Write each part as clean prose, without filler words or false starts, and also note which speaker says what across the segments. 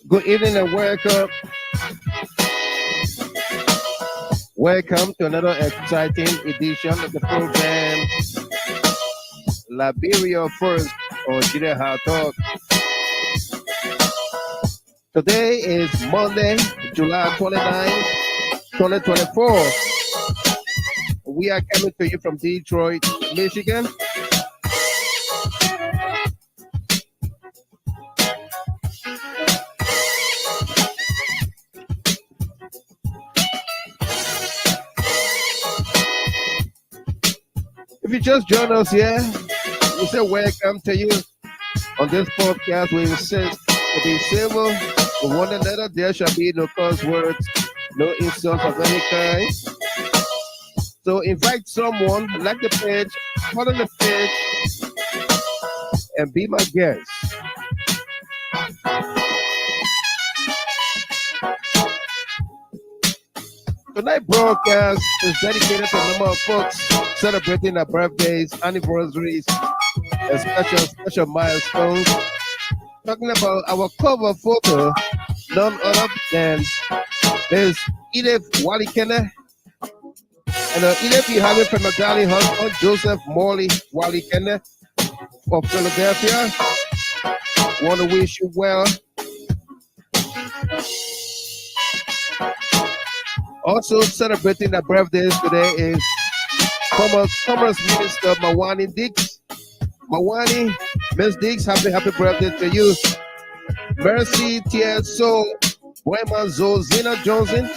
Speaker 1: Good evening and welcome. Welcome to another exciting edition of the program Liberia First or Genie Talk. Today is Monday, July 29, 2024. We are coming to you from Detroit, Michigan. If you just joined us here, we say welcome to you on this podcast. We insist to be civil with one another. There shall be no curse words, no insults of any kind. So invite someone, like the page, follow the page, and be my guest. Tonight's broadcast is dedicated to a number of folks celebrating their birthdays, anniversaries, and special milestones. Talking about our cover photo, none other than Ms. Edith Walikene. And Edith, you have it from my darling husband, Joseph Morley Walikene of Philadelphia. Want to wish you well. Also celebrating their birthdays today is former Commerce Minister Mawani Dix. Mawani, Ms. Dix, happy birthday to you. Mercy Tieso, Boema Zozina Johnson,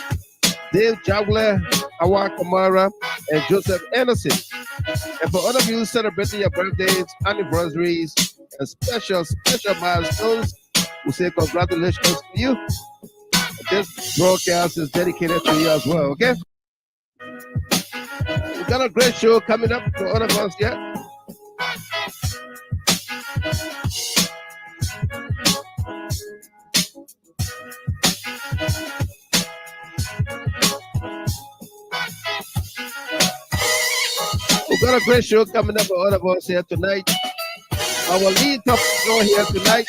Speaker 1: Dave Jagler, Awa Kamara, and Joseph Anderson. And for all of you celebrating your birthdays, anniversaries, and special milestones, we say congratulations to you. This broadcast is dedicated to you as well, okay? We got a great show coming up for all of us, yeah? We got a great show coming up for all of us here tonight. Our lead topic show here tonight.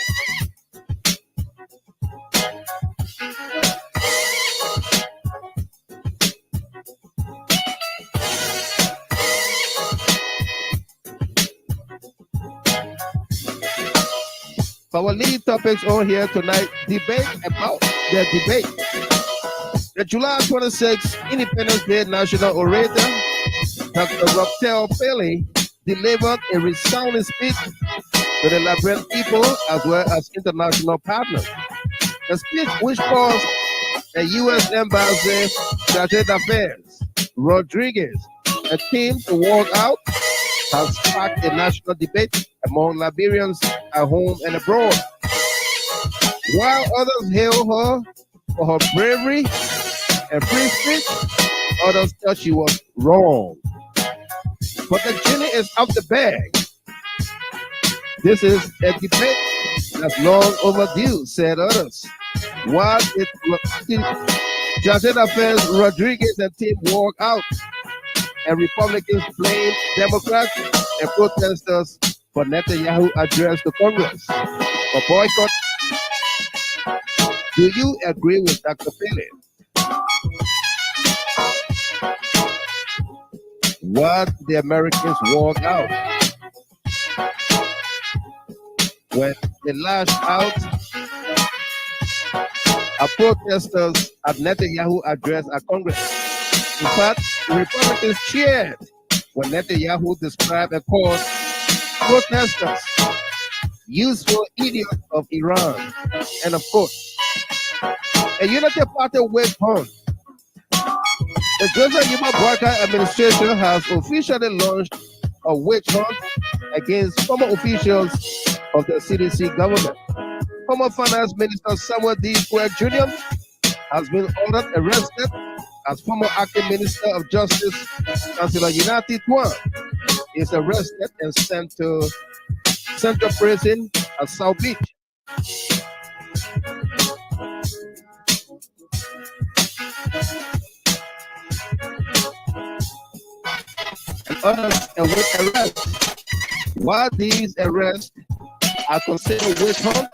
Speaker 1: Our lead topics on here tonight, debate about the debate. The July 26th Independence Day National Orator, Dr. Robtel Pailey, delivered a resounding speech to the Liberian people as well as international partners. The speech, which caused the US Embassy, Chargé Dáffaire, Rodriguez and Team to walk out, has sparked a national debate among Liberians at home and abroad. While others hail her for her bravery and free speech, others thought she was wrong. But the genie is out the bag. This is a debate that's long overdue, said others. While Chargé D'Affaires, Rodriguez and Team walk out, and Republicans blame Democrats and protesters for Netanyahu Address to Congress for boycott. Do you agree with Dr. Pailey? What the Americans walk out when they lash out at protesters at Netanyahu Address at Congress? In fact, the Republicans cheered when Netanyahu described and called protesters useful idiots of Iran. And of course, a Unity Party wage hunt. The Joseph Boycott administration has officially launched a witch hunt against former officials of the CDC government. Former Finance Minister Samuel D. Tweah Jr. has been ordered arrested as former acting Minister of Justice, Councillor Nyenati Tuan, is arrested and sent to Central Prison at South Beach. And others await arrest. While these arrests are considered witch hunt,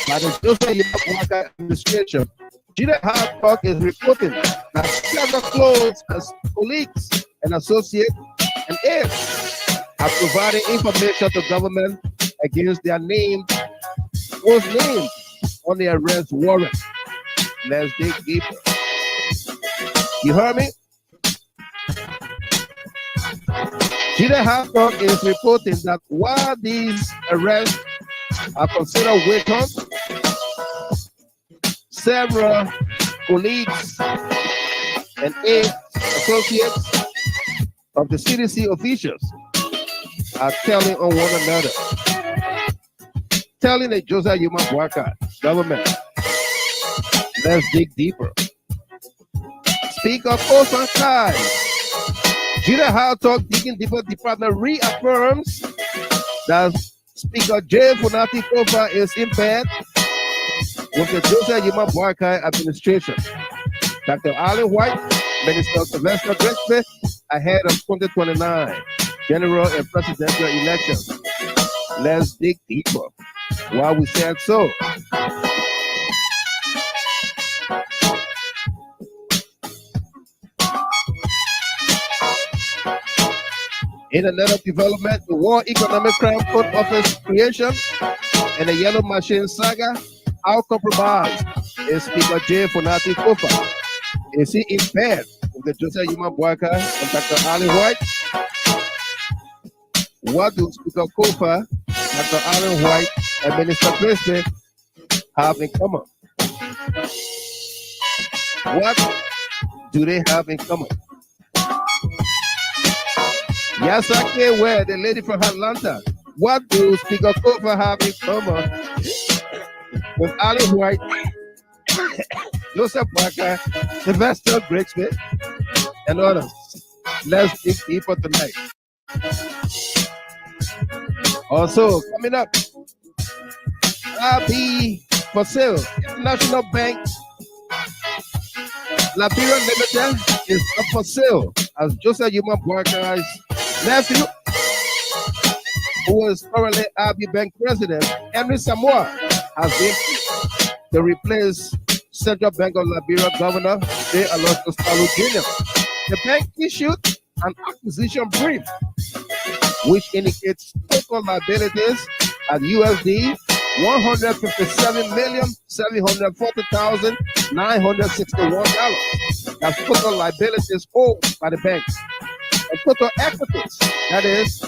Speaker 1: by the Joseph administration. Genie Hard Talk is reporting that several close as colleagues and associates and aides are providing information to government against their named, was named on the arrest warrant. Let's dig deeper. You heard me? Genie Hard Talk is reporting that while these arrests are considered witch hunts, several colleagues and aides, associates of the CDC officials are telling on one another, telling the Joseph Yuma Boakai government. Let's dig deeper. Speaker Kofa Kai. Genie Hard Talk digging deeper department reaffirms that Speaker J. Fonati Kofa is in bed with the Joseph Yuma Boakai administration. Dr. Alan White, Minister Sylvester Grexby, ahead of 2029 general and presidential elections. Let's dig deeper. Why we said so. In another development, the War Economic Crime Court Office creation and the Yellow Machine saga, our compromise is Speaker J. Fonati Kofa. Is he in bed with the Joseph Yuma Boakai and Dr. Alan White? What do Speaker Kofa, Dr. Alan White, and Minister Grexby have in common? What do they have in common? Yes, I can wear the lady from Atlanta. What do Speaker Kofa have in common with Alan White, Joseph Boakai, Sylvester Grexby, and others? Let's dig deeper tonight. Also, coming up, RB for sale. International Bank Liberian Limited is up for sale as Joseph Yuma Boakai's nephew, who is currently RB Bank President, Henry Samoa, has been to replace Central Bank of Liberia Governor J. Alonso Jr. The bank issued an acquisition brief which indicates total liabilities at USD $157,740,961. That's total liabilities owed by the bank. And total equities, that is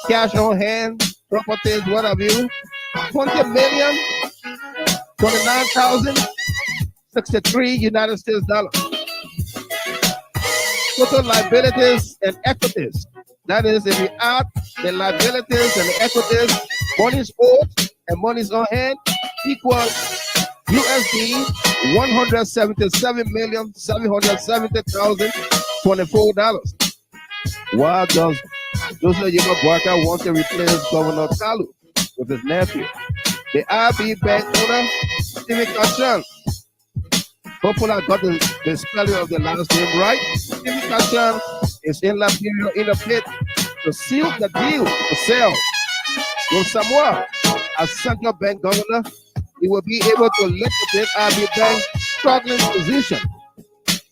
Speaker 1: cash on hand, properties, what have you, 20,029,063 United States dollars. Total liabilities and equities, that is, if we add the liabilities and the equities, monies owed and monies on hand, equals USD $177,770,024. Why does Joseph Yuma Boakai want to replace Governor Cllr with his nephew? The RB Bank owner, Stephen Kashan. Hopefully I got the spelling of the last name right. Stephen Kashan is in Liberia in a bid to seal the deal to sell with Samoa as central bank governor. He will be able to liquidate RB Bank's struggling position.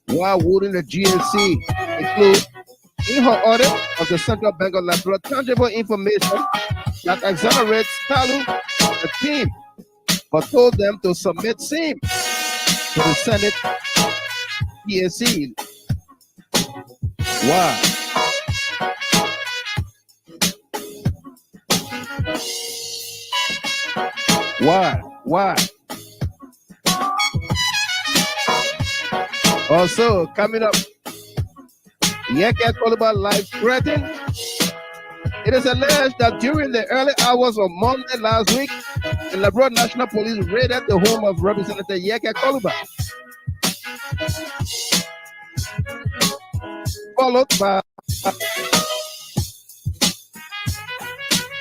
Speaker 1: Why wouldn't the GHT include in her audit of the Central Bank of Liberia tangible information that exonerates Cllr and Team, but told them to submit same to the Senate PAC? Why? Why? Also, coming up, Yeke Koluba life threatened. It is alleged that during the early hours of Monday last week, the Liberia National Police raided the home of Representative Yeke Koluba, followed by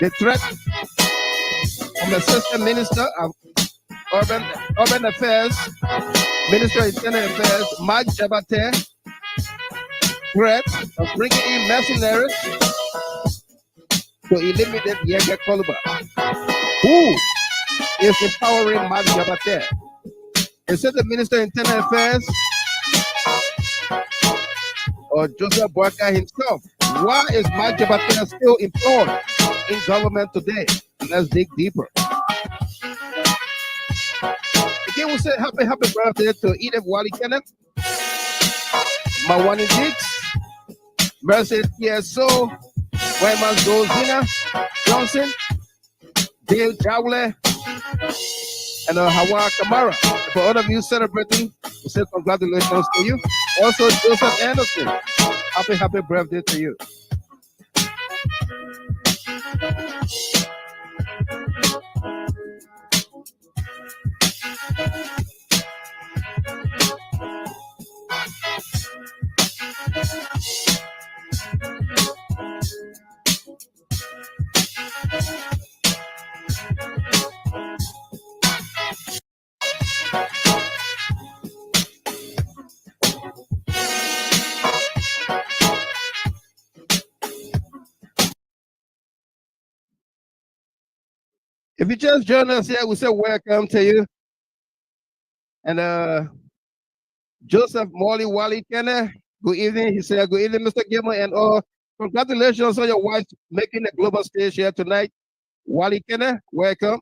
Speaker 1: the threat from the Assistant Minister of Urban Affairs, Minister of Internal Affairs, Mike Jabate, threat of bringing in mercenaries to eliminate Yeke Koluba, who is empowering Mark Jabater. They said the Minister of Internal Affairs, or Joseph Boyka himself. Why is Mark Jabater still employed in government today? Let's dig deeper. Again, we say happy birthday to Edith Wally Kenneth, Mawani Dix, Mercy TSO, Wyman Zina Johnson, Dale Jawle, and Hawa Kamara. For all of you celebrating, we say congratulations to you. Also, Joseph Anderson, happy birthday to you. If you just joined us here, we say welcome to you. And Joseph Molly Wally Kenner, good evening. He said, good evening, Mr. Gilmer, and congratulations on your wife making the global stage here tonight. Wally Kenner, welcome.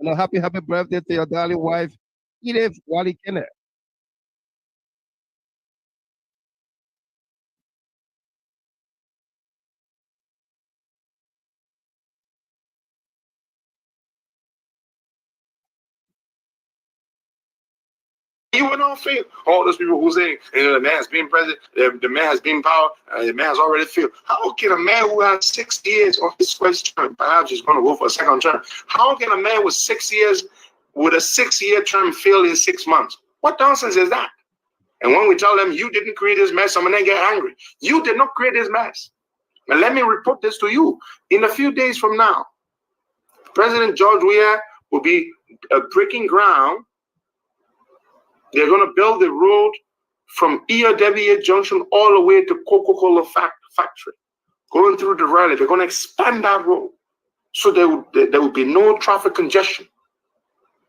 Speaker 1: And happy birthday to your darling wife, Edith Wally Kenner.
Speaker 2: You would not feel all those people who say the man has been president, the man has been power, the man has already failed. How can a man who has 6 years on his first term, perhaps he's going to go for a second term, how can a man with 6 years, with a 6-year term, fail in 6 months? What nonsense is that? And when we tell them you didn't create this mess, some of them get angry. You did not create this mess. And let me report this to you. In a few days from now, President George Weah will be breaking ground. They're going to build the road from ERWA Junction all the way to Coca-Cola factory, going through the rally. They're going to expand that road so there will be no traffic congestion.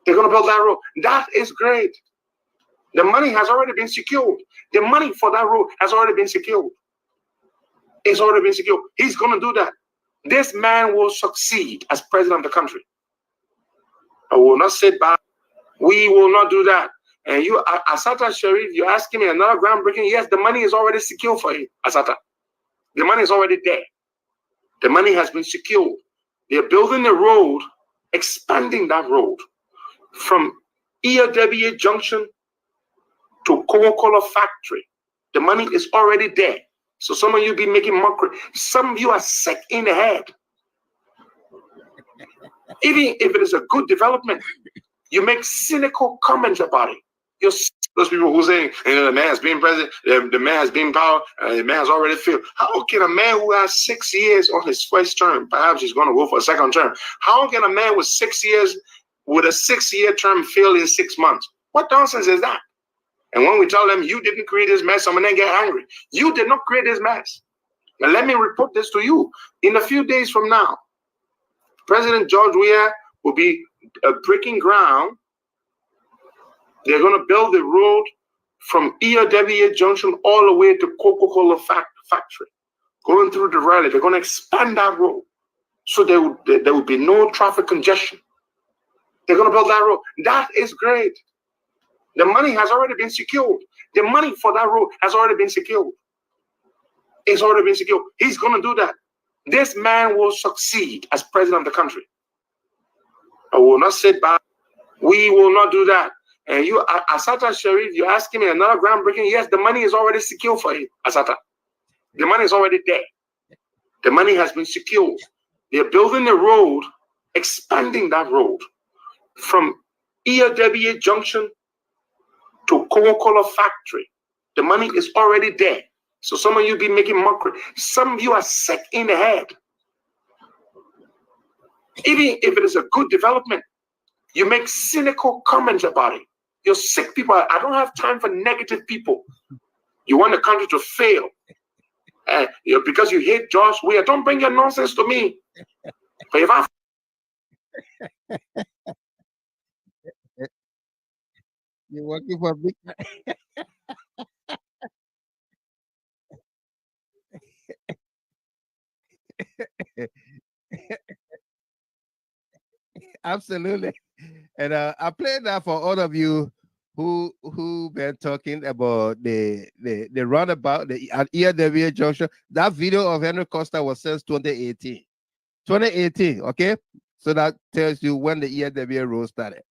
Speaker 2: They're going to build that road. That is great. The money has already been secured. The money for that road has already been secured. It's already been secured. He's going to do that. This man will succeed as president of the country. I will not sit back. We will not do that. And you, Asata Sharif, you're asking me another groundbreaking? Yes, the money is already secured for you, Asata. The money is already there. The money has been secured. They're building the road, expanding that road from ERWA Junction to Coca-Cola factory. The money is already there. So some of you be making mockery. Some of you are sick in the head. Even if it is a good development, you make cynical comments about it. You're those people who say the man has been president, the man has been power, the man has already failed. How can a man who has 6 years on his first term, perhaps he's going to go for a second term, how can a man with 6 years, with a 6-year term, fail in 6 months? What nonsense is that? And when we tell them you didn't create this mess, some of them get angry. You did not create this mess. And let me report this to you. In a few days from now, President George Weah will be breaking ground. They're going to build the road from ERWA Junction all the way to Coca-Cola factory, going through the rally. They're going to expand that road so there will be no traffic congestion. They're going to build that road. That is great. The money has already been secured. The money for that road has already been secured. It's already been secured. He's going to do that. This man will succeed as president of the country. I will not sit back. We will not do that. And you, Asata Sharif, you're asking me another groundbreaking? Yes, the money is already secured for you, Asata. The money is already there. The money has been secured. They're building a road, expanding that road from ERWA Junction to Coca-Cola factory. The money is already there. So some of you be making mockery. Some of you are sick in the head. Even if it is a good development, you make cynical comments about it. You're sick people. I don't have time for negative people. You want the country to fail. Because you hate George Weah. Don't bring your nonsense to me. But if
Speaker 1: You're working for big. Absolutely. And I played that for all of you who been talking about the roundabout, the at ERWA junction. That video of Henry Costa was since 2018. 2018, okay? So that tells you when the ERWA road started.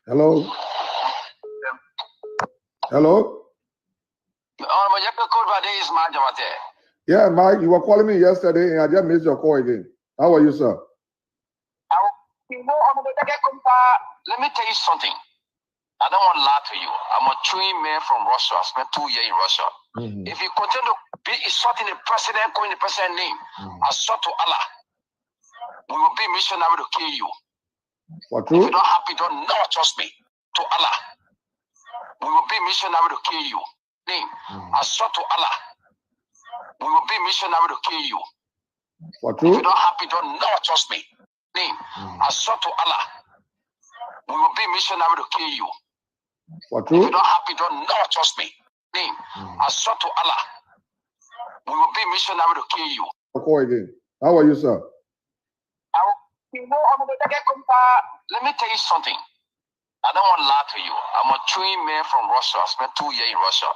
Speaker 3: Hello? Hello? Yeah, Mike, you were calling me yesterday and I just missed your call again. How are you, sir?
Speaker 2: Let me tell you something. I don't want to lie to you. I'm a trained man from Russia. I spent 2 years in Russia. If you continue to be insulting the president, calling the president's name, I swear to Allah, we will be missionary to kill you.
Speaker 3: For
Speaker 2: If
Speaker 3: true?
Speaker 2: you're not happy, don't never trust me. To Allah, we will be missionary to kill you. Name, I swear to Allah, we will be missionary to kill you.
Speaker 3: For
Speaker 2: If
Speaker 3: true?
Speaker 2: you're not happy, don't never trust me. Name, I swear to Allah, we will be missionary to kill you.
Speaker 3: For
Speaker 2: If
Speaker 3: true?
Speaker 2: you're not happy, don't never trust me. Name, I swear to Allah, we will be missionary to kill you.
Speaker 3: Call again. How are you, sir?
Speaker 2: Let me tell you something. I don't want to lie to you. I'm a trained man from Russia. I spent 2 years in Russia.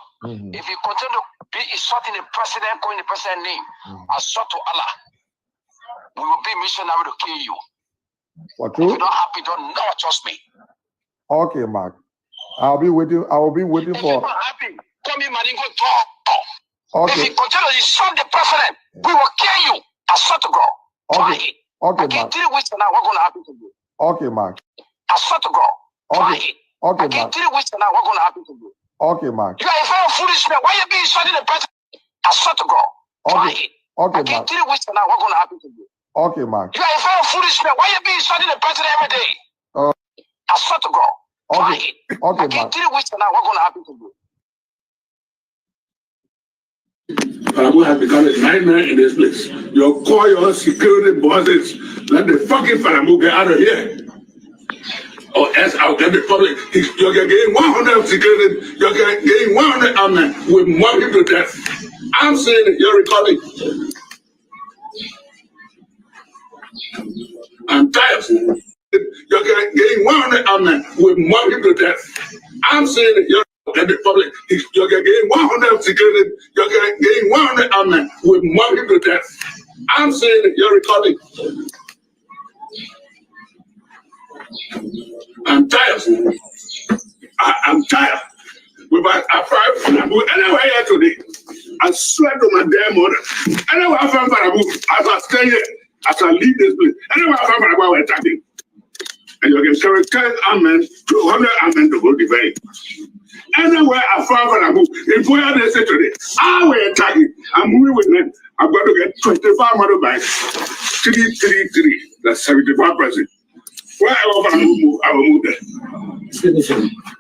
Speaker 2: If you continue to be insulting the president, calling the president's name, I swear to Allah, we will be missionary to kill you.
Speaker 3: For
Speaker 2: If
Speaker 3: true?
Speaker 2: you're not happy, don't never trust me.
Speaker 3: Okay, Mark. I'll be waiting. I will be waiting
Speaker 2: If you're
Speaker 3: for.
Speaker 2: not happy, come in, Madingo, talk. If
Speaker 3: Okay.
Speaker 2: you continue to insult the president, we will kill you. I swear to God. Try
Speaker 3: Okay.
Speaker 2: it.
Speaker 3: Okay,
Speaker 2: I
Speaker 3: Mark.
Speaker 2: give 3 weeks now. What's going to happen to you?
Speaker 3: Okay, Mark.
Speaker 2: I swear to God. Try
Speaker 3: Okay.
Speaker 2: it. I
Speaker 3: Okay,
Speaker 2: give
Speaker 3: Mark.
Speaker 2: 3 weeks now. What's going to happen to you?
Speaker 3: Okay, Mark.
Speaker 2: You are a very foolish man. Why are you being insulting the president? I swear to God. Try
Speaker 3: Okay.
Speaker 2: it. I
Speaker 3: Okay,
Speaker 2: give
Speaker 3: Mark.
Speaker 2: 3 weeks now. What's going to happen to you?
Speaker 3: Okay, Mark.
Speaker 2: You are a very foolish man. Why are you being insulting the president every day? I swear to God. Try
Speaker 3: Okay.
Speaker 2: it.
Speaker 3: Okay,
Speaker 2: I give
Speaker 3: Mark.
Speaker 2: 3 weeks now. What's going to happen to you?
Speaker 4: Parabu has become a nightmare in this place. You call your security bosses, let the fucking Parabu get out of here. Or else I'll get the public. You're getting 100 security, you're getting 100 army. We'll mob you to death. I'm saying it, you're recording. I'm tired. You're getting 100 army. We'll mob you to death. I'm saying it, you're get the public. You're getting 100 security, you're getting 100 army. We'll mob you to death. I'm saying it, you're recording. I'm tired. I'm tired. Anyway, here today, I swear to my damn mother. Anyway, I found Parabu as I stay here, as I leave this place. Anyway, I found Parabu, we're attacking. And you can carry 10 amen, 200 amen to go debate. Anywhere I found Parabu, in Tweah they say today, we're attacking. I'm moving with them. I'm going to get 25 motorbikes. 333. That's 75%. Wherever I will move there.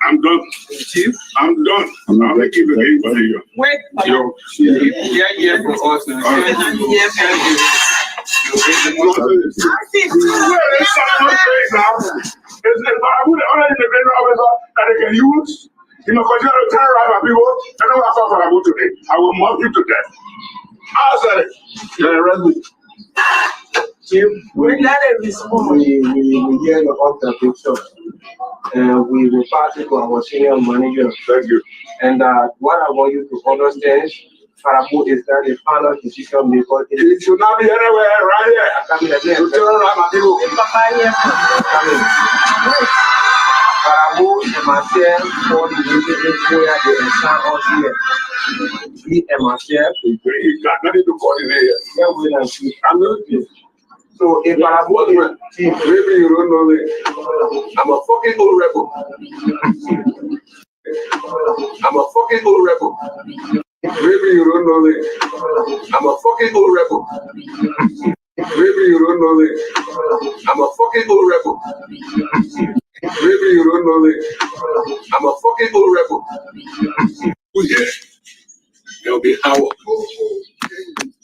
Speaker 4: I'm done. Chief? I'm done. I'm going to keep the game for you.
Speaker 5: Wait.
Speaker 4: Yeah, for us. That they can use, continue to terrorize my people. I know that's what I will today. I will mob you to death. I said it. You're arrest me.
Speaker 5: Chief, we hear your offer picture. We will pass it to our senior manager.
Speaker 4: Thank you.
Speaker 5: And what I want you to understand, Parabu is that a final decision maker.
Speaker 4: It should not be anywhere right here.
Speaker 5: Coming again.
Speaker 4: You terrorize my people.
Speaker 5: Parabu et Marcel for the meeting where they stand us here. He and Marcel,
Speaker 4: He got nothing to coordinate here.
Speaker 5: yeah, we are.
Speaker 4: I'm not.
Speaker 5: So if I'm a chief, maybe you don't know it. I'm a fucking old rebel. I'm a fucking old rebel. Maybe you don't know it. I'm a fucking old rebel. Maybe you don't know it. I'm a fucking old rebel. Maybe you don't know it. I'm a fucking old rebel.
Speaker 4: Who's here? There'll be Howard.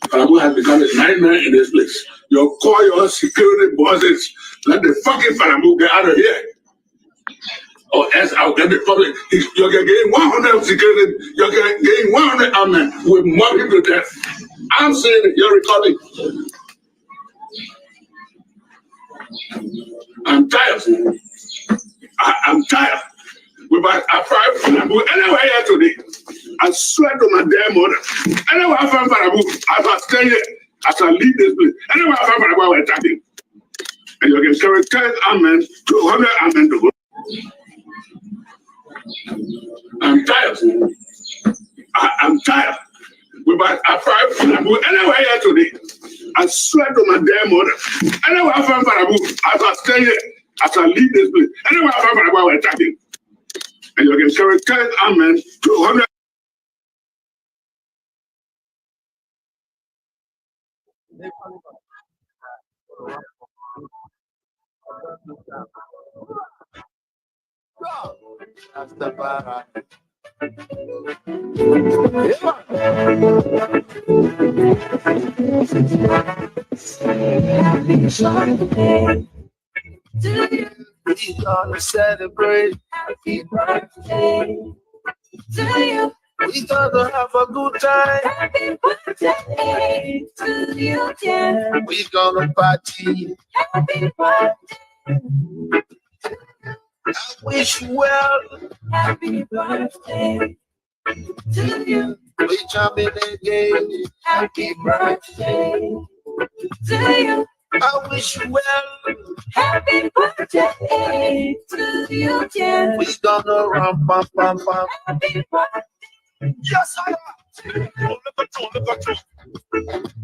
Speaker 4: Parabu has become a nightmare in this place. You call your security bosses, let the fucking Parabu get out of here. Or else I'll get the public. You're getting 100 security, you're getting 100 armed with mob people to death. I'm saying it, you're recording. I'm tired. I'm tired. I find Parabu anywhere here today. I swear to my damn mother. Anywhere I find Parabu, as I stay here, as I leave this place, anywhere I find Parabu, we're attacking. And you can carry 10 armed, 200 armed to go. I'm tired. I'm tired. I find Parabu anywhere here today. I swear to my damn mother. Anywhere I find Parabu, as I stay here, as I leave this place, anywhere I find Parabu, we're attacking. And you can carry 10 armed, 200.
Speaker 1: We gonna celebrate. Happy birthday to you. We gonna have a good time. Happy birthday to you, yeah. We gonna party. Happy birthday. I wish you well. Happy birthday to you. We jumping again. Happy birthday to you. I wish you well. Happy birthday to you, yeah. We gonna run, pam, pam, pam. Happy birthday. Yes, I am. Look at you.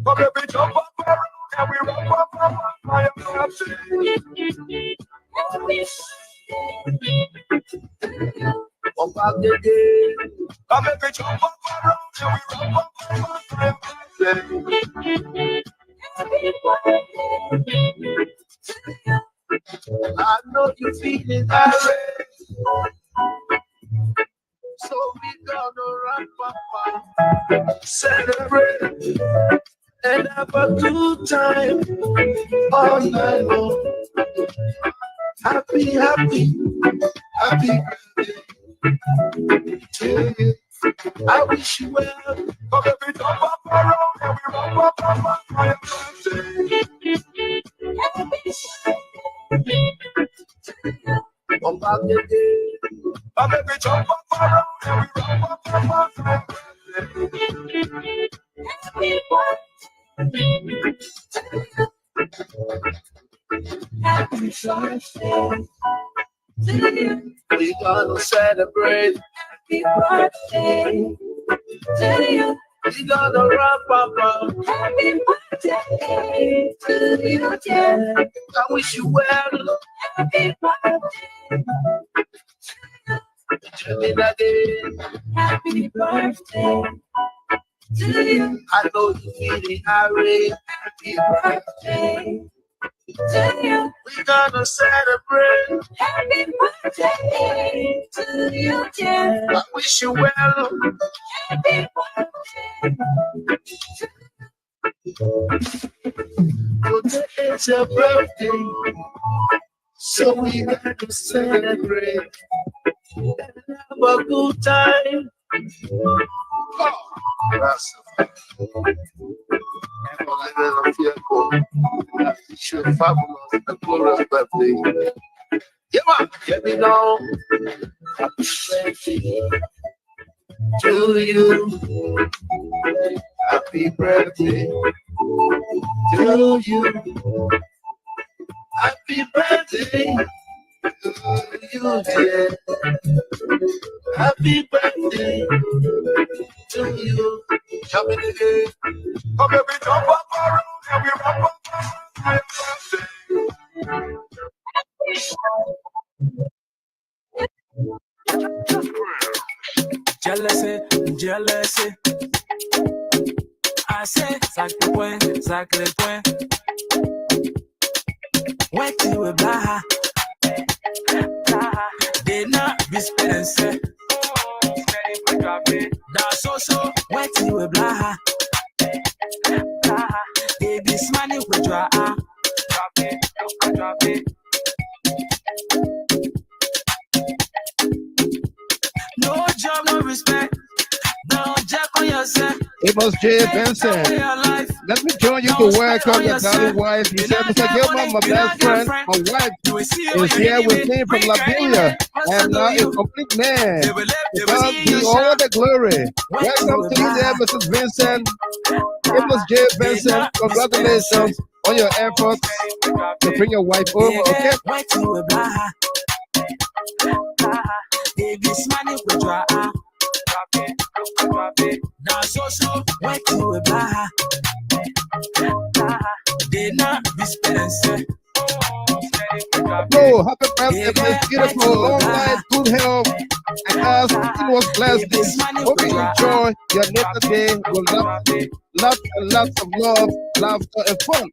Speaker 1: Come every jump up around and we run, pam, pam, pam. I am happy. Happy birthday. Come back again. Come every jump up around and we run, pam, pam, pam. I am happy. Happy birthday. I know you're feeling irate, so we gonna run, celebrate, and have a good time all night long. Happy, happy, happy birthday to you. I wish you well. Come every jump up around and we run, pam, pam, pam. I am happy. Come back again. Come every jump up around and we run, pam, pam, pam. Happy birthday to you. We gonna celebrate. Happy birthday to you. We gonna run, papa. Happy birthday to you, yeah. I wish you well. Happy birthday to you. Again. Happy birthday to you. I know you feeling irate. Happy birthday to you. We gonna celebrate. Happy birthday to you, yeah. I wish you well. Happy birthday to you. Today is your birthday, so we gotta celebrate and have a good time. You're fabulous, the glorious birthday. Yeah, man, get me now. Happy birthday to you. Happy birthday to you. Happy birthday to you, dear. Happy birthday to you. Come in again. Come every jump up around and we run up.
Speaker 6: Jealousy, jealousy. I say, sacre point. Wait till we blaha. They not be spending. That's also wait till we blaha. They be smiling with your drop it. No job, no respect. Don't jack on yourself.
Speaker 1: Amos J. Benson, let me join you to welcome your darling wife. He said, Mr. Gilman, my best friend, my wife is here with me from Liberia. I am now a complete man. To God be all the glory. Welcome to you there, Mrs. Vincent. Amos J. Benson, congratulations on your efforts to bring your wife over, okay?
Speaker 6: Baby's money with your drop it. Now so wait till we blaha. They not be spending.
Speaker 1: Bro, happy birthday, this beautiful, long life, good health, and as it was blessed. Hope you enjoy your next day with lots and lots of love, laughter, and fun.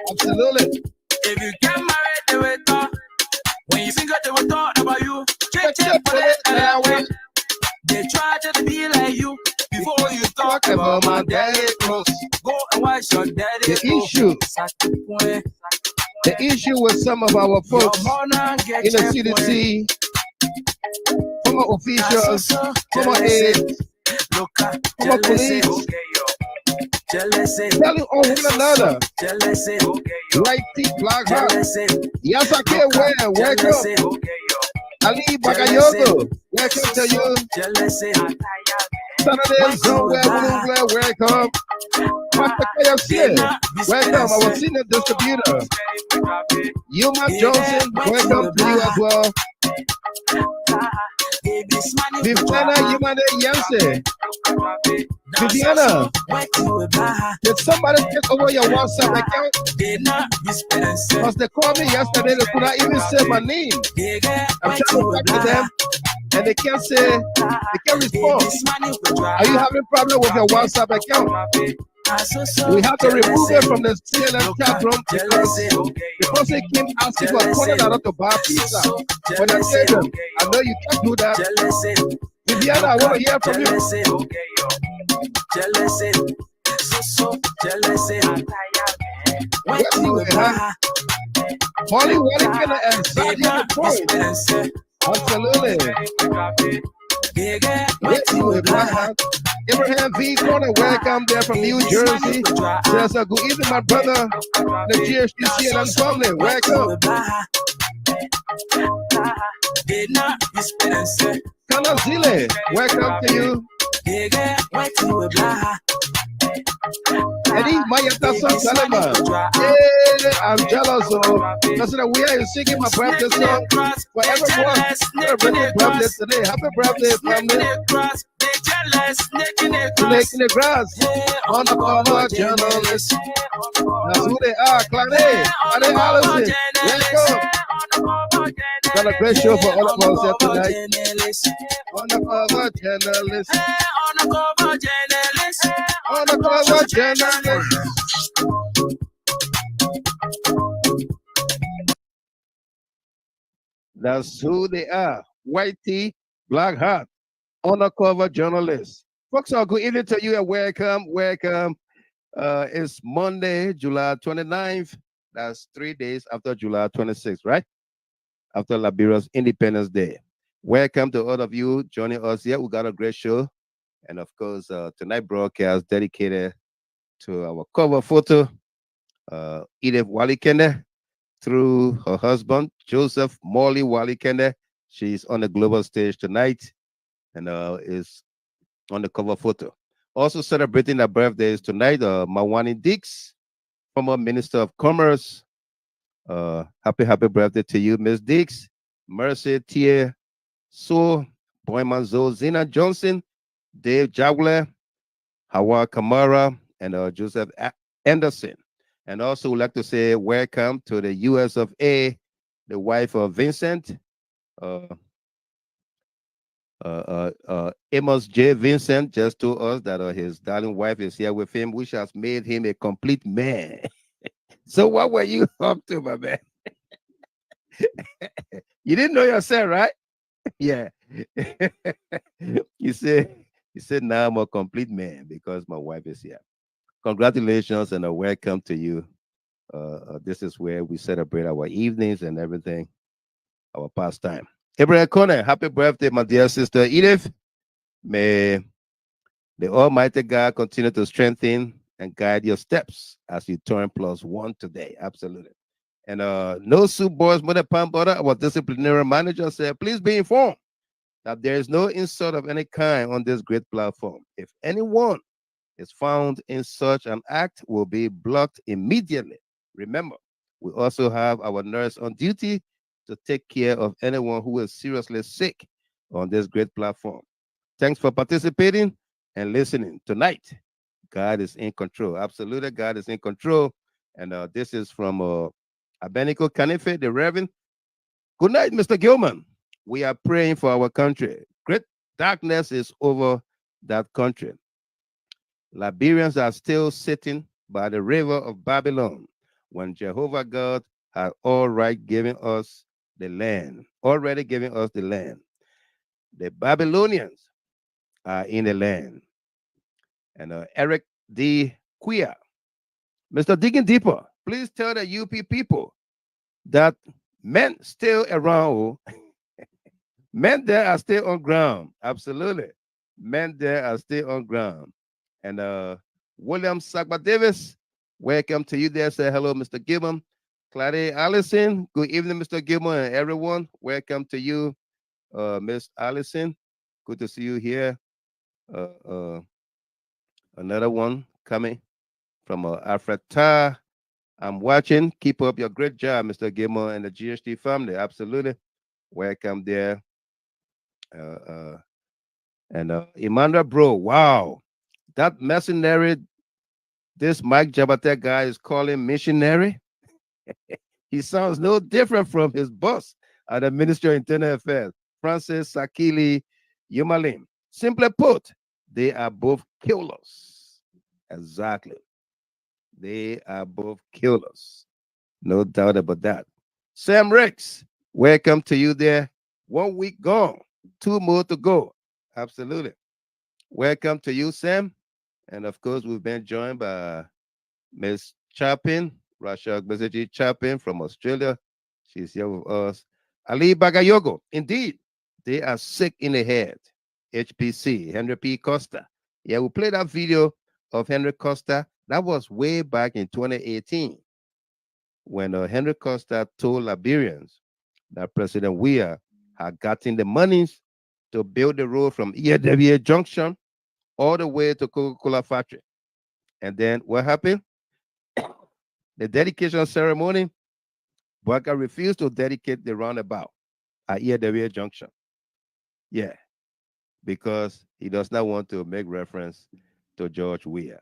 Speaker 1: Absolutely.
Speaker 6: If you get married, they will talk. When you single, they will talk about you. Check for it and I wait. They try to be like you before you talk about my daddy clothes. Go and watch your daddy.
Speaker 1: The issue with some of our folks in the CDC, former officials, former aides, former police, telling on one another, right teeth, black heart. Yes, I can wear. Welcome. Ali Bagayogo, welcome to you. Saturday, somewhere, welcome. Pastor KFC, welcome, our senior distributor. Yuma Johnson, welcome to you as well. Viviana Yumane Yanse. Viviana, did somebody take over your WhatsApp account? Because they called me yesterday, they could not even say my name. I'm trying to talk to them, and they can't say, they can't respond. Are you having problem with your WhatsApp account? We have to remove it from the CNN chat room because the person came asking for $20 to buy pizza. When I said them, I know you can't do that. Viviana, I want to hear from you. What do you have? Molly Wallace and Sergeant Point. Absolutely. Abraham V. Corner, welcome there from New Jersey. Says, good evening, my brother. The GHT CNN family, welcome. Kanazile, welcome to you. Eddie Mayata Salama. Yeah, I'm jealous of. Listen, we are singing my birthday song for everyone. Birthday today. Happy birthday, family. Snake in the grass. Undercover journalists. That's who they are. Claude. Claude Allison. Welcome. Got a great show for all of us here tonight. Undercover journalists. Undercover journalists. That's who they are. White tee, black hat, undercover journalists. Folks, good evening to you and welcome. It's Monday, July 29th. That's 3 days after July 26th, right? After Liberia's Independence Day. Welcome to all of you joining us here. We got a great show. And of course, tonight broadcast dedicated to our cover photo, Edith Walikende, through her husband, Joseph Morley Walikende. She's on the global stage tonight and is on the cover photo. Also celebrating her birthdays tonight, Mawani Dix, former Minister of Commerce. Happy birthday to you, Miss Dix. Mercy Tia So, Boyman Zo, Zina Johnson, Dave Jagler, Hawa Kamara, and Joseph Anderson. And also would like to say welcome to the US of A, the wife of Vincent, Amos J. Vincent just told us that his darling wife is here with him, which has made him a complete man. So what were you up to, my man? You didn't know yourself, right? Yeah. You said now I'm a complete man because my wife is here. Congratulations and a welcome to you. This is where we celebrate our evenings and everything, our pastime. Abraham Connor, happy birthday, my dear sister Edith. May the Almighty God continue to strengthen and guide your steps as you turn +1 today. Absolutely. And no soup boys, mother pan butter, our disciplinary manager said, please be informed that there is no insult of any kind on this great platform. If anyone is found in such an act, will be blocked immediately. Remember, we also have our nurse on duty to take care of anyone who is seriously sick on this great platform. Thanks for participating and listening tonight. God is in control. Absolutely, God is in control. And this is from Abenico Canife, the Reverend. Good night, Mr. Gilman. We are praying for our country. Great darkness is over that country. Liberians are still sitting by the river of Babylon when Jehovah God had already given us the land. The Babylonians are in the land. And Eric D. Queer, Mr. Digging Deeper, please tell the UP people that men still around. Men there are still on ground. Absolutely. Men there are still on ground. And William Sagba Davis, welcome to you there. Say hello, Mr. Gilman. Clary Allison, good evening, Mr. Gilman, and everyone. Welcome to you, Miss Allison. Good to see you here. Another one coming from Africa. I'm watching. Keep up your great job, Mr. Gilman and the GHT family. Absolutely. Welcome there. And Emmanuel Bro, wow. That mercenary, this Mike Jabate guy is calling missionary. He sounds no different from his boss at the Ministry of Internal Affairs, Francis Sakili Yumalim. Simply put, they are both killers. Exactly. They are both killers. No doubt about that. Sam Rex, welcome to you there. 1 week gone, 2 more to go. Absolutely. Welcome to you, Sam. And of course, we've been joined by Miss Chapin, Rashad Bezeji Chapin from Australia. She's here with us. Ali Bagayogo. Indeed, they are sick in the head. HPC, Henry P. Costa. Yeah, we played that video of Henry Costa. That was way back in 2018 when Henry Costa told Liberians that President Weah had gotten the monies to build the road from EAWA Junction all the way to Coca-Cola factory. And then what happened? The dedication ceremony, Baka refused to dedicate the roundabout at EAWA Junction. Yeah, because he does not want to make reference to George Weah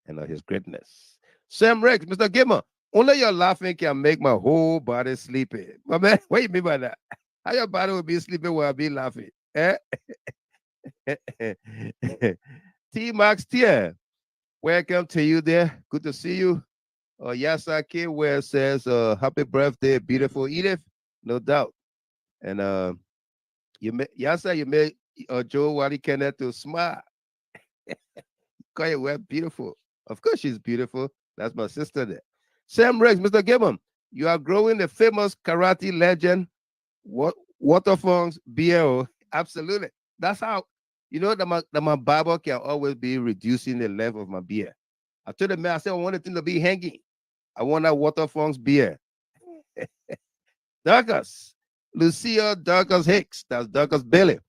Speaker 1: and his greatness. Sam Rex, Mr. Gimmer, only your laughing can make my whole body sleepy. My man, what do you mean by that? How your body will be sleeping while I be laughing? Eh? T. Max Tier, welcome to you there. Good to see you. Yasaki, where it says, happy birthday, beautiful Edith. No doubt. And you made Joe Wally Kenneth to smile. Call you well beautiful. Of course she's beautiful. That's my sister there. Sam Rex, Mr. Gibbon, you are growing the famous karate legend, Waterfonds BLO. Absolutely. That's how, you know, that my barber can always be reducing the length of my beard. I told the man, I said, I want it to be hanging. I want that Waterfonds beard. Darkus, Lucia Darkus Hicks, that's Darkus Bailey.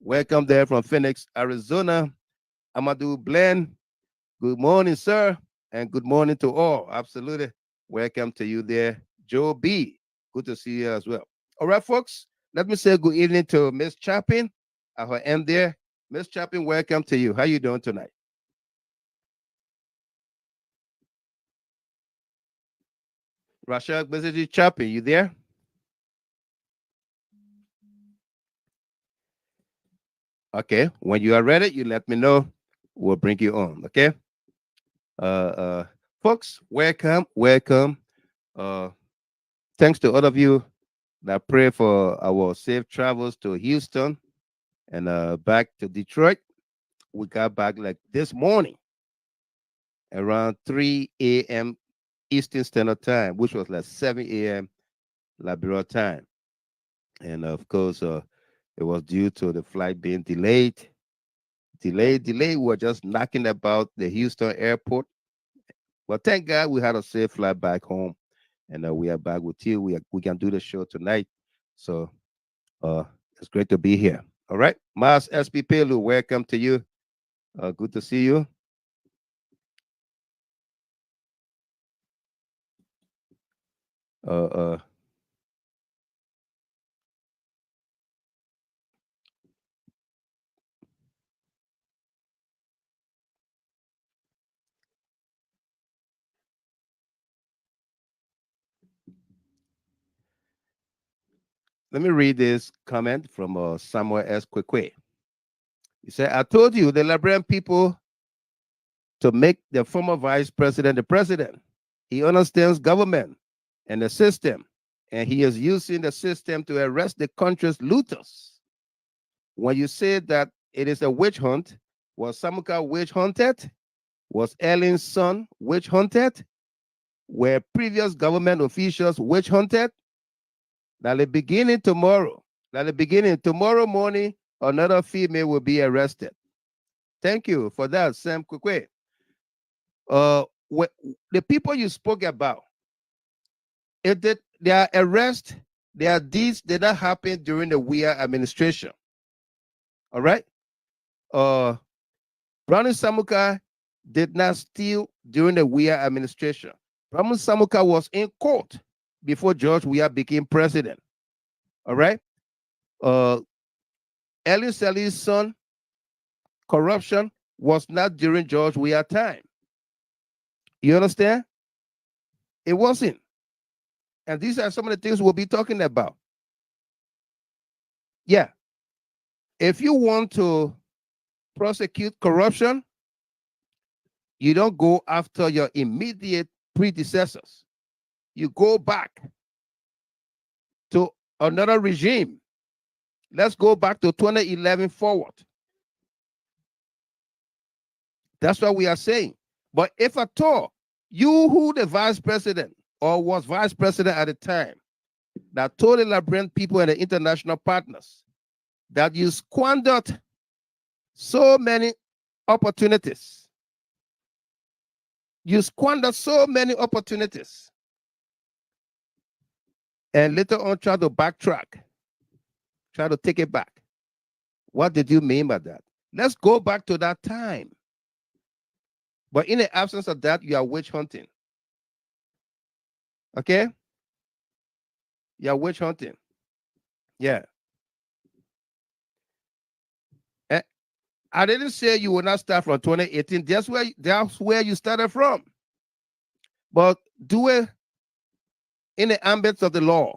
Speaker 1: Welcome there from Phoenix, Arizona. Amadou Bland, good morning, sir, and good morning to all. Absolutely. Welcome to you there. Joe B, good to see you as well. All right, folks, let me say good evening to Miss Chapin at her end there. Miss Chapin, welcome to you. How you doing tonight? Rashad Bezeji Chapin, you there? Okay, when you are ready, you let me know. We'll bring you on. Okay. Folks, welcome. Thanks to all of you that pray for our safe travels to Houston and back to Detroit. We got back like this morning around 3 a.m. Eastern Standard Time, which was like 7 a.m. Liberia time. And of course, it was due to the flight being delayed. We were just knocking about the Houston airport. But thank God we had a safe flight back home. And we are back with you. We can do the show tonight. So it's great to be here. All right. Mas SP Pailey, welcome to you. Good to see you. Let me read this comment from Samuel S. Kwekwe. He said, I told you the Liberian people to make the former vice president the president. He understands government and the system, and he is using the system to arrest the country's looters. When you say that it is a witch hunt, was Samuka witch hunted? Was Ellen's son witch hunted? Were previous government officials witch hunted? Now, tomorrow morning, another female will be arrested. Thank you for that, Sam Kwekwe. The people you spoke about, their arrest, their deeds did not happen during the Weah administration. All right? Brownie Samuka did not steal during the Weah administration. Brownie Samuka was in court before George Weah became president. All right? Ellen Sally's son, corruption was not during George Weah time. You understand? It wasn't. And these are some of the things we'll be talking about. Yeah. If you want to prosecute corruption, you don't go after your immediate predecessors. You go back to another regime. Let's go back to 2011 forward. That's what we are saying. But if at all, you who the vice president or was vice president at the time that told the Liberian people and the international partners that you squandered so many opportunities. You squandered so many opportunities. And later on try to backtrack. Try to take it back. What did you mean by that? Let's go back to that time. But in the absence of that, you are witch hunting. Okay? You are witch hunting. Yeah. I didn't say you will not start from 2018. That's where you started from. But do it in the ambit of the law.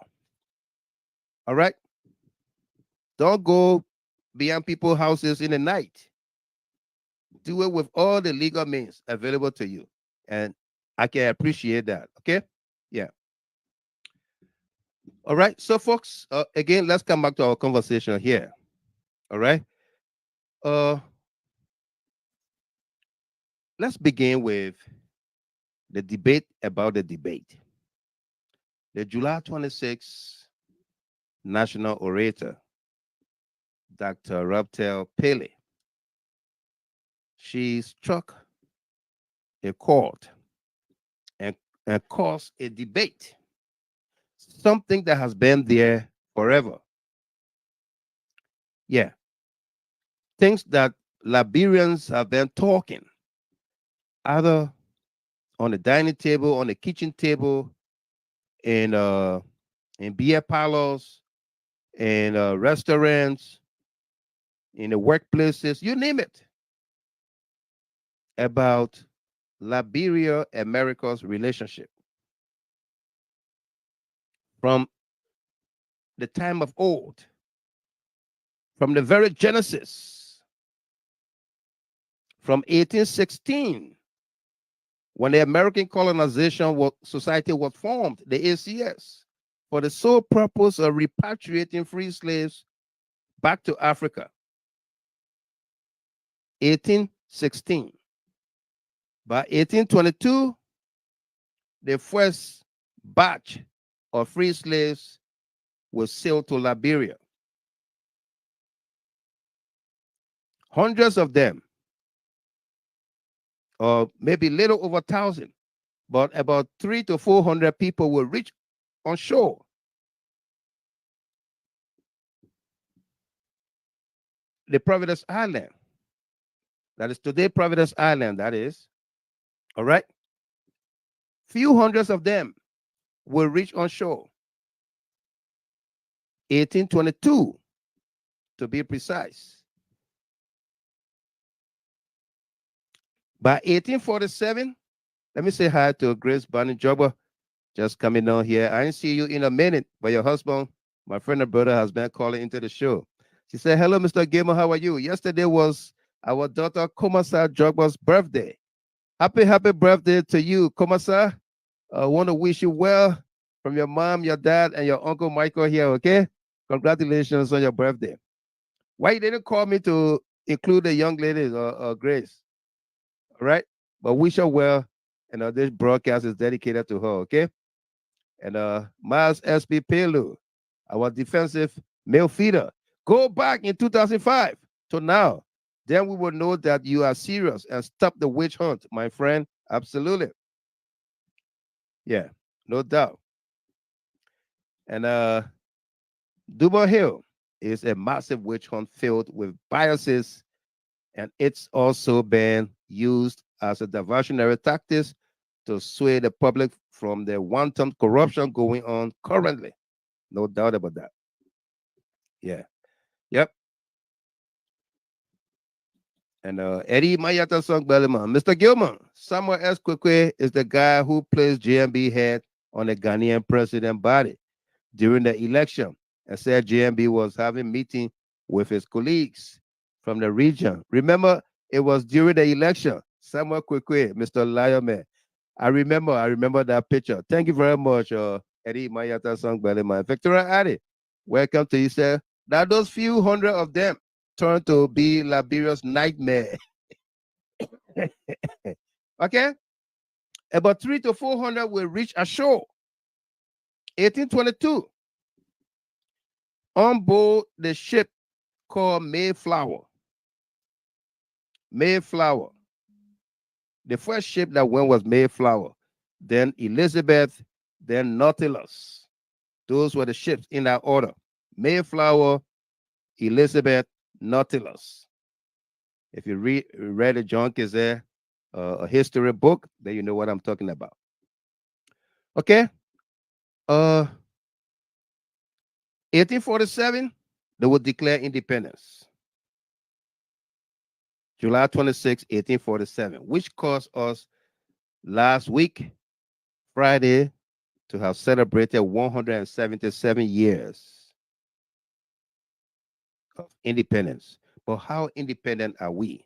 Speaker 1: All right? Don't go beyond people's houses in the night. Do it with all the legal means available to you. And I can appreciate that. Okay? Yeah. All right. So, folks, again, let's come back to our conversation here. All right. Let's begin with the debate about the debate. The July 26th National Orator, Dr. Robtel Pailey, she struck a chord and caused a debate, something that has been there forever. Yeah. Things that Liberians have been talking, either on the dining table, on the kitchen table, in beer parlors, in restaurants, in the workplaces, you name it, about Liberia America's relationship. From the time of old, from the very genesis from 1816, when the American Colonization Society was formed, the ACS, for the sole purpose of repatriating free slaves back to Africa. 1816. By 1822, the first batch of free slaves was sailed to Liberia. Hundreds of them, or maybe a little over 1,000, but about 300 to 400 people will reach on shore. The Providence Island, that is today Providence Island, that is, all right? Few hundreds of them will reach on shore. 1822, to be precise. By 1847, let me say hi to Grace Bonnie Jobber, just coming on here. I didn't see you in a minute, but your husband, my friend and brother, has been calling into the show. She said, hello, Mr. Gamer, how are you? Yesterday was our daughter Komasa Jogba's birthday. Happy birthday to you, Komasa. I want to wish you well from your mom, your dad, and your uncle Michael here, okay? Congratulations on your birthday. Why you didn't call me to include the young ladies or Grace? All right? But wish her well, and this broadcast is dedicated to her, okay? And Miles S.P. Pailey, our defensive male feeder. Go back in 2005 to now. Then we will know that you are serious and stop the witch hunt, my friend. Absolutely. Yeah, no doubt. And Duba Hill is a massive witch hunt filled with biases, and it's also been used as a diversionary tactic to sway the public from the wanton corruption going on currently. No doubt about that. Yeah. Yep. And Eddie Mayata Song Belliman. Mr. Gilman, Samuel S. Kwekwe is the guy who placed JNB head on the Ghanaian president body during the election and said JNB was having meeting with his colleagues from the region. Remember, it was during the election. Samuel Kwekwe, Mr. Lion. I remember that picture. Thank you very much, Eddie Mayata Song Belliman. Victoria Addy, welcome to you, sir. Now those few hundred of them turned to be Liberia's nightmare. Okay? About 300 to 400 will reach ashore. 1822. On board the ship called Mayflower. Mayflower. The first ship that went was Mayflower. Then Elizabeth, then Nautilus. Those were the ships in that order. Mayflower, Elizabeth, Nautilus. If you read the John Kizé, a history book, then you know what I'm talking about. Okay. 1847, they would declare independence. July 26, 1847, which caused us last week, Friday, to have celebrated 177 years of independence. But how independent are we?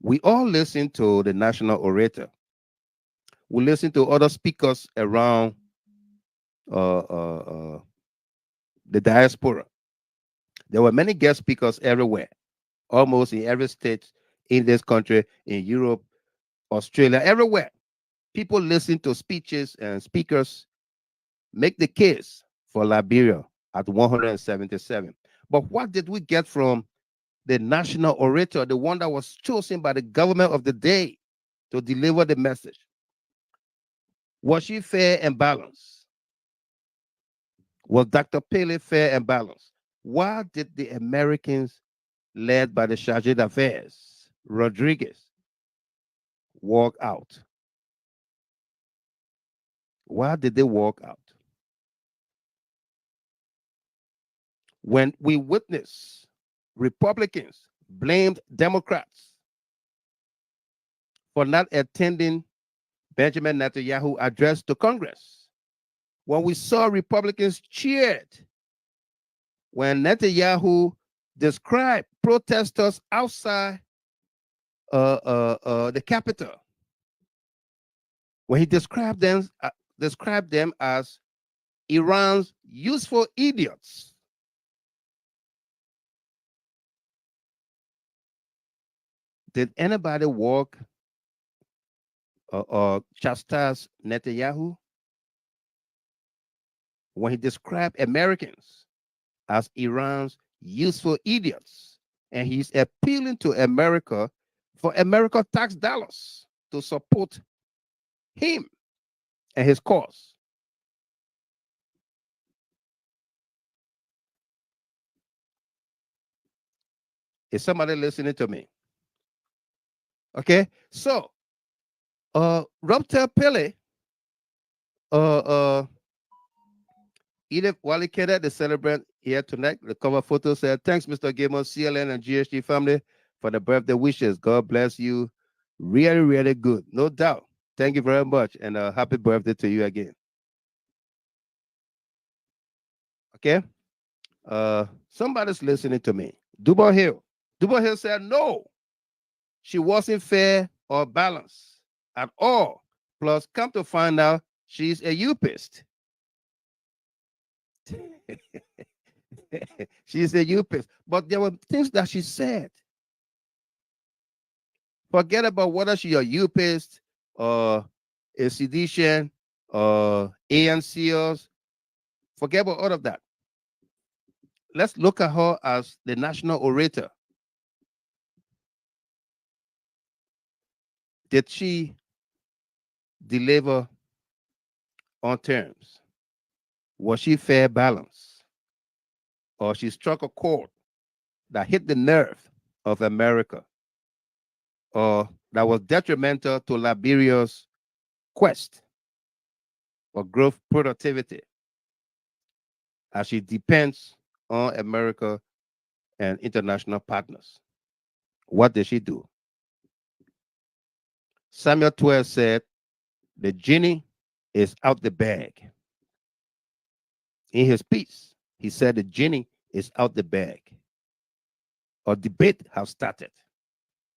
Speaker 1: We all listen to the national orator. We listen to other speakers around the diaspora. There were many guest speakers everywhere, almost in every state in this country, in Europe, Australia, everywhere. People listen to speeches and speakers make the case for Liberia at 177. But what did we get from the national orator, the one that was chosen by the government of the day to deliver the message? Was she fair and balanced? Was Dr. Pailey fair and balanced? Why did the Americans, led by the Chargé d'Affaires, Rodriguez, walk out? Why did they walk out? When we witness Republicans blamed Democrats for not attending Benjamin Netanyahu address to Congress, when we saw Republicans cheered when Netanyahu described protesters outside the Capitol when he described them as Iran's useful idiots. Did anybody walk or chastise Netanyahu when he described Americans as Iran's useful idiots? And he's appealing to America for American tax dollars to support him and his cause. Is somebody listening to me? Okay, so Robtel Pailey, Edith Walikeda, the celebrant here tonight, the cover photo said, "Thanks, Mr. Gilmore, CLN and GHT family for the birthday wishes. God bless you. Really, really good. No doubt. Thank you very much. And happy birthday to you again." Okay. Somebody's listening to me. Dubois Hill said, "No, she wasn't fair or balanced at all. Plus, come to find out, she's a Upist." She's a Upist. But there were things that she said. Forget about whether she's a Upist or a sedition or ANCers. Forget about all of that. Let's look at her as the national orator. Did she deliver on terms? Was she fair, balanced? Or she struck a chord that hit the nerve of America, or that was detrimental to Liberia's quest for growth productivity, as she depends on America and international partners? What did she do? Samuel Tweah said, "The genie is out the bag." In his piece, he said the genie is out the bag. A debate has started.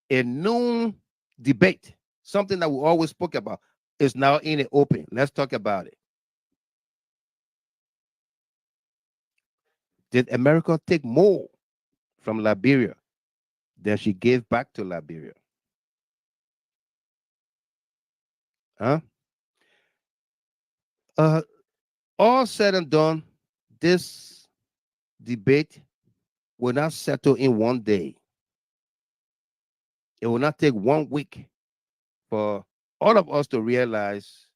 Speaker 1: A noon debate, something that we always spoke about, is now in the open. Let's talk about it. Did America take more from Liberia than she gave back to Liberia? Huh? All said and done, this debate will not settle in one day. It will not take 1 week for all of us to realize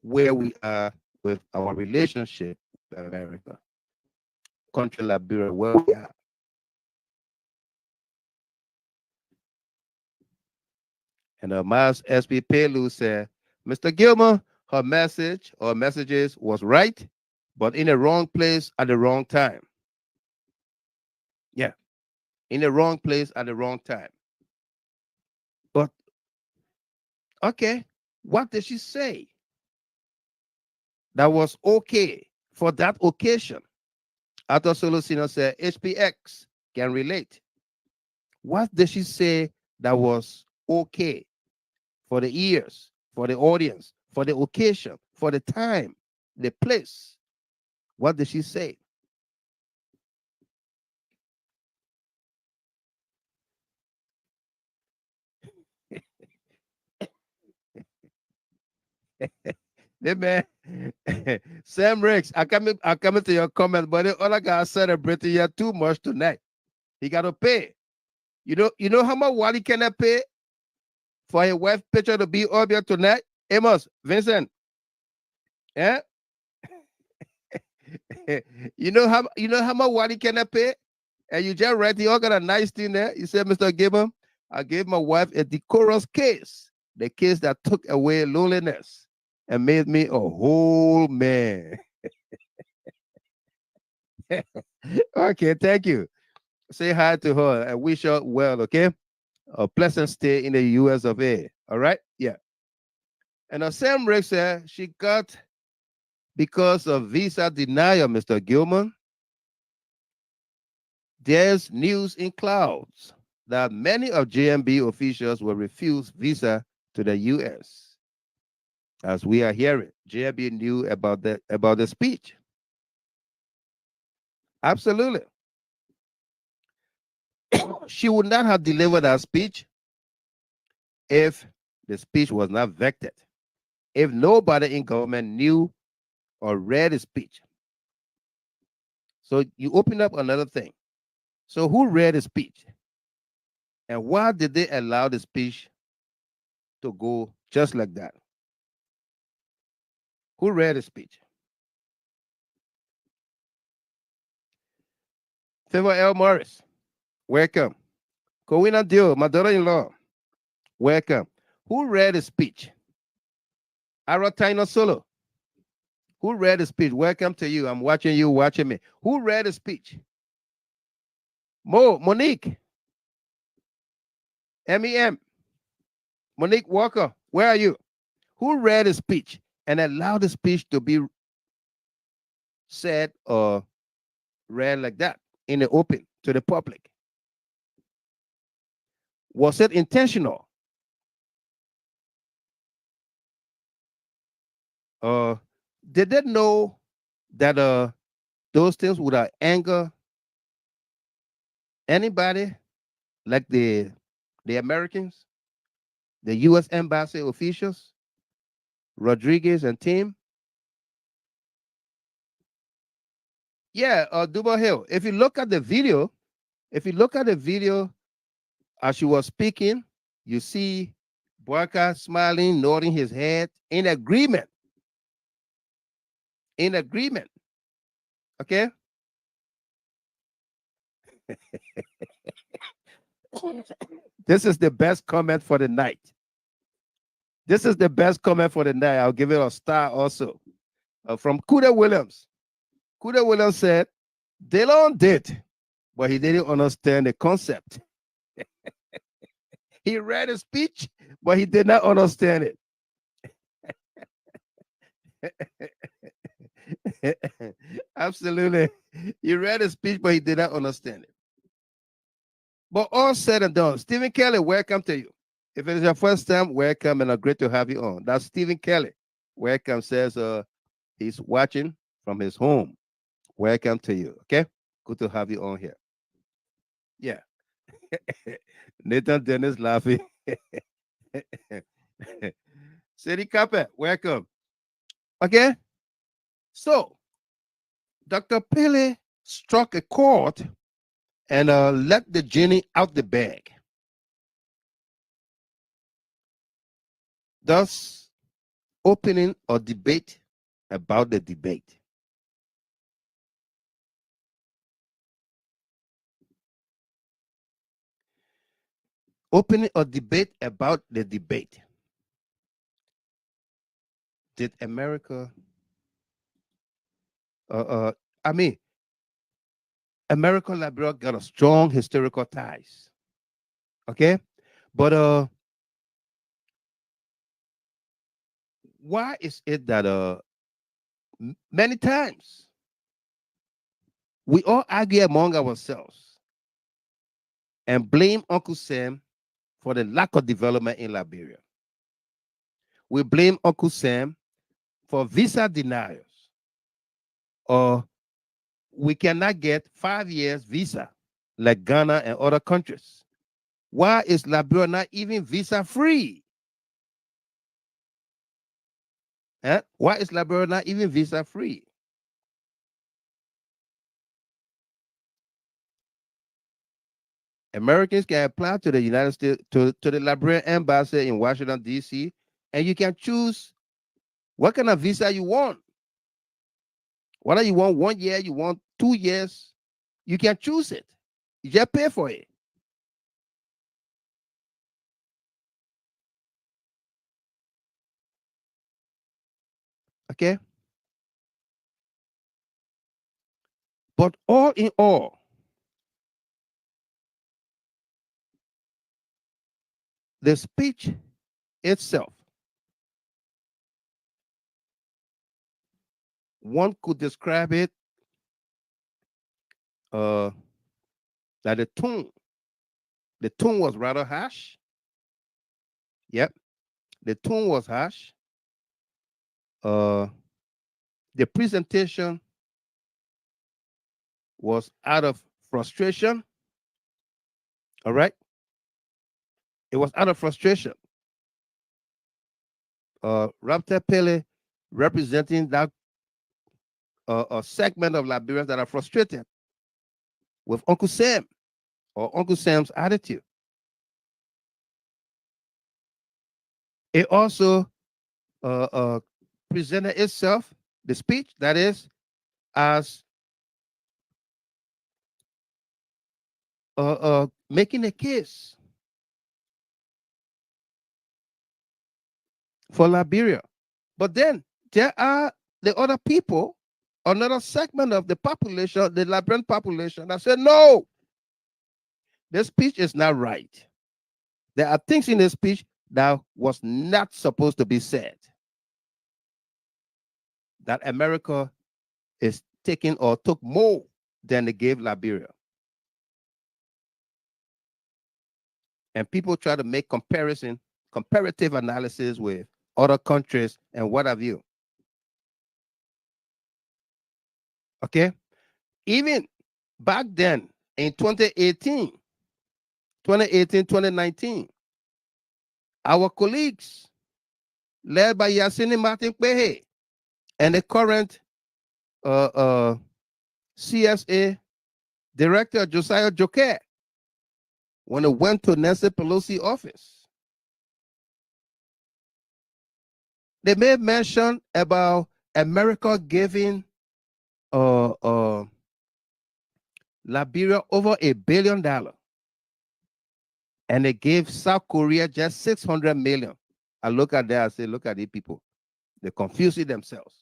Speaker 1: where we are with our relationship with America, country Liberia, where we are. And Miles S.P. Pailey said, "Mr. Gilmer, her message or messages was right, but in the wrong place at the wrong time." Yeah, in the wrong place at the wrong time. But, okay, what did she say that was okay for that occasion? Arthur Solosino said, HPX can relate. What did she say that was okay for the ears, for the audience, for the occasion, for the time, the place? What did she say? Hey man, Sam Riggs, I come to your comment, but the other guy celebrating here too much tonight. He got to pay. You know how much Wally can I pay for a wife picture to be up here tonight? Amos, Vincent, yeah. you know how much Wally can I pay? And you just write, you all got a nice thing there. You said, Mr. Gibbon, I gave my wife a decorous case, the case that took away loneliness and made me a whole man. Okay, thank you. Say hi to her and wish her well, okay? A pleasant stay in the US of A. All right? Yeah. And Sam Rick said she got because of visa denial, Mr. Gilman. there's news in clouds that many of JNB officials will refuse visa to the U.S. As we are hearing, JNB knew about the speech. Absolutely. She would not have delivered that speech if the speech was not vetted, if nobody in government knew or read the speech. So you open up another thing. So who read the speech? And why did they allow the speech to go just like that? Who read the speech? Favor L. Morris, welcome. Kowina Dio, my daughter-in-law, welcome. Who read the speech? Aratina Solo, who read the speech? Welcome to you. I'm watching you, watching me. Who read the speech? Monique, MEM, Monique Walker, where are you? Who read the speech and allowed the speech to be said or read like that in the open to the public? Was it intentional? Did they know that those things would anger anybody, like the Americans, the U.S. embassy officials, Rodriguez and Team? Yeah, Duba Hill. If you look at the video, as she was speaking, you see Boyka smiling, nodding his head in agreement. In agreement. Okay? This is the best comment for the night. This is the best comment for the night. I'll give it a star also. From Kuda Williams. Kuda Williams said, Delon did, but he didn't understand the concept. He read a speech, but he did not understand it. Absolutely. He read a speech, but he did not understand it. But all said and done, Stephen Kelly, welcome to you. If it is your first time, welcome, and great to have you on. That's Stephen Kelly. Welcome, says he's watching from his home. Welcome to you, okay? Good to have you on here. Yeah. Nathan Dennis laughing. City Carpet, welcome. Okay? So, Dr. Pailey struck a chord and let the genie out the bag. Thus, opening a debate about the debate. Opening a debate about the debate. Did America, America and Liberia got a strong historical ties. Okay? But why is it that many times we all argue among ourselves and blame Uncle Sam for the lack of development in Liberia? We blame Uncle Sam for visa denials, or we cannot get 5 years visa like Ghana and other countries. Why is Liberia not even visa free? Why is Liberia not even visa free? Americans can apply to the United States, to the Liberian embassy in Washington, D.C., and you can choose what kind of visa you want. Whether you want 1 year, you want 2 years, you can choose it. You just pay for it. Okay? But all in all, the speech itself, one could describe it that the tone was rather harsh. Yep, the tone was harsh. The presentation was out of frustration. All right, it was out of frustration. Robtel Pailey representing that a segment of Liberians that are frustrated with Uncle Sam or Uncle Sam's attitude. It also presented itself, the speech, that is, as making a case for Liberia. But then there are the other people, another segment of the population, the Liberian population, that said, no, this speech is not right. There are things in the speech that was not supposed to be said. That America is taking or took more than they gave Liberia. And people try to make comparative analysis with other countries and what have you. Okay? Even back then in 2018, 2019, our colleagues led by Yasini Martin Kwehe and the current CSA Director Josiah Joker, when they went to Nancy Pelosi office, they made mention about America giving Liberia over $1 billion, and they gave South Korea just 600 million. I look at that, I say, look at these people. They're confusing themselves.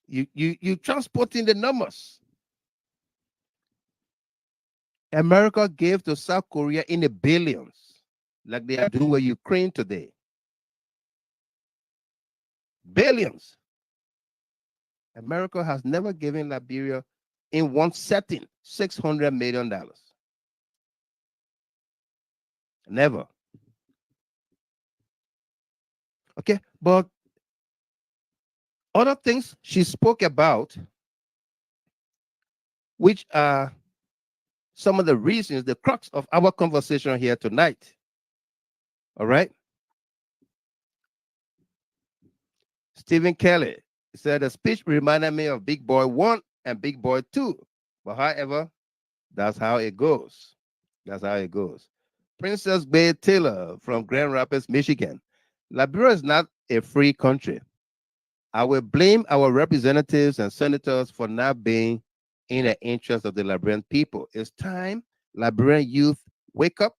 Speaker 1: You transporting the numbers. America gave to South Korea in the billions, like they are doing with Ukraine today. Billions. America has never given Liberia in one setting $600 million. Never. Okay, but other things she spoke about, which are some of the reasons, the crux of our conversation here tonight. All right. Stephen Kelly said the speech reminded me of Big Boy 1 and Big Boy 2. But however, that's how it goes. That's how it goes. Princess Bay Taylor from Grand Rapids, Michigan. Liberia is not a free country. I will blame our representatives and senators for not being in the interest of the Liberian people. It's time Liberian youth wake up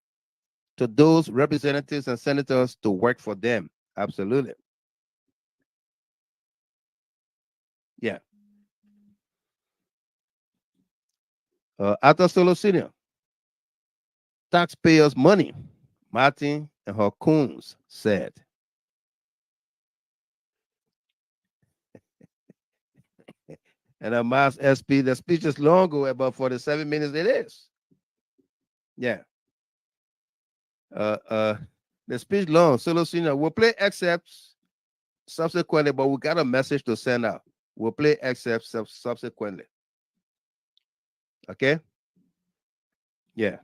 Speaker 1: to those representatives and senators to work for them. Absolutely. Yeah. Atta Solo Senior. Taxpayers' money, Martin and her coons said. And a mass SP, the speech is long ago, about 47 minutes it is. Yeah. The speech long, Solo Senior. We'll play excerpts subsequently, but we got a message to send out. We'll play excerpts subsequently. Okay? Yeah.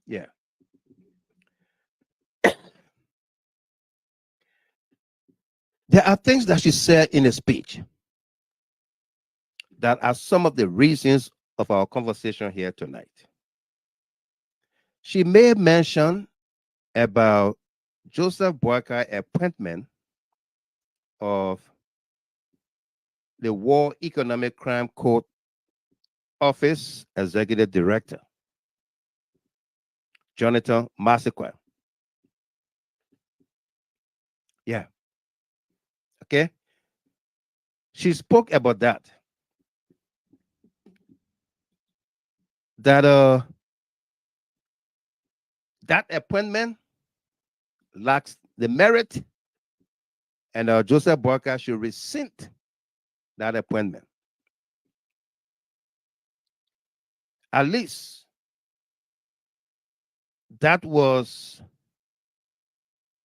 Speaker 1: Yeah. There are things that she said in the speech that are some of the reasons of our conversation here tonight. She made mention about Joseph Boakai appointment of the War Economic Crime Court Office Executive Director, Jonathan Massaquoi. Yeah. Okay. She spoke about that. That appointment lacks the merit, and Joseph Boakai should rescind that appointment. At least that was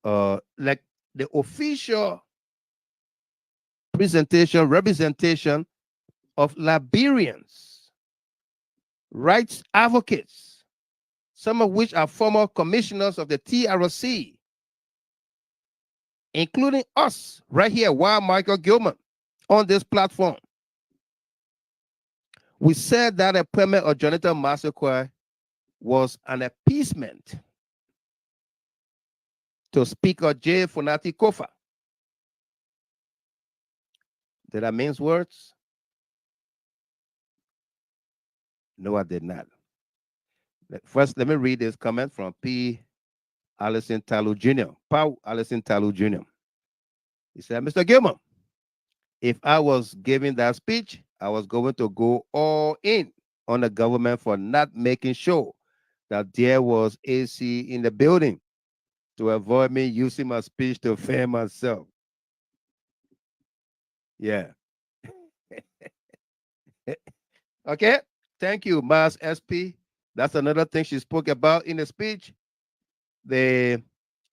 Speaker 1: like the official representation of Liberians, rights advocates, some of which are former commissioners of the TRC, including us right here, while Michael Gilman on this platform. We said that appointment of Jonathan Massaquoi was an appeasement to Speaker J. Fonati Koffa. Did I mince words? No, I did not. First, let me read this comment from P. Allison Talu Jr. Paul Allison Talu Jr. He said, Mr. Gilman, if I was giving that speech, I was going to go all in on the government for not making sure that there was AC in the building to avoid me using my speech to defend myself. Yeah. Okay. Thank you, Mas SP. That's another thing she spoke about in the speech. The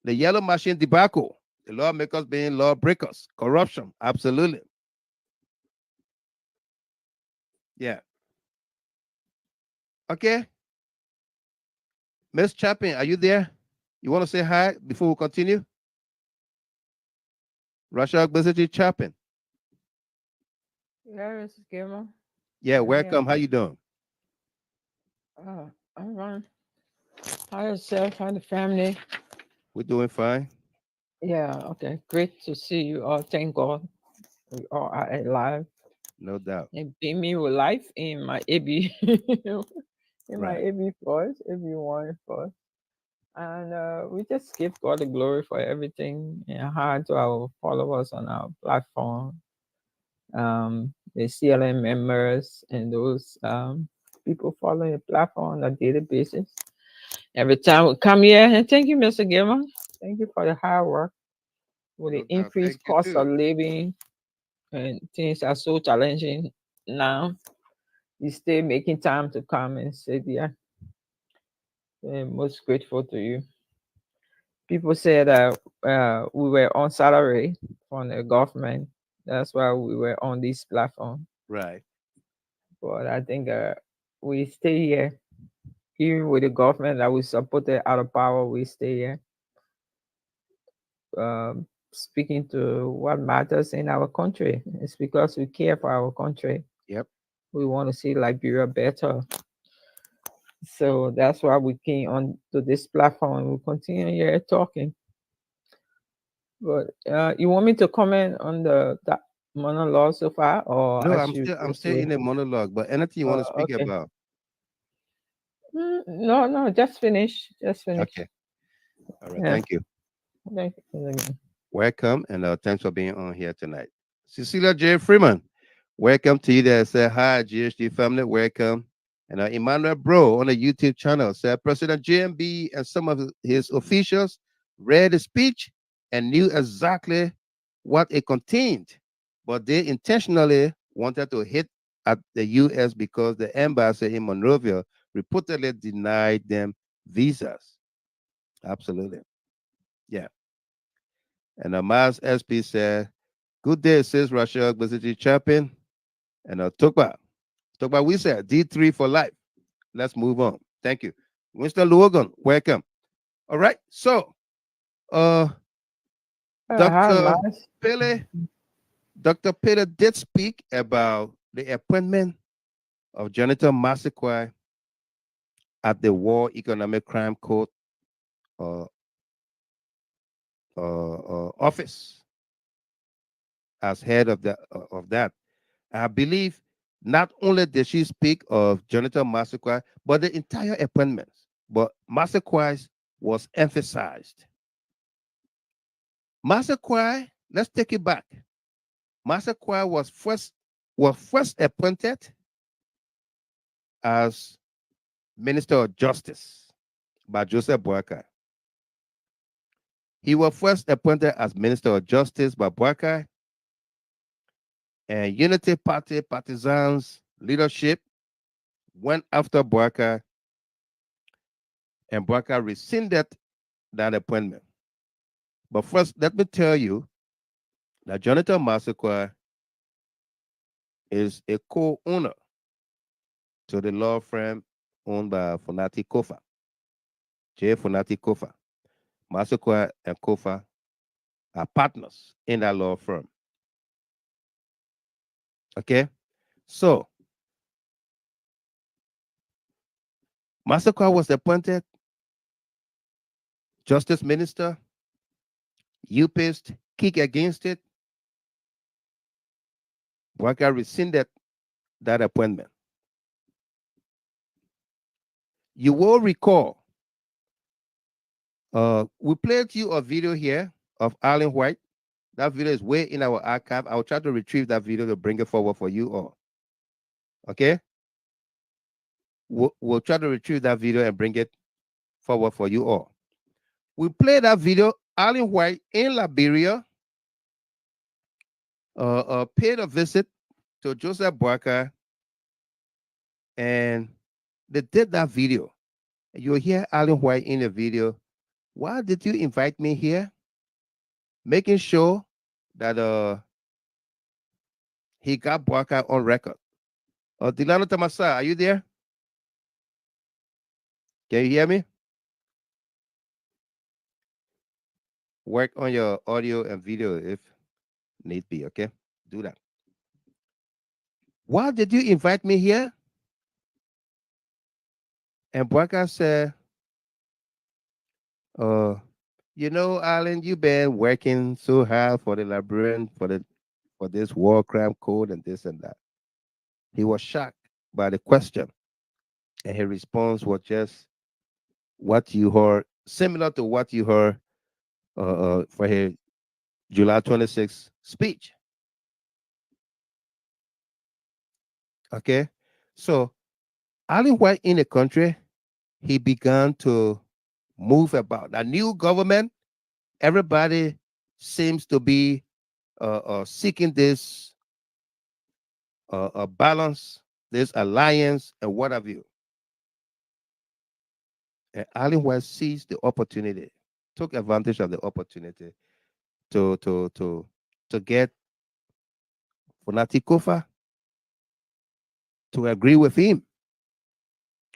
Speaker 1: yellow machine debacle, the lawmakers being lawbreakers, corruption, absolutely. Yeah. Okay. Ms. Chapin, are you there? You want to say hi before we continue? Rasha Gbesiti Chapin.
Speaker 7: Yeah, Mrs. Gilman.
Speaker 1: Yeah, welcome. How you doing?
Speaker 7: I'm fine. How yourself? How the family?
Speaker 1: We're doing fine.
Speaker 7: Yeah, okay. Great to see you all. Thank God we all are alive.
Speaker 1: No doubt.
Speaker 7: And being me with life in my AB, my AB voice, AB1 voice. And we just give God the glory for everything, and hi to our followers on our platform, the CLM members, and those people following the platform on a daily basis. Every time we come here, and thank you, Mr. Gilman. Thank you for the hard work. With the increased cost of living and things are so challenging now, you stay making time to come and say, yeah, I'm most grateful to you. People say that we were on salary from the government. That's why we were on this platform.
Speaker 1: Right.
Speaker 7: But I think we stay here. Even with the government that we supported out of power, we stay here. Speaking to what matters in our country. It's because we care for our country.
Speaker 1: Yep.
Speaker 7: We want to see Liberia better. So that's why we came on to this platform and we continue here talking. But you want me to comment on that monologue so far, or
Speaker 1: no? I'm still in the monologue. But anything you want to speak about?
Speaker 7: No, just finish.
Speaker 1: Okay. All right. Yeah. Thank you.
Speaker 7: Thank you.
Speaker 1: Welcome, and thanks for being on here tonight. Cecilia J. Freeman, welcome to you there. Say hi, GHT family. Welcome. And Emmanuel Bro on the YouTube channel said President JNB and some of his officials read the speech and knew exactly what it contained, but they intentionally wanted to hit at the U.S. because the embassy in Monrovia reportedly denied them visas. Absolutely. Yeah. And Mas SP said, good day, sis Russia, Gbesiti Chapin. And Tukba, we said D3 for life. Let's move on. Thank you. Winston Logan, welcome. All right. So, Dr. Pailey did speak about the appointment of Jonathan Massaquoi at the War Economic Crime Court office as head of that. I believe not only did she speak of Jonathan Massaquoi, but the entire appointments. But Massaquoi was emphasized. Massaquoi, let's take it back. Massaquoi was first appointed as Minister of Justice by Joseph Boakai. He was first appointed as Minister of Justice by Bouakai, and Unity Party partisans leadership went after Bouakai, and Bouakai rescinded that appointment. But first, let me tell you that Jonathan Massacre is a co-owner to the law firm owned by Fonati Koffa, J. Fonati Koffa. Massacre and Kofa are partners in that law firm. Okay? So, Massacre was appointed Justice Minister. You pissed, kick against it. Bouakai rescinded that appointment. You will recall, we played you a video here of Alan White. That video is way in our archive. I'll try to retrieve that video to bring it forward for you all. Okay? We'll try to retrieve that video and bring it forward for you all. We played that video. Alan White in Liberia paid a visit to Joseph Bouakai, and they did that video. You'll hear Alan White in the video. Why did you invite me here? Making sure that he got Bouakai on record. Delano Tamasa, are you there? Can you hear me? Work on your audio and video if need be, okay? Do that. Why did you invite me here? And Bouakai said, you know, Alan, you've been working so hard for the Liberian, for this war crime code and this and that. He was shocked by the question, and his response was just what you heard, similar to what you heard for his July 26th speech. Okay, so Alan White in the country, he began to move about. The new government, everybody seems to be seeking this balance, this alliance, and what have you. And Alan White seized the opportunity, took advantage of the opportunity to get Fonati Koffa to agree with him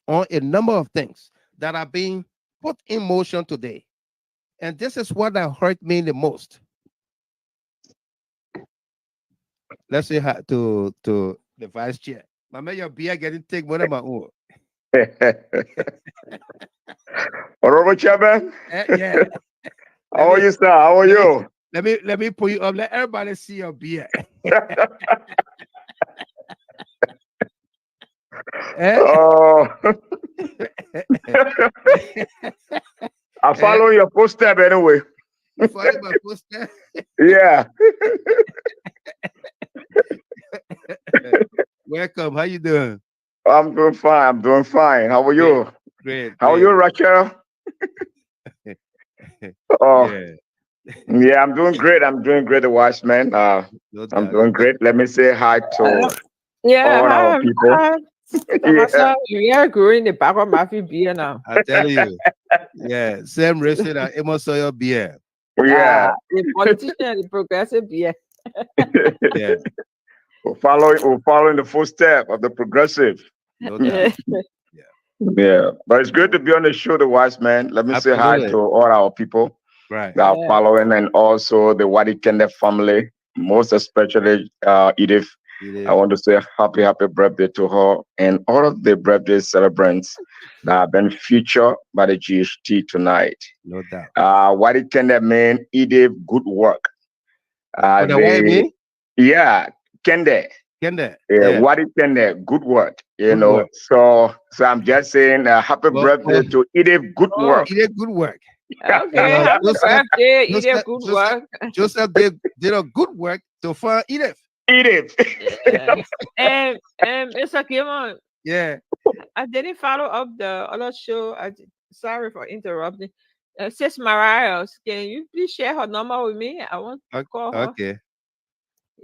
Speaker 1: on a number of things that are being put in motion today. And this is what that hurt me the most. Let's say hi to the vice chair. My man, your beer getting thick more than my own.
Speaker 8: Robert Chairman.
Speaker 1: Yeah.
Speaker 8: How are you, sir? How are you?
Speaker 1: Let me pull you up. Let everybody see your beer.
Speaker 8: Oh. I follow your footstep anyway.
Speaker 1: You follow my footstep?
Speaker 8: Yeah.
Speaker 1: Welcome. How you doing?
Speaker 8: I'm doing fine. I'm doing fine. How are you?
Speaker 1: Great.
Speaker 8: How are you, Rachel? Oh, yeah, I'm doing great. I'm doing great, the wise man. I'm doing great. Let me say hi to all our people.
Speaker 7: We are growing the back of my beer now.
Speaker 1: I tell you. Yeah, same reason I almost saw your beer.
Speaker 8: Yeah.
Speaker 7: The politician, the progressive beer.
Speaker 1: Yeah.
Speaker 8: We're following the footstep of the progressive.
Speaker 1: No doubt.
Speaker 8: Yeah, but it's good to be on the show, the wise man. Let me say hi to all our people that are following, and also the Wadi Kende family, most especially Edith. I want to say happy birthday to her and all of the birthday celebrants that have been featured by the GHT tonight.
Speaker 1: No doubt.
Speaker 8: Wadi Kende man, Edith, good work. Yeah, Kende.
Speaker 1: Kende.
Speaker 8: Yeah, Wadi Kende, good work. You know, so I'm just saying happy birthday to Edith, good work.
Speaker 1: Edith, good work.
Speaker 7: Okay, happy birthday, Edith, good work.
Speaker 1: Joseph did a good work to find Edith.
Speaker 8: Edith.
Speaker 7: And Mr. Kimon.
Speaker 1: Yeah.
Speaker 7: I didn't follow up the other show. Sorry for interrupting. Sis Mariah, can you please share her number with me? I want to call her.
Speaker 1: Okay.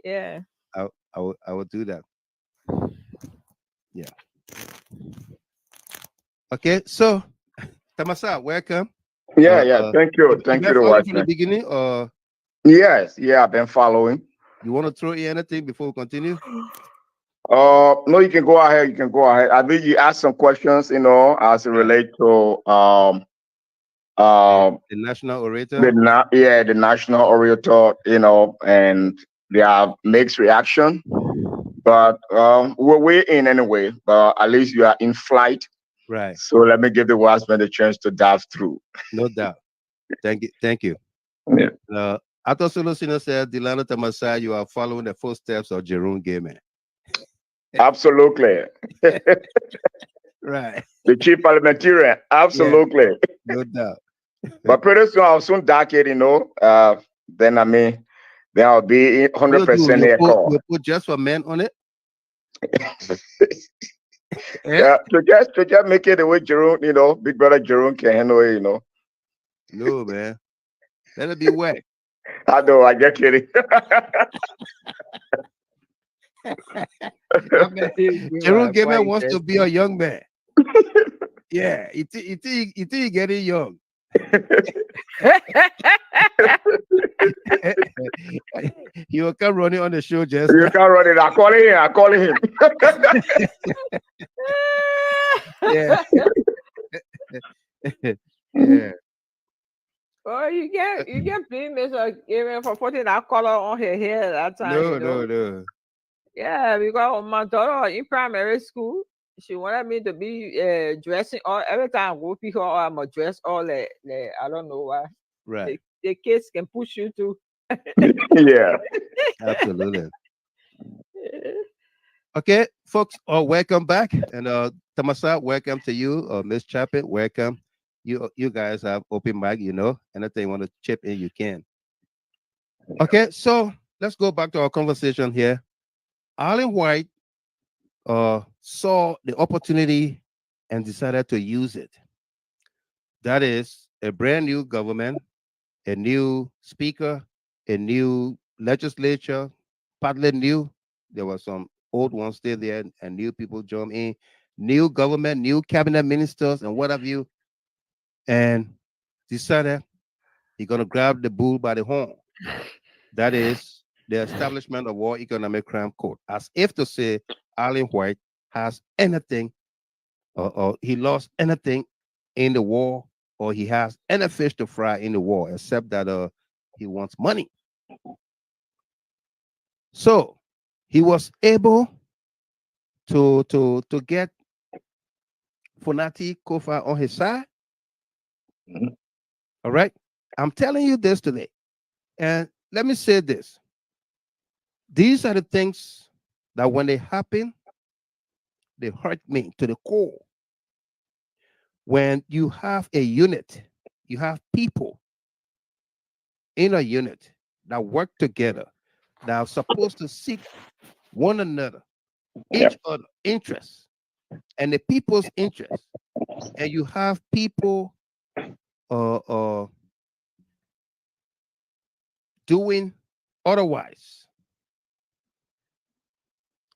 Speaker 7: Yeah.
Speaker 1: I will do that. Yeah. Okay, so Tamasa, welcome.
Speaker 8: Yeah. Thank you. Thank you,
Speaker 1: from the beginning, or
Speaker 8: yes, I've been following.
Speaker 1: You want to throw in anything before we continue?
Speaker 8: No, you can go ahead. I think you asked some questions, as it relates to
Speaker 1: the national orator.
Speaker 8: The national orator, and they have mixed reaction. But we're in anyway. But at least you are in flight.
Speaker 1: Right.
Speaker 8: So let me give the wise man the chance to dive through.
Speaker 1: No doubt. Thank you.
Speaker 8: Yeah.
Speaker 1: Ato Solosino said, Delano Tamasa, you are following the footsteps of Jerome Gayman.
Speaker 8: Absolutely.
Speaker 1: Right.
Speaker 8: The chief parliamentarian. Absolutely.
Speaker 1: Yeah, no doubt.
Speaker 8: But pretty soon I'll soon dark it, then I'll be 100%
Speaker 1: a call. You put just for men on it?
Speaker 8: Yeah, to just make it the way Jerome, big brother Jerome can handle it,
Speaker 1: No, man. Let it be wet.
Speaker 8: I know, I get kidding.
Speaker 1: Jerome Gayman wants to be a young man. Yeah, he getting young. He will come running on the show just.
Speaker 8: You can't run it. I'm calling him.
Speaker 1: Yeah. Yeah.
Speaker 7: Oh, you get blame Mr. Gayman for putting that color on her hair that time.
Speaker 1: No.
Speaker 7: Yeah, because my daughter in primary school, she wanted me to be dressing all every time I go pick her, I'm a dress all like I don't know why.
Speaker 1: Right.
Speaker 7: The kids can push you too.
Speaker 8: Yeah.
Speaker 1: Absolutely. Okay, folks, welcome back. And Tamasa, welcome to you. Miss Chapin, welcome. You guys have open mic, anything you want to chip in, you can. Okay, so let's go back to our conversation here. Arlen White saw the opportunity and decided to use it. That is a brand new government, a new speaker, a new legislature, partly new. There were some old ones still there, and new people joined in. New government, new cabinet ministers, and what have you. And decided he's going to grab the bull by the horn. That is the establishment of War Economic Crime Court, as if to say Arlen White has anything, or he lost anything in the war, or he has any fish to fry in the war, except that he wants money. So he was able to get Fonati, Kofa on his side. Mm-hmm. All right. I'm telling you this today. And let me say this. These are the things that when they happen, they hurt me to the core. When you have a unit, you have people in a unit that work together, that are supposed to seek one another, each other interests, and the people's interests, and you have people doing otherwise.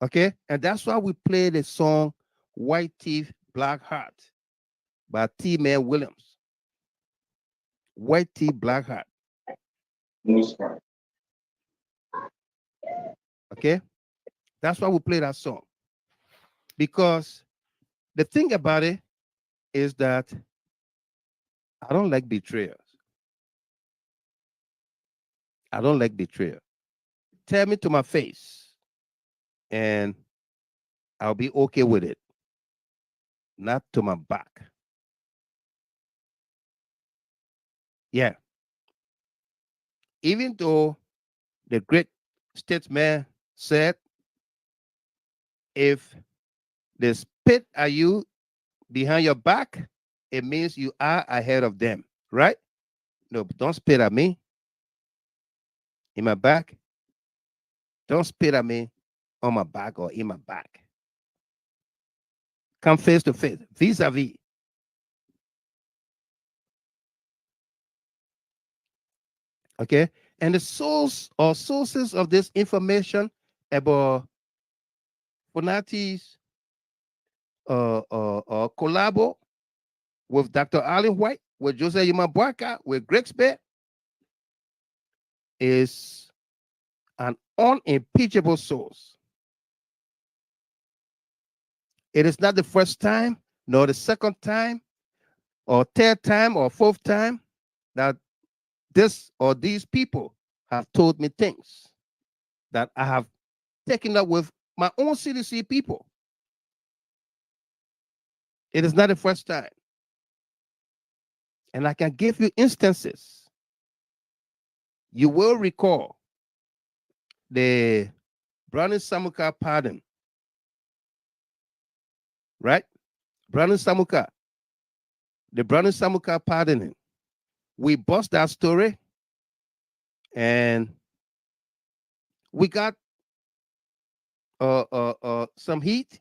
Speaker 1: Okay, and that's why we play the song White Teeth, Black Heart by T-Man Williams. White Teeth, Black Heart. Okay, that's why we play that song. Because the thing about it is that I don't like betrayers. I don't like betrayal. Tell me to my face, and I'll be okay with it. Not to my back. Yeah. Even though the great statesman said, if they spit at you behind your back, it means you are ahead of them, right? No, but don't spit at me in my back. Don't spit at me on my back or in my back. Come face to face, vis-a-vis. Okay, and the source or sources of this information about Fonati's collabo with Dr. Allen White, with Jose Yumabwaka, with Grexbet is an unimpeachable source. It is not the first time, nor the second time, or third time, or fourth time that this or these people have told me things that I have taken up with my own CDC people. It is not the first time. And I can give you instances. You will recall the Browning Samuka pardon, right? Browning Samuka, the Browning Samuka pardoning. We bust that story and we got some heat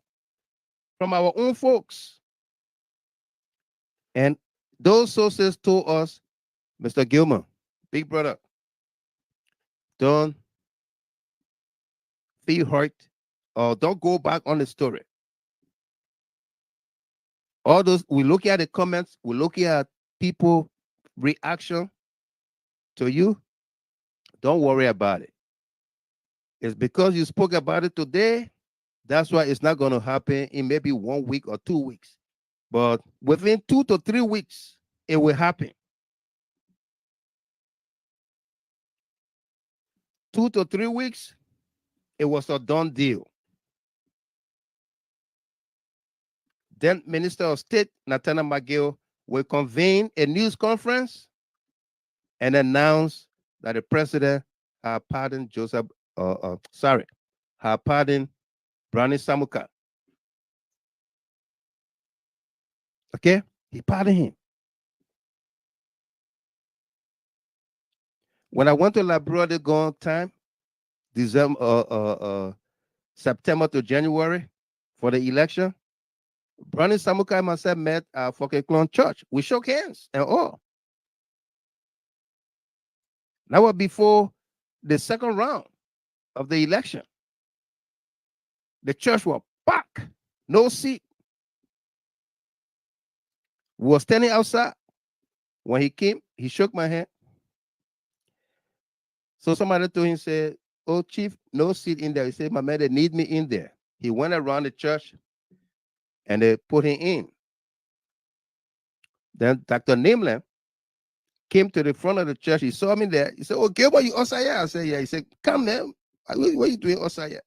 Speaker 1: from our own folks. And those sources told us, Mr. Gilmer, big brother, don't feel hurt or don't go back on the story. All those, we look at the comments, we look at people reaction to you. Don't worry about it. It's because you spoke about it today. That's why it's not going to happen in maybe 1 week or 2 weeks. But within 2 to 3 weeks, it will happen. 2 to 3 weeks, it was a done deal. Then Minister of State Nathaniel McGill will convene a news conference and announce that the president had pardoned had pardoned Browning Samuka. Okay, he pardoned him. When I went to Liberia the gone time, September to January for the election, Browning Samuka and myself met at Cllr Church. We shook hands and all. That was before the second round of the election. The church was packed, no seat. We were standing outside. When he came, he shook my hand. So somebody told him, said, "Oh, Chief, no seat in there." He said, "My man, they need me in there." He went around the church and they put him in. Then Dr. Nimland came to the front of the church. He saw me there. He said, "Oh, Gilbert, you outside here?" I said, "Yeah." He said, "Come, man. What are you doing outside here?"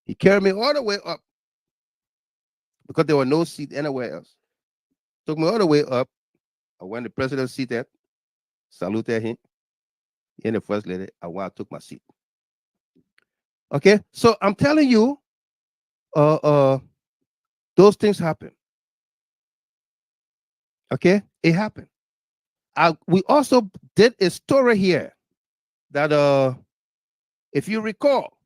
Speaker 1: He carried me all the way up because there was no seat anywhere else. Took me all the way up. When the president seated, saluted him. He and the first lady, I took my seat. Okay, so I'm telling you, those things happen. Okay, it happened. We also did a story here that, if you recall,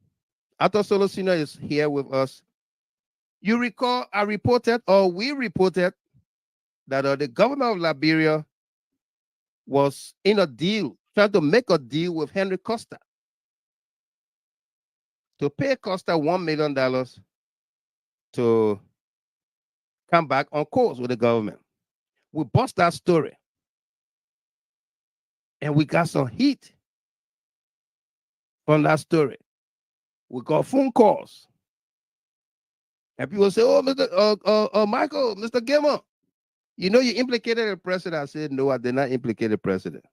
Speaker 1: Arthur Solosina is here with us. You recall I reported, or we reported, that the government of Liberia was in a deal, trying to make a deal with Henry Costa to pay Costa $1 million to come back on course with the government. We bust that story. And we got some heat from that story. We got phone calls. And people say, "Oh, Mr. Michael, Mr. Gilmer, you know you implicated the president." I said, "No, I did not implicate the president.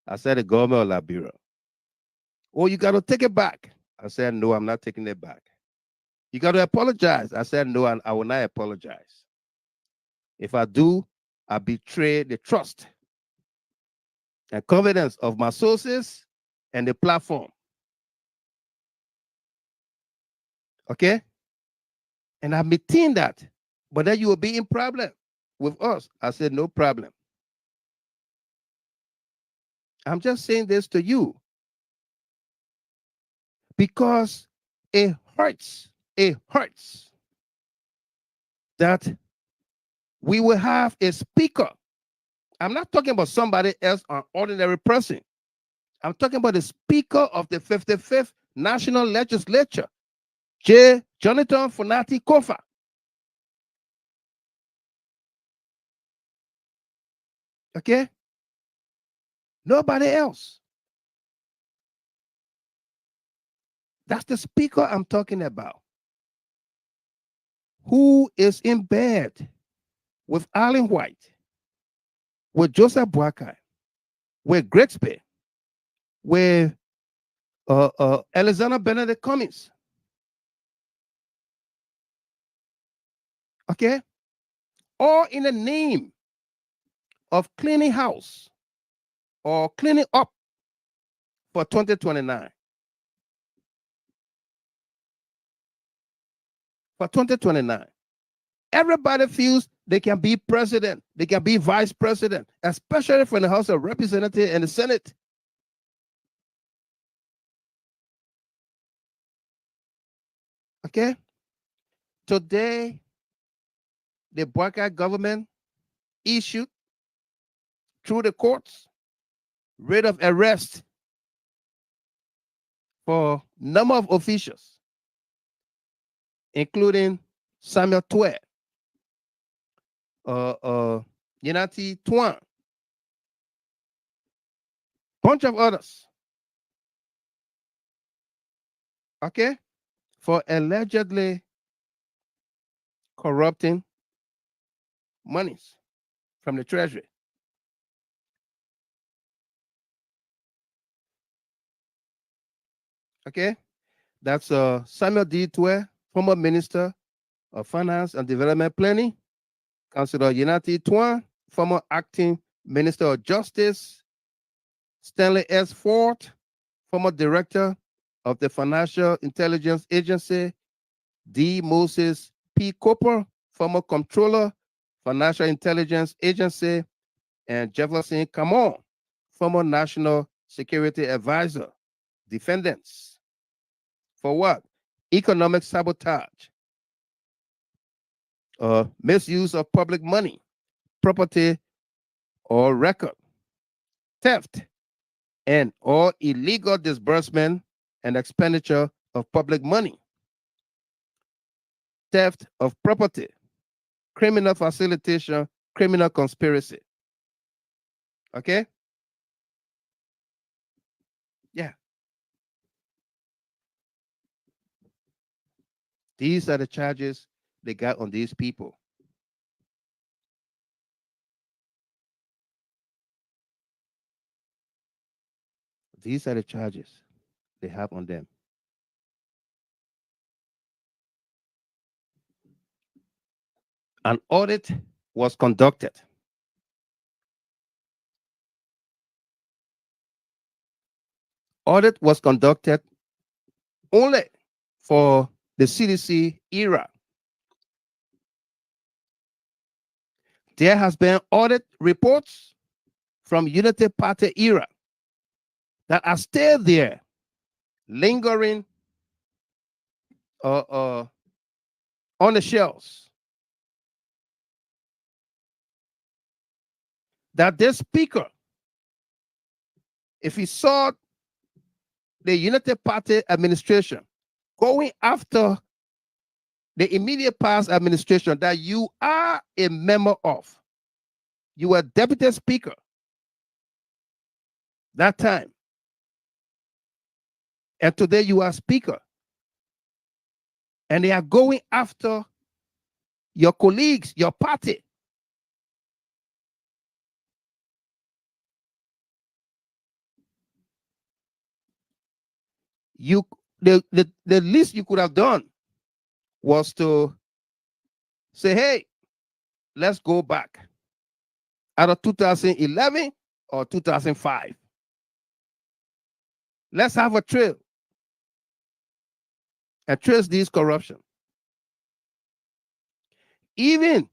Speaker 1: I said the government of Liberia." "Oh, you got to take it back." I said, "No, I'm not taking it back." "You got to apologize." I said, "No, I will not apologize. If I do, I betray the trust and confidence of my sources and the platform." Okay? And I'm admitting that. But then you will be in problem with us. I said, "No problem. I'm just saying this to you because it hurts. It hurts that we will have a speaker I'm not talking about somebody else, an ordinary person. I'm talking about the Speaker of the 55th National Legislature, Jonathan Fonati Koffa. Okay? Nobody else. That's the Speaker I'm talking about, who is in bed with Allen White, with Joseph Boakai, with Grigsby, with Alexander Benedict Cummings. Okay? All in the name of cleaning house or cleaning up for 2029. For 2029. Everybody feels they can be president, they can be vice president, especially from the House of Representatives and the Senate. Okay? Today, the Boakai government issued through the courts writ of arrest for a number of officials, including Samuel Tweah, Nyenati Tuan, bunch of others. Okay? For allegedly corrupting monies from the Treasury. Okay? That's Samuel D. Tweah, former Minister of Finance and Development Planning, Councilor Nyenati Tuan, former Acting Minister of Justice, Stanley S. Ford, former Director of the Financial Intelligence Agency, D. Moses P. Cooper, former Comptroller, Financial Intelligence Agency, and Jefferson Camon, former National Security Advisor, defendants. For what? Economic sabotage, misuse of public money, property or record, theft, and or illegal disbursement and expenditure of public money, theft of property, criminal facilitation, criminal conspiracy. Okay? Yeah. These are the charges they got on these people. These are the charges they have on them. An audit was conducted. Audit was conducted only for the CDC era. There has been audit reports from Unity Party era that are still there, lingering on the shelves. That this speaker, if he saw the Unity Party administration going after the immediate past administration that you are a member of, you were deputy speaker that time, and today you are speaker, and they are going after your colleagues, your party. The least you could have done was to say, hey, let's go back out of 2011 or 2005. Let's have a trail and trace this corruption. Even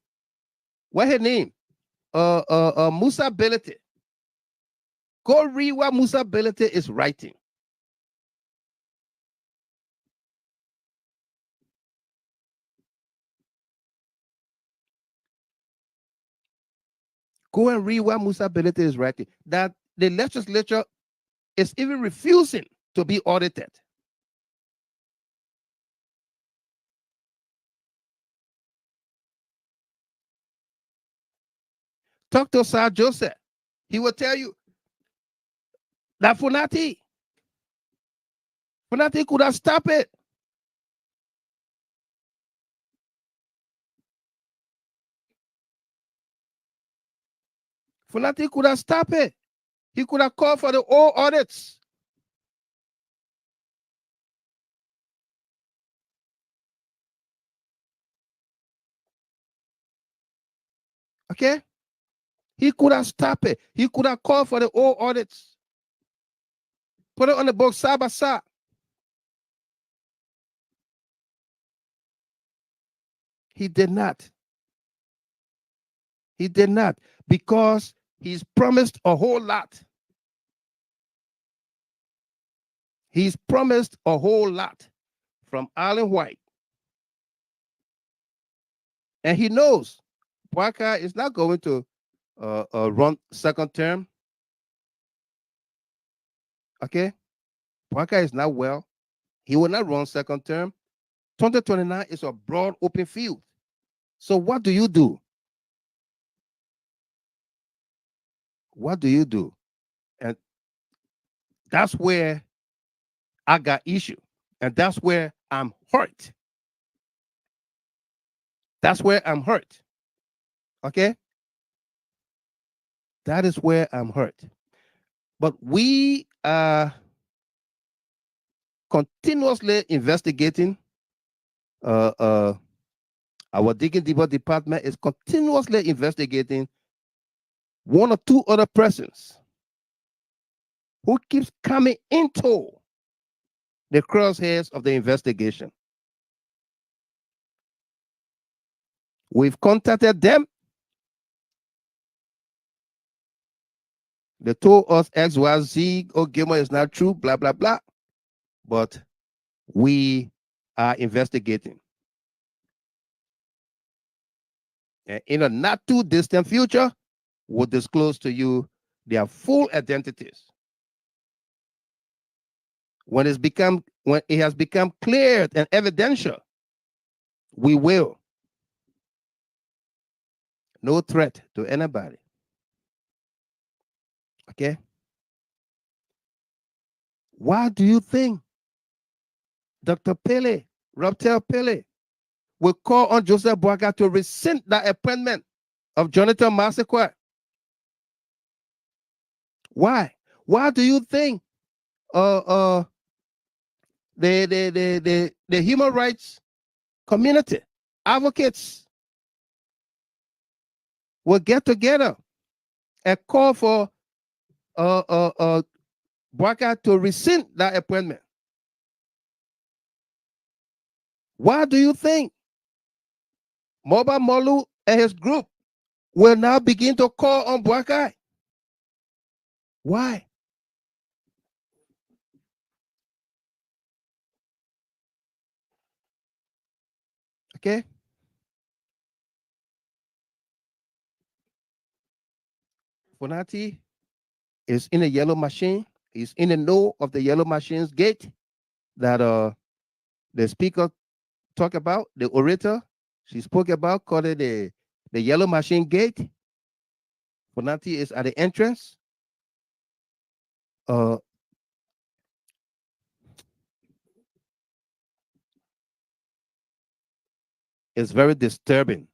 Speaker 1: what her name? Musa Belete. Go read what Musa Belete is writing. Go and read what Musa Belete is writing, that the legislature is even refusing to be audited. Talk to Sir Joseph. He will tell you that Fonati could have stopped it. Fonati could have stopped it. He could have called for the all audits. Okay? He could have stopped it. He could have called for the all audits. Put it on the book side by side. He did not. He did not, because he's promised a whole lot. He's promised a whole lot from Allen White. And he knows Bouaka is not going to run second term. Okay? Bouaka is not well. He will not run second term. 2029 is a broad open field. So what do you do? What do you do? And that's where I got issue. And that's where I'm hurt. That's where I'm hurt. Okay? That is where I'm hurt. But we are continuously investigating. Our Digging Deeper department is continuously investigating one or two other persons who keeps coming into the crosshairs of the investigation. We've contacted them. They told us X, Y, Z, Gilmore is not true, blah, blah, blah. But we are investigating. And in a not too distant future, we'll disclose to you their full identities. When it has become clear and evidential, we will. No threat to anybody. Okay? Why do you think Dr. Pailey, Robtel Pailey, will call on Joseph Bouaka to rescind that appointment of Jonathan Massacre? Why? Why do you think the human rights community, advocates, will get together and call for Bouaka to rescind that appointment? Why do you think Moba Molu and his group will now begin to call on Bouaka? Why? Okay? Fonati is in a yellow machine. He's in the know of the yellow machine's gate that the speaker talked about, the orator she spoke about, called it the yellow machine gate. Fonati is at the entrance. It's very disturbing.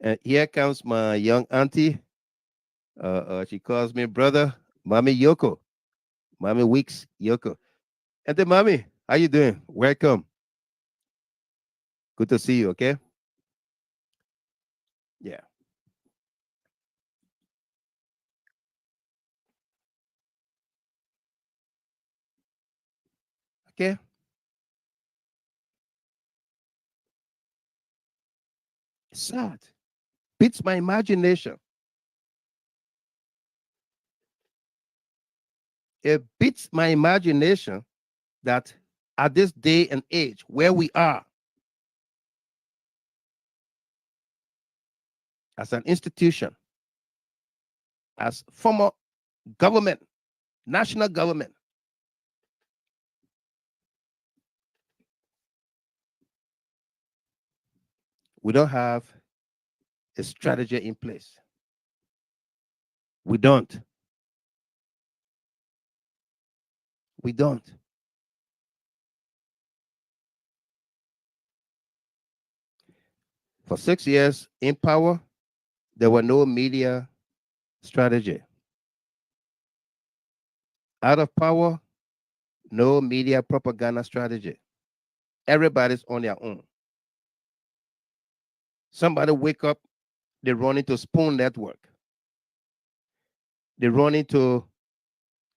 Speaker 1: And here comes my young auntie. She calls me brother, Mommy Yoko, Mommy Weeks Yoko. And then, Mommy, how you doing? Welcome. Good to see you. Okay. Yeah. Okay. It's sad. Beats my imagination. It beats my imagination that at this day and age where we are as an institution, as former government, national government. We don't have a strategy in place. We don't. We don't. For 6 years in power, there were no media strategy. Out of power, no media propaganda strategy. Everybody's on their own. Somebody wake up, they run into Spoon Network. They run into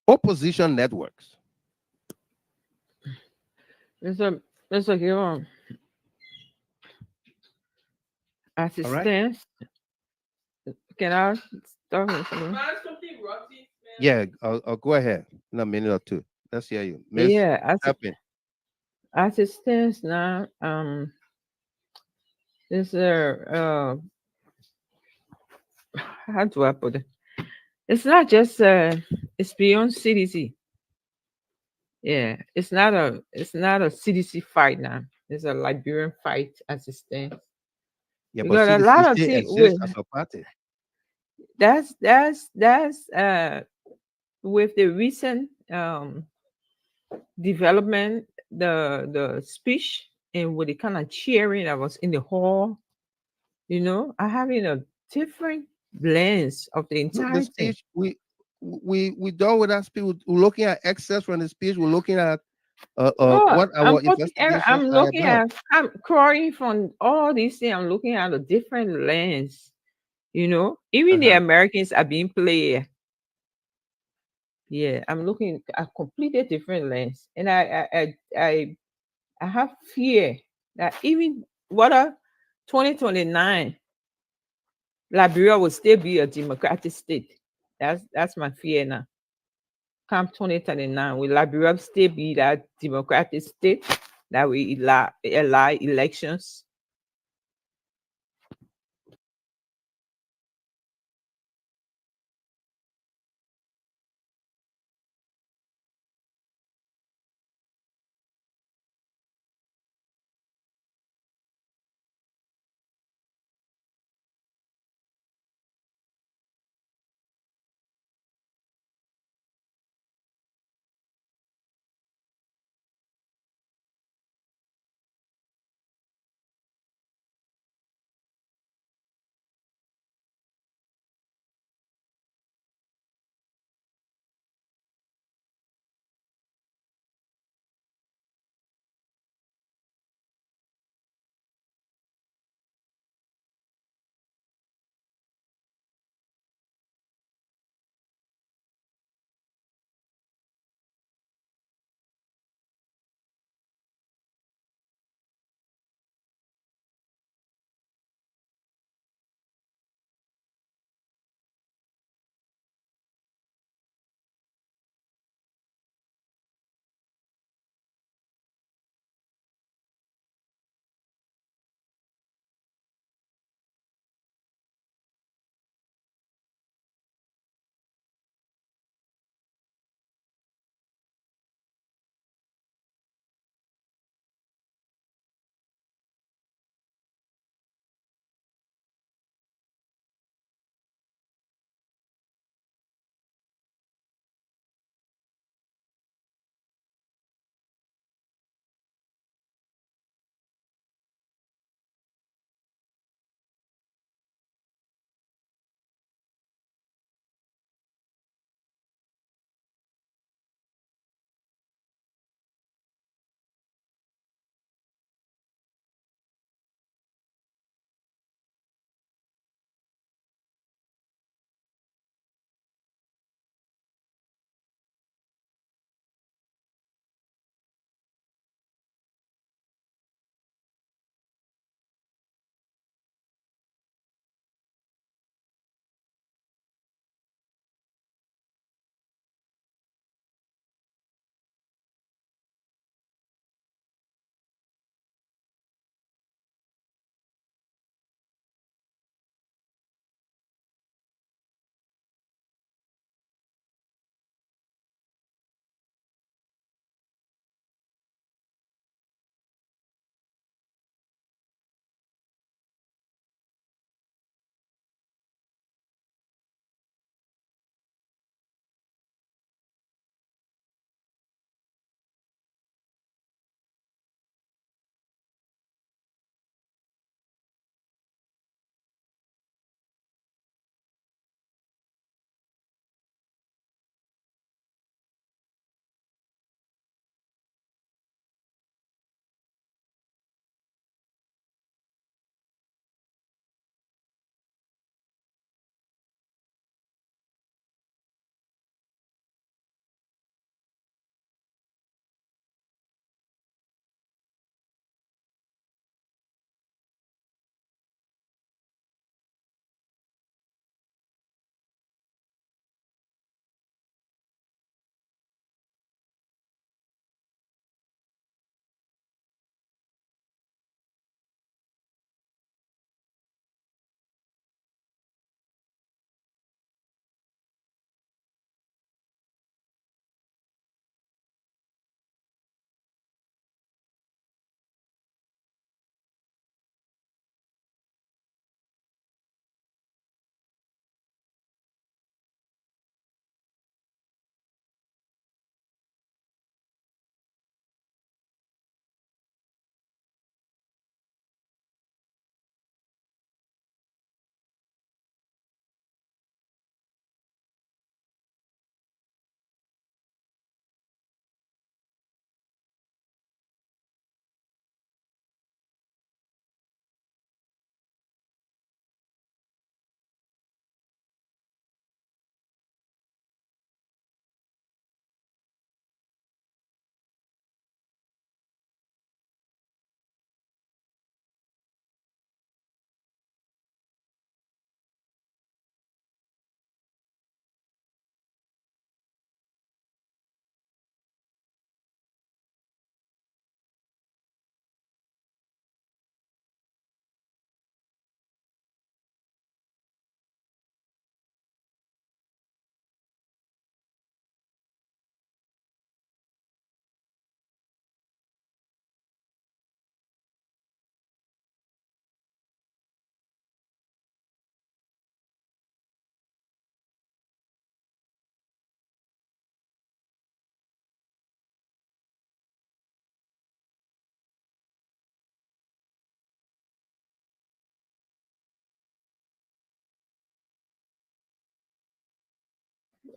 Speaker 1: opposition networks.
Speaker 7: Mr. Giron, assistance. Right. Can I start with something?
Speaker 1: Yeah, I'll go ahead in a minute or two. Let's hear you. Ms.
Speaker 7: Yeah, assistance now. This how do I put it? It's not just it's beyond CDC. Yeah, it's not a CDC fight now. It's a Liberian fight assistance.
Speaker 1: Yeah, because a lot of things as a party.
Speaker 7: That's with the recent development, the speech and with the kind of cheering that was in the hall, you know, I having a different lens of the entire
Speaker 1: speech. We done with that speech. We're looking at excess from the speech. We're looking at what our investigations
Speaker 7: I'm looking
Speaker 1: about.
Speaker 7: I'm crying from all these things. I'm looking at a different lens. You know, even the Americans are being played. Yeah, I'm looking at a completely different lens, and I have fear that even 2029, Liberia will still be a democratic state. That's my fear now. Come 2029, will Liberia still be that democratic state that we allow elections?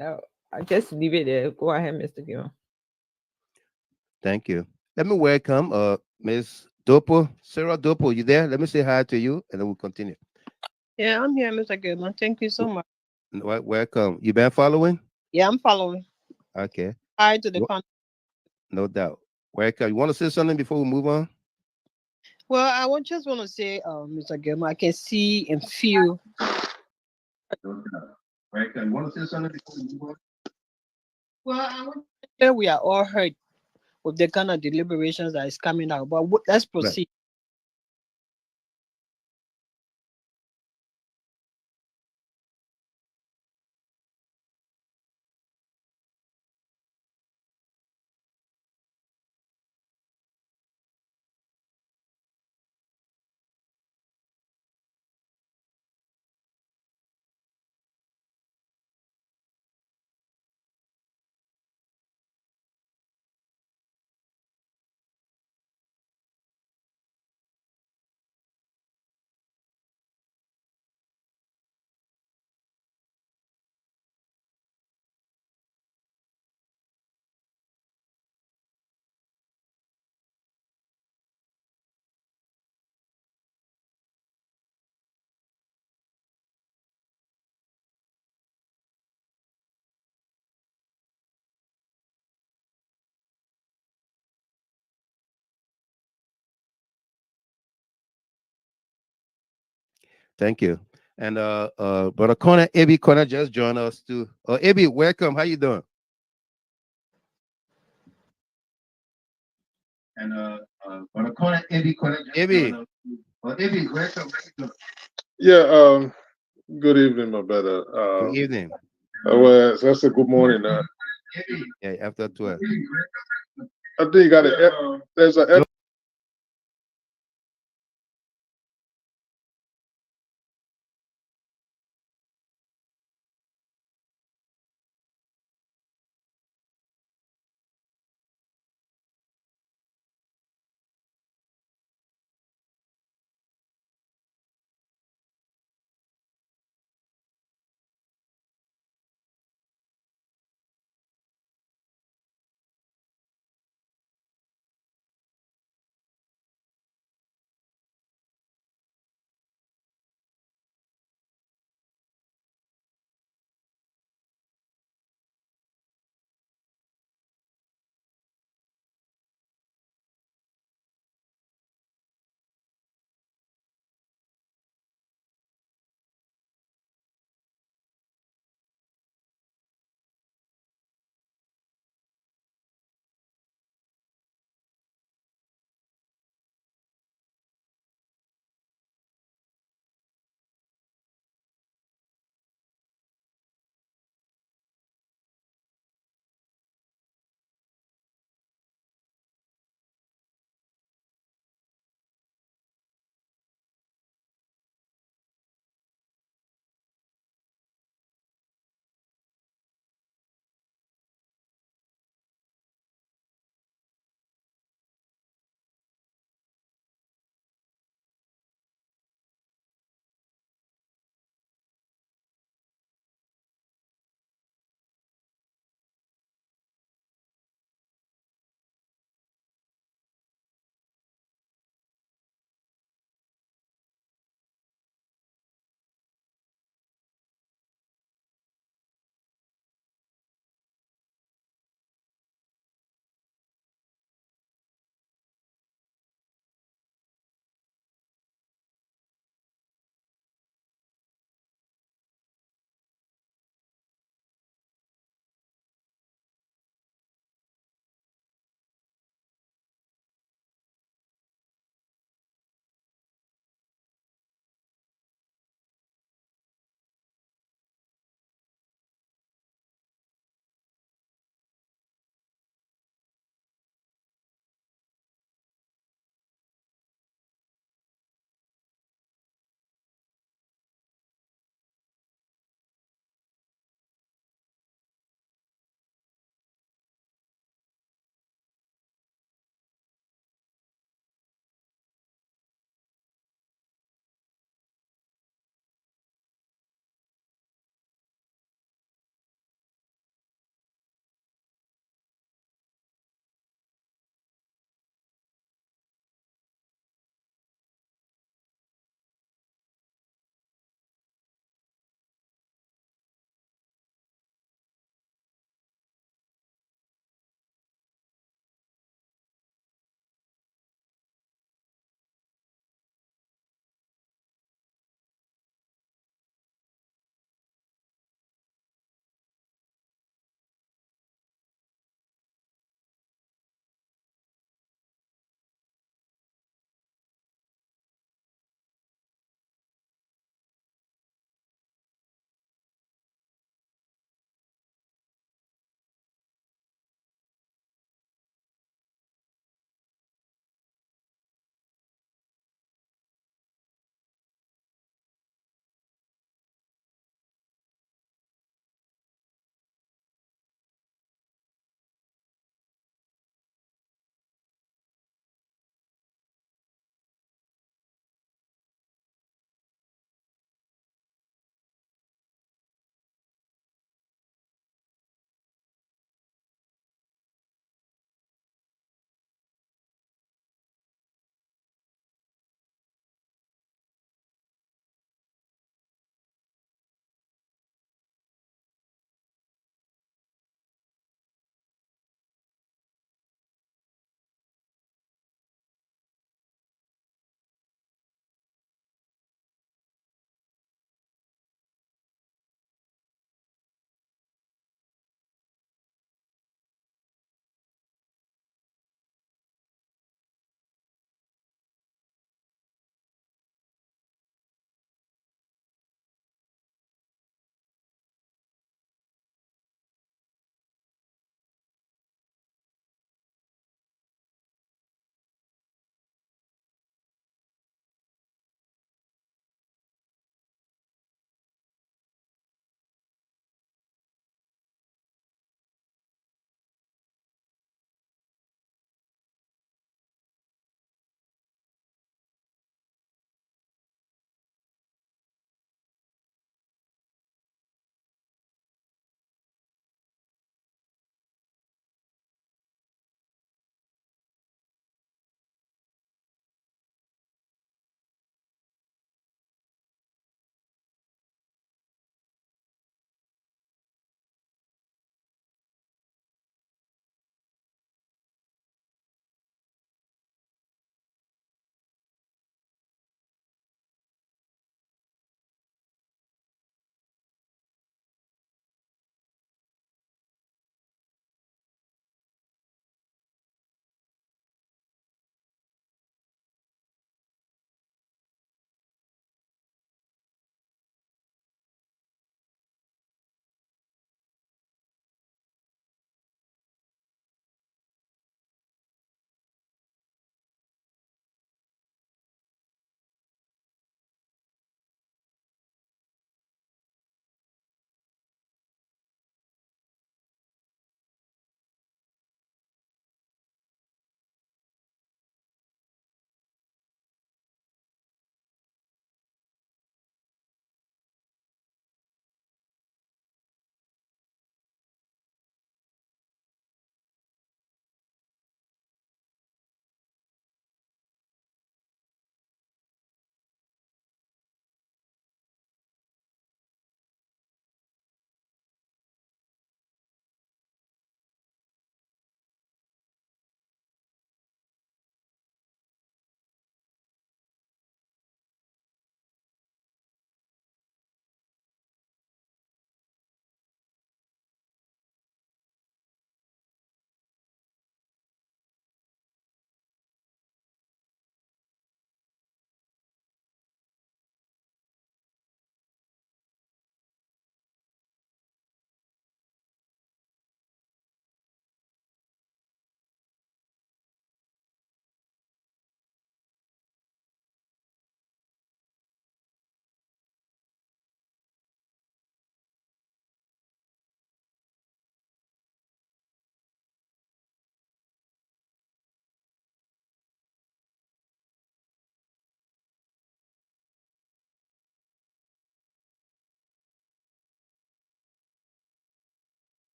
Speaker 7: I just leave it there. Go ahead, Mr. Gill.
Speaker 1: Thank you. Let me welcome Miss Dopo. Sarah Dopo, you there? Let me say hi to you and then we'll continue.
Speaker 9: Yeah, I'm here, Mr. Goodman. Thank you so much.
Speaker 1: Welcome. You been following?
Speaker 9: Yeah, I'm following.
Speaker 1: Okay.
Speaker 9: Hi to the panel.
Speaker 1: No doubt. Welcome. You want to say something before we move on?
Speaker 9: Well, I just want to say, Mr. Goodman, I can see and feel.
Speaker 1: Welcome. You want to say something before we move on?
Speaker 9: Well, I want to say we are all hurt with the kind of deliberations that is coming out. But let's proceed. Right.
Speaker 1: Thank you. And Brother Connor, Connor just joined us too. Abby, welcome. How you doing? And Brother Connor, Connor just joined us too. Welcome. How you doing?
Speaker 10: Yeah, good evening, my brother.
Speaker 1: Good evening.
Speaker 10: Well, that's a good morning.
Speaker 1: Yeah, after 12.
Speaker 10: I think you got it. There's a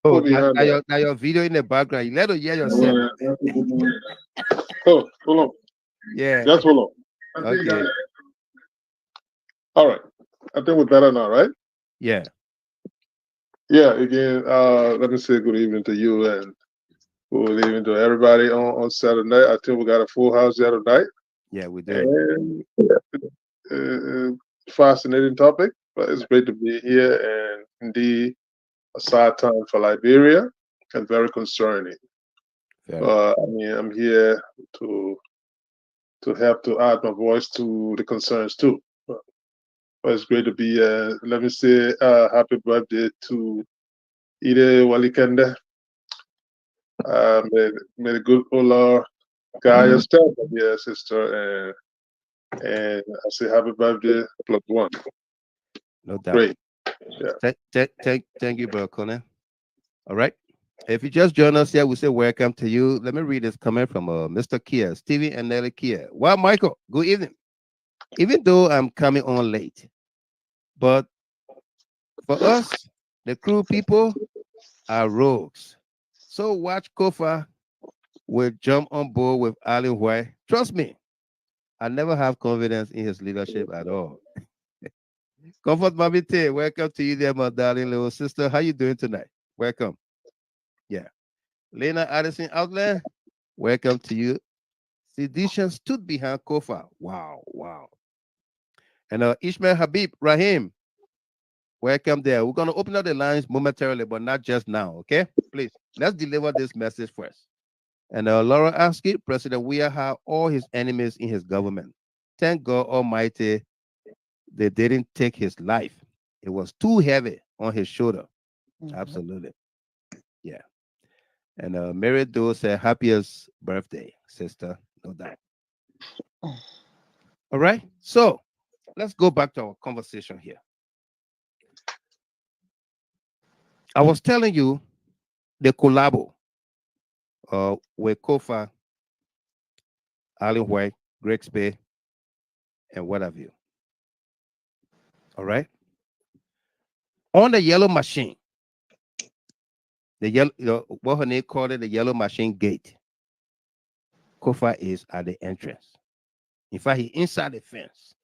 Speaker 1: Oh, now your video in the background. You let her hear yourself.
Speaker 10: Oh, hold on.
Speaker 1: Yeah.
Speaker 10: Just hold on.
Speaker 1: Okay.
Speaker 10: All right. I think we're better now, right?
Speaker 1: Yeah.
Speaker 10: Yeah. Again, let me say good evening to you and good evening to everybody on Saturday night. I think we got a full house the other night.
Speaker 1: Yeah, we do.
Speaker 10: And fascinating topic, but it's great to be here, and indeed a sad time for Liberia and very concerning. I mean, I'm here to help to add my voice to the concerns too. But it's great to be here. Let me say happy birthday to Ide Walikende. May the good Ola guide your step, dear sister, and I say happy birthday +1.
Speaker 1: No doubt.
Speaker 10: Great. Yeah.
Speaker 1: Thank you, Brother Conan. All right. If you just joined us here, we say welcome to you. Let me read this comment from Mr. Kia, Stevie and Nelly Kia. Well, Michael, good evening. Even though I'm coming on late, but for us, the crew people are rogues. So watch Kofa will jump on board with Alan White. Trust me, I never have confidence in his leadership at all. Comfort Mabite, welcome to you there, my darling little sister. How you doing tonight? Welcome. Yeah. Lena Addison Outland, welcome to you. Sedition stood behind Kofa. Wow, wow. And Ishmael Habib Rahim, welcome there. We're going to open up the lines momentarily, but not just now, okay? Please, let's deliver this message first. And Laura Askey, President Weah had all his enemies in his government. Thank God Almighty, they didn't take his life. It was too heavy on his shoulder. Absolutely. Yeah. And Mary Doe said, happiest birthday, sister. No doubt. All right. So let's go back to our conversation here. I was telling you the collabo with Kofa, Alan White, Greg Spey, and what have you. All right. On the yellow machine, the yellow, what her name called it, the yellow machine gate. Kofa is at the entrance. In fact, he inside the fence.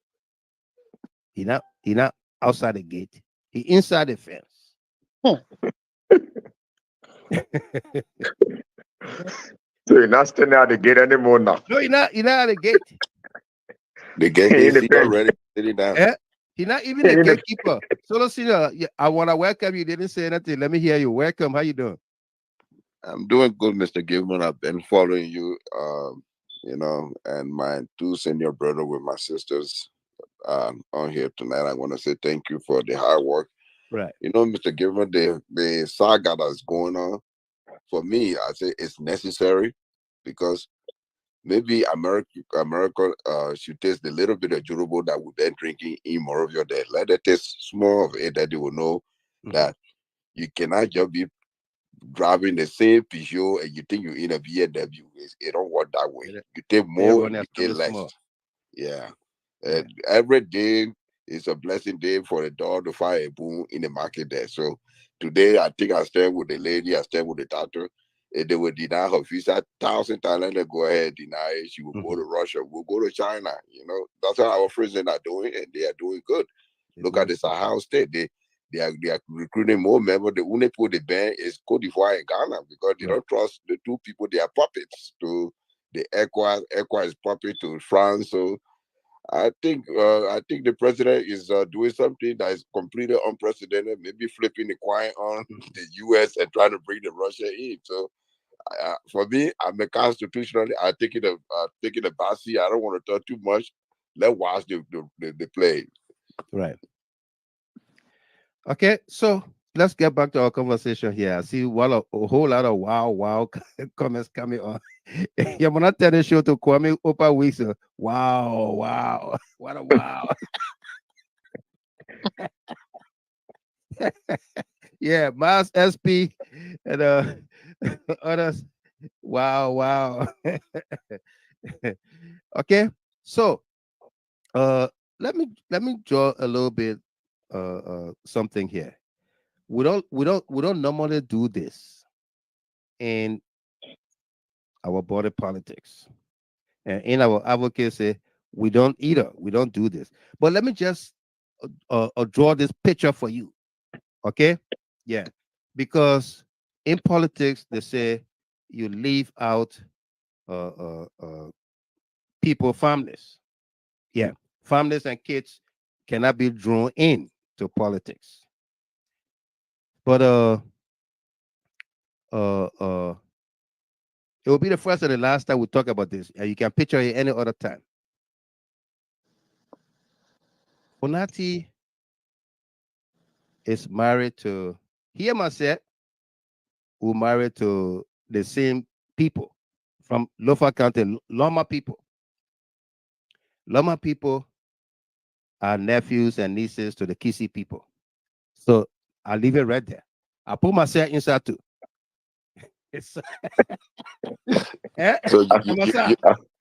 Speaker 1: He not outside the gate. He inside the fence.
Speaker 8: So you're not standing at the gate anymore now.
Speaker 1: No, you're not at the gate.
Speaker 11: The gate already sitting down.
Speaker 1: He's not even the gatekeeper. So let's see. I want to welcome you. Didn't say anything. Let me hear you. Welcome. How you doing?
Speaker 11: I'm doing good, Mr. Gilman. I've been following you, and my two senior brother with my sisters on here tonight. I want to say thank you for the hard work.
Speaker 1: Right.
Speaker 11: Mr. Gilman, the saga that's going on, for me, I say it's necessary because maybe America should taste a little bit of Jurubo that we've been drinking in Morovia. That let it taste more of it, that they will know that you cannot just be driving the same Peugeot and you think you're in a BMW. It don't work that way. You take more, you get less. More. Yeah. Every day is a blessing day for the dog to find a boom in the market there. So today, I think I stand with the lady, I stand with the doctor. If they will deny her visa, 1,000 Thailanders go ahead, deny it. She will go to Russia, we'll go to China. That's how our friends are doing, and they are doing good. Look at the Sahel state. They are recruiting more members. The only put the ban is Cote d'Ivoire and Ghana because they don't trust the two people. They are puppets to the ECOWAS is puppet to France. So I think the president is doing something that is completely unprecedented. Maybe flipping the coin on the U.S. and trying to bring the Russia in. So for me, I'm a constitutionally. I take it a backseat. I don't want to talk too much. Let's watch the play.
Speaker 1: Right. Okay, so let's get back to our conversation here. I see a whole lot of wow comments coming on. Yeah, when I tell the show to Kwame Opa Weeks, wow, what a wow. Yeah, Miles SP and others. Wow. Okay, so let me draw a little bit something here. we don't normally do this in our border politics. And in our advocacy, we don't either. We don't do this. But let me just draw this picture for you. Okay? Yeah. Because in politics, they say you leave out people, families. Yeah. Families and kids cannot be drawn in to politics. But it will be the first and the last time we talk about this. And you can picture it any other time. Fonati is married to, here myself, who married to the same people from Lofa County, Loma people. Loma people are nephews and nieces to the Kisi people. So I'll leave it right there. I put myself inside too. It's
Speaker 11: So you inside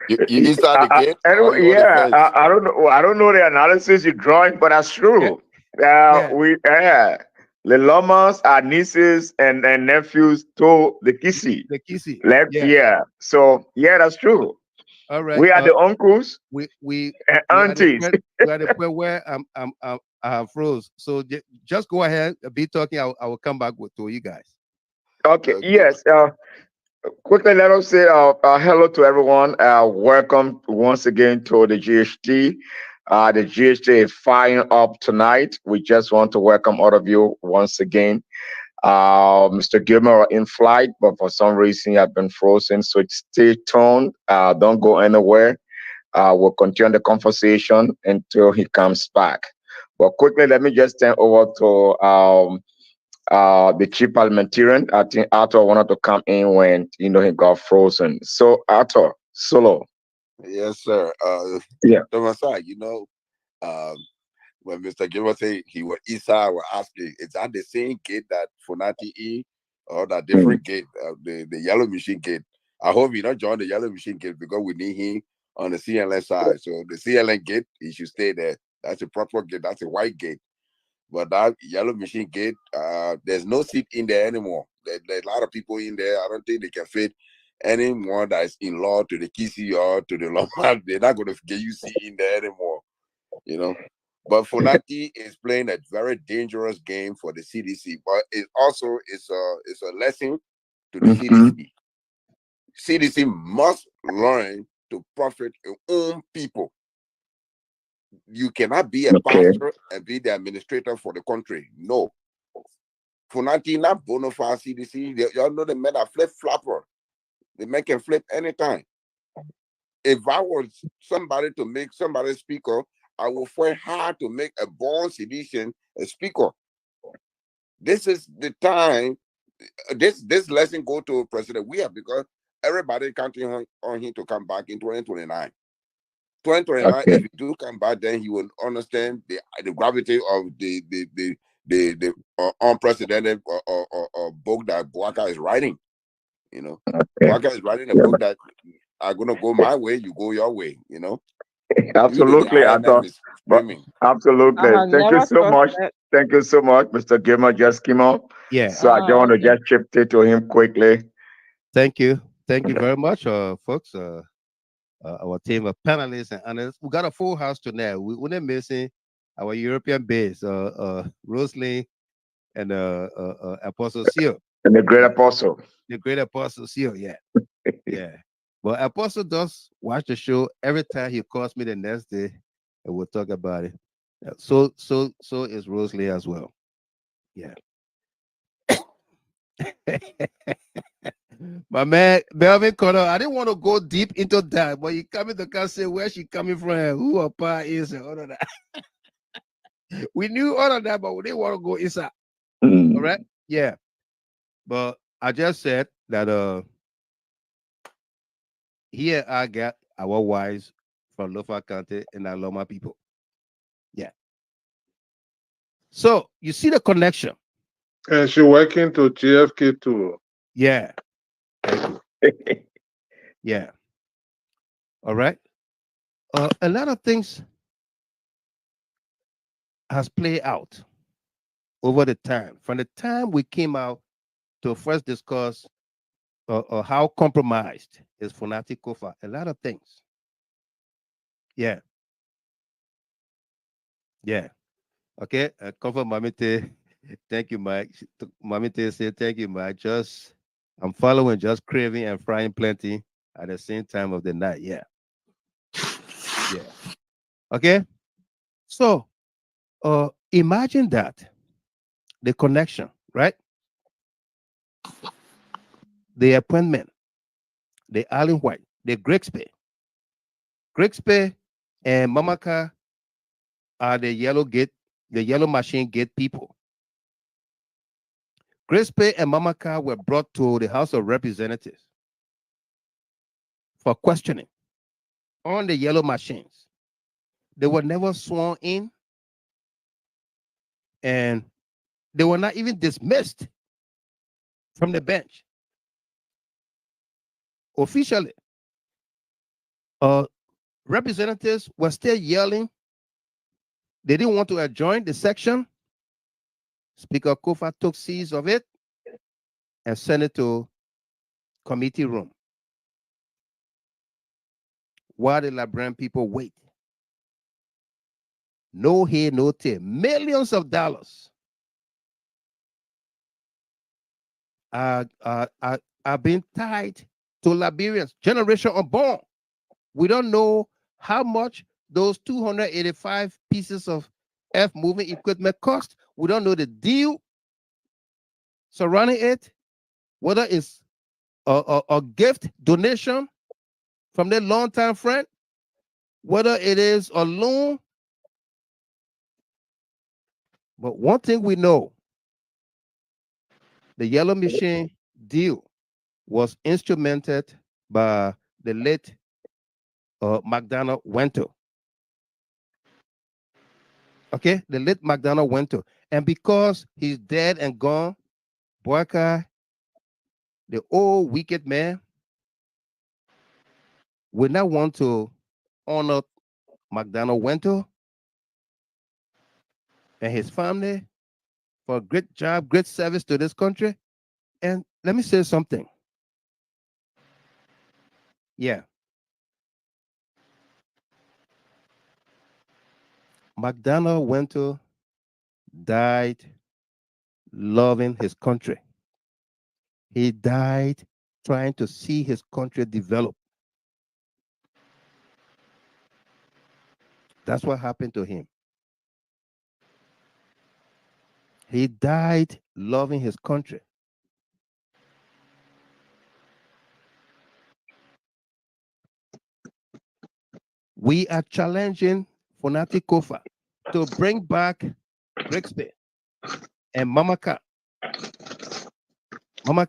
Speaker 11: the gate?
Speaker 8: Anyway, yeah, I don't know. I don't know the analysis you're drawing, but that's true. The Lomas are nieces and nephews to the Kisi.
Speaker 1: The Kisi.
Speaker 8: So yeah, that's true.
Speaker 1: All right.
Speaker 8: We are the uncles.
Speaker 1: We
Speaker 8: and aunties.
Speaker 1: We are the point where I have froze. So just go ahead, be talking. I will come back to you guys.
Speaker 8: Okay. Yes. Quickly, let us say hello to everyone. Welcome once again to the GHT. The GHT is firing up tonight. We just want to welcome all of you once again. Mr. Gilmore in flight, but for some reason he has been frozen. So stay tuned. Don't go anywhere. We'll continue the conversation until he comes back. But quickly, let me just turn over to the chief parliamentarian. I think Arthur wanted to come in when he got frozen. So Arthur, solo.
Speaker 11: Yes, sir. Thomas, when Mr. Gilbert said he was Isa, we're asking, is that the same gate that Fonati E or that different gate, the yellow machine gate? I hope you don't join the yellow machine gate because we need him on the CLN side. So the CLN gate, he should stay there. That's a proper gate. That's a white gate. But that yellow machine gate, there's no seat in there anymore. There's a lot of people in there. I don't think they can fit anyone that is in law to the Kisi or to the Loma. They're not going to get you seat in there anymore, But Fonati is playing a very dangerous game for the CDC. But it also is a lesson to the CDC. CDC must learn to profit its own people. You cannot be a pastor and be the administrator for the country. No. Fonati not bona fide CDC. Y'all know the men are flip-flopper. The men can flip anytime. If I was somebody to make somebody speaker, I will fight hard to make a born citizen a speaker. This is the time. This lesson go to President Weah because everybody counting on him to come back in 2029. 2029, if he do come back, then he will understand the gravity of the unprecedented book that Boaka is writing. Boaka is writing a book that are gonna go my way, you go your way.
Speaker 8: Absolutely, absolutely. Thank you so much. Thank you so much, Mr. Gilmer just came up.
Speaker 1: Yeah.
Speaker 8: So I just want to just shift it to him quickly.
Speaker 1: Thank you very much, folks. Our team of panelists and analysts. We got a full house tonight. We're not missing our European base, Rosalind and Apostle Seal.
Speaker 8: And the great apostle.
Speaker 1: The great apostle Seal, yeah. Yeah. But Apostle does watch the show every time he calls me the next day, and we'll talk about it. So is Rosalie as well. Yeah. My man, Melvin Connor, I didn't want to go deep into that, but you coming to say where she coming from, who her pa is, and all of that. We knew all of that, but we didn't want to go inside. All right? Yeah. But I just said that here I got our wives from Lofa County and our Loma people. Yeah. So you see the connection.
Speaker 10: And she working to GFK too.
Speaker 1: Yeah. Yeah. All right. A lot of things has played out. over the time. From the time we came out to first discuss how compromised is Fonati Kofa, a lot of things. Yeah. Yeah. Okay. Kofa Mamite, thank you, Mike. Mamite said, thank you, Mike. I'm following, just craving and frying plenty at the same time of the night. Yeah. Yeah. Okay. So imagine that. The connection, right? The appointment, the Allen White, the Grigsby. Grigsby and Mamaka are the yellow machine gate people. Grigsby and Mamaka were brought to the House of Representatives for questioning on the yellow machines. They were never sworn in, and they were not even dismissed from the bench. Officially, representatives were still yelling. They didn't want to adjourn the section. Speaker Kofa took seize of it and sent it to committee room, while the Liberian people wait. No hay, no tear. Millions of dollars are being tied to Liberians, generation unborn. We don't know how much those 285 pieces of moving equipment cost. We don't know the deal surrounding it, whether it's a gift donation from their longtime friend, whether it is a loan. But one thing we know, the yellow machine deal was instrumented by the late McDonald Wento. Okay, the late McDonald Wento. And because he's dead and gone, Boyka, the old wicked man, would not want to honor McDonald Wento and his family for a great job, great service to this country. And let me say something. Yeah. McDonald Wento died loving his country. He died trying to see his country develop. That's what happened to him. He died loving his country. We are challenging Fonati Kofa to bring back Grigsby and Mamaka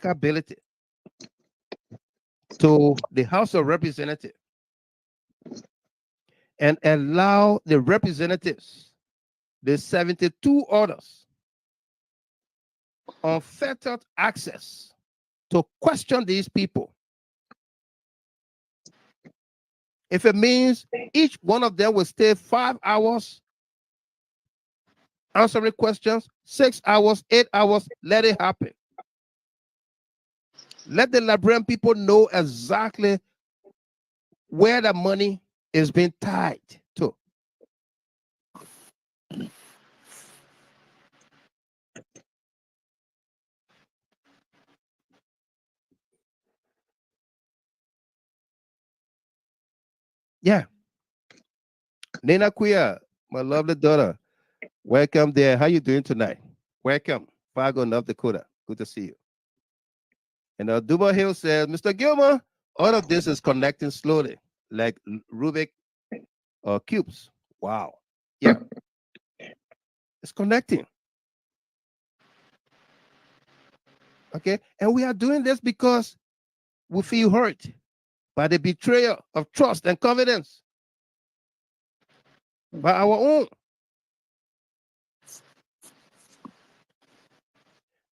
Speaker 1: ability to the House of Representatives and allow the representatives, the 72 others, unfettered access to question these people. If it means each one of them will stay 5 hours answering questions, 6 hours, 8 hours, let it happen. Let the Liberian people know exactly where the money is being tied to. Yeah. Nina Quia, my lovely daughter, welcome there. How you doing tonight? Welcome, Fargo, North Dakota. Good to see you. And Duba Hill says, Mr. Gilmer, all of this is connecting slowly, like Rubik cubes. Wow. Yeah. It's connecting. Okay. And we are doing this because we feel hurt by the betrayal of trust and confidence by our own.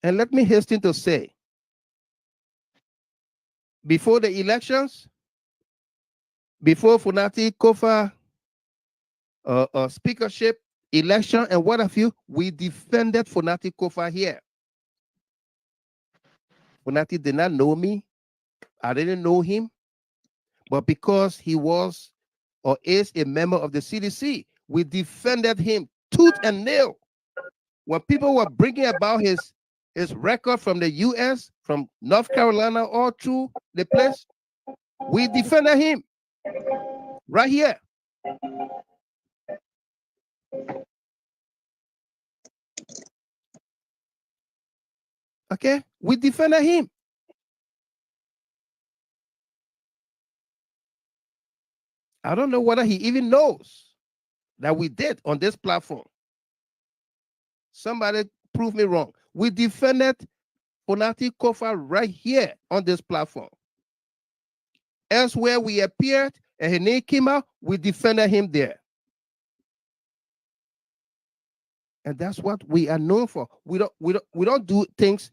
Speaker 1: And let me hasten to say, before the elections, before Fonati Kofa speakership election and what have you, we defended Fonati Koffa here. Fonati did not know me. I didn't know him. But because he was or is a member of the CDC, we defended him tooth and nail. When people were bringing about his record from the US, from North Carolina, all through the place, we defended him right here. Okay, we defended him. I don't know whether he even knows that we did on this platform. Somebody prove me wrong. We defended Fonati Koffa right here on this platform. Elsewhere we appeared and his name came out, we defended him there. And that's what we are known for. We don't do things.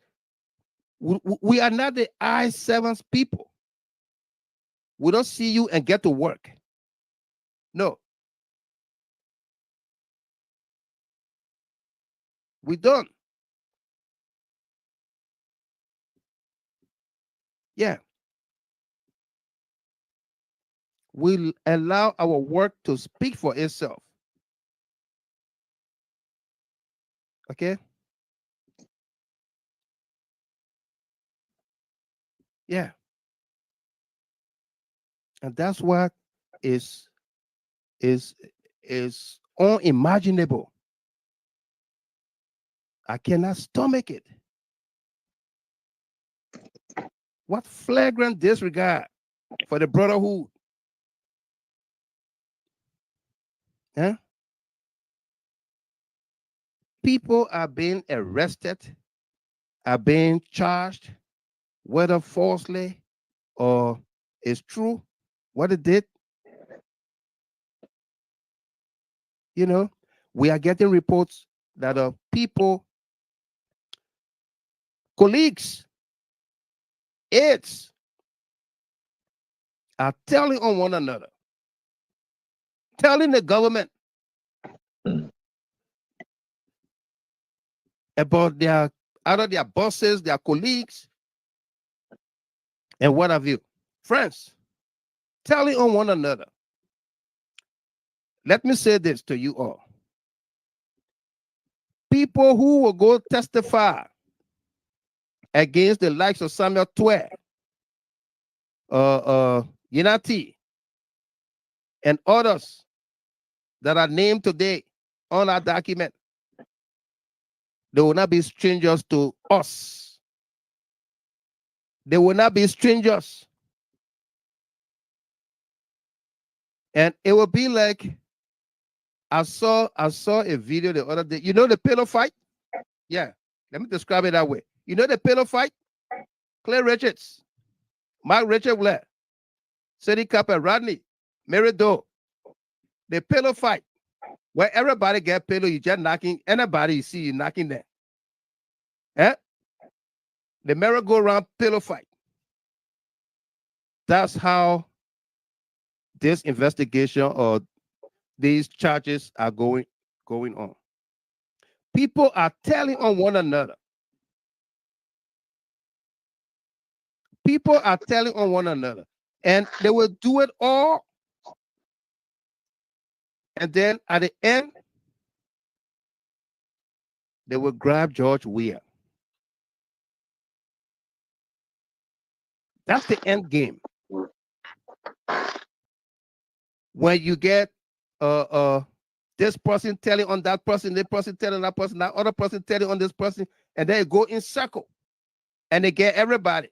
Speaker 1: We are not the I-7 people. We don't see you and get to work. No. We don't. Yeah. We'll allow our work to speak for itself. Okay? Yeah. And that's what is unimaginable. I cannot stomach it. What flagrant disregard for the brotherhood. Huh? People are being arrested, are being charged, whether falsely or it's true, what it did. You know, we are getting reports that people, colleagues, aides are telling on one another, telling the government about either their bosses, their colleagues, and what have you. Friends, telling on one another. Let me say this to you all. People who will go testify against the likes of Samuel Tweah, Nyenati, and others that are named today on our document, they will not be strangers to us. They will not be strangers. And it will be like, I saw a video the other day. You know the pillow fight? Yeah, let me describe it that way. You know the pillow fight? Cllr Richards, Mark Richard Blair, City Capper Rodney, Mary Doe. The pillow fight, where everybody get pillow, you just knocking, anybody you see you knocking them. Eh? The merry-go-round pillow fight. That's how this investigation or these charges are going on. People are telling on one another. People are telling on one another. And they will do it all. And then at the end, they will grab George Weah. That's the end game. When you get this person telling on that person, this person telling that person, that other person telling on this person, and they go in circle and they get everybody.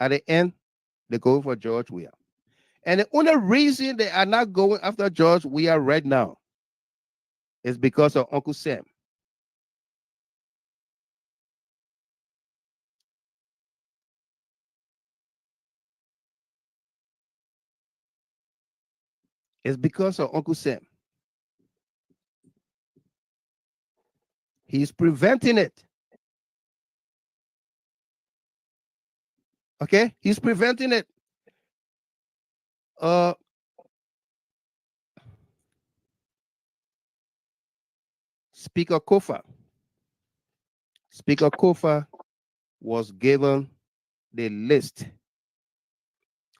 Speaker 1: At the end, they go for George Weah. And the only reason they are not going after George Weah right now is because of Uncle Sam. It's because of Uncle Sam. He's preventing it. Okay? He's preventing it. Speaker Koffa. Speaker Kofa was given the list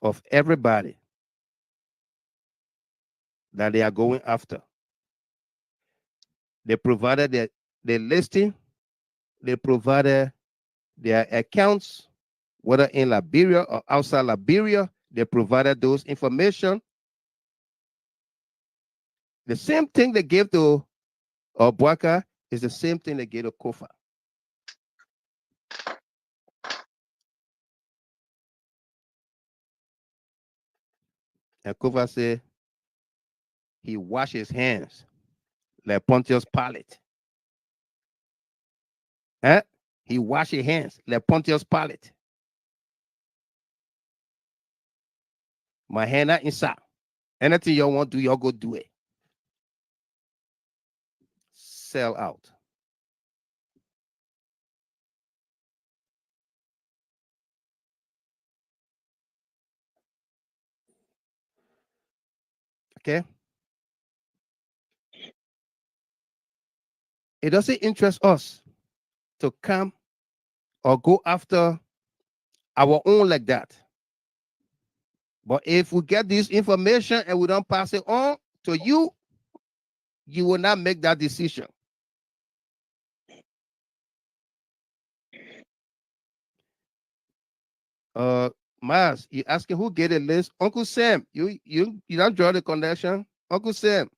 Speaker 1: of everybody that they are going after. They provided the listing, they provided their accounts, whether in Liberia or outside Liberia, they provided those information. The same thing they gave to Bwaka is the same thing they gave to Kofa. And Kofa said he washed his hands like Pontius Pilate. Eh? He washed his hands like Pontius Pilate. My hand are inside. Anything you want to do, y'all go do it. Sell out. Okay? It doesn't interest us to come or go after our own like that. But if we get this information and we don't pass it on to you, you will not make that decision. Miles, you asking who get a list? Uncle Sam, you don't draw the connection. Uncle Sam.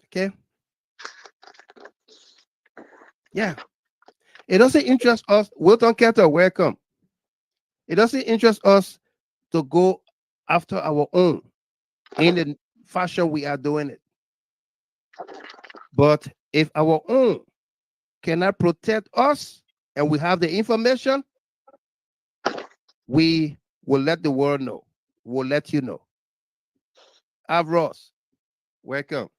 Speaker 1: Okay. Yeah. It doesn't interest us. Wilton Ketter, welcome. It doesn't interest us to go after our own in the fashion we are doing it. But if our own cannot protect us and we have the information, we will let the world know. We'll let you know. Ross, welcome.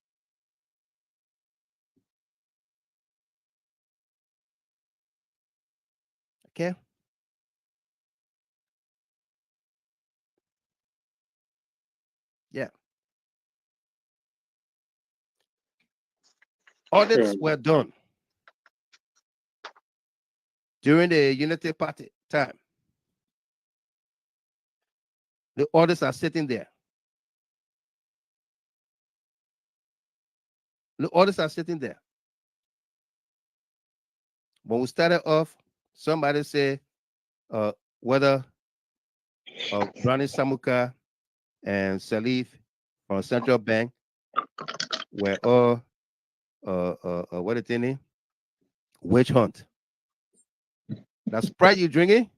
Speaker 1: Okay. Yeah. Audits were done during the Unity Party time. The audits are sitting there. The audits are sitting there. When we started off, somebody said whether Brani Samuka and Salif from Central Bank were all what is it name? Witch hunt. That's Sprite you drinking?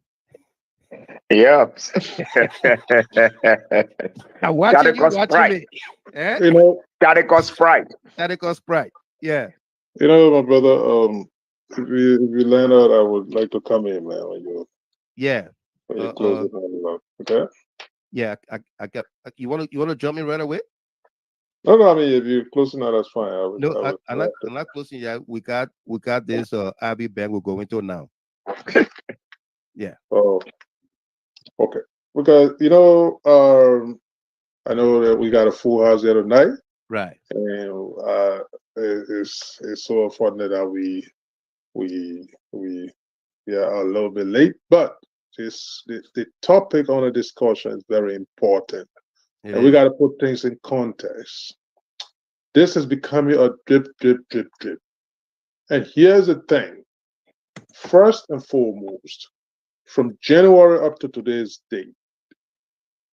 Speaker 8: Yeah.
Speaker 1: I'm watching you watching me. Eh?
Speaker 10: You know,
Speaker 8: Cadico Sprite.
Speaker 1: Cadico Sprite. Yeah.
Speaker 10: You know, my brother, if you land out, I would like to come in, man, when you close it out, okay?
Speaker 1: Yeah, I got you wanna jump in right away?
Speaker 10: No, I mean if you're closing out, that's fine.
Speaker 1: I'm not closing yet. We got this Abbey Bank we're going to now. Yeah.
Speaker 10: Oh, okay. Because I know that we got a full house the other night.
Speaker 1: Right.
Speaker 10: And it's so unfortunate that we are a little bit late, but the topic on the discussion is very important. And we got to put things in context. This is becoming a drip. And here's the thing. First and foremost, from January up to today's date,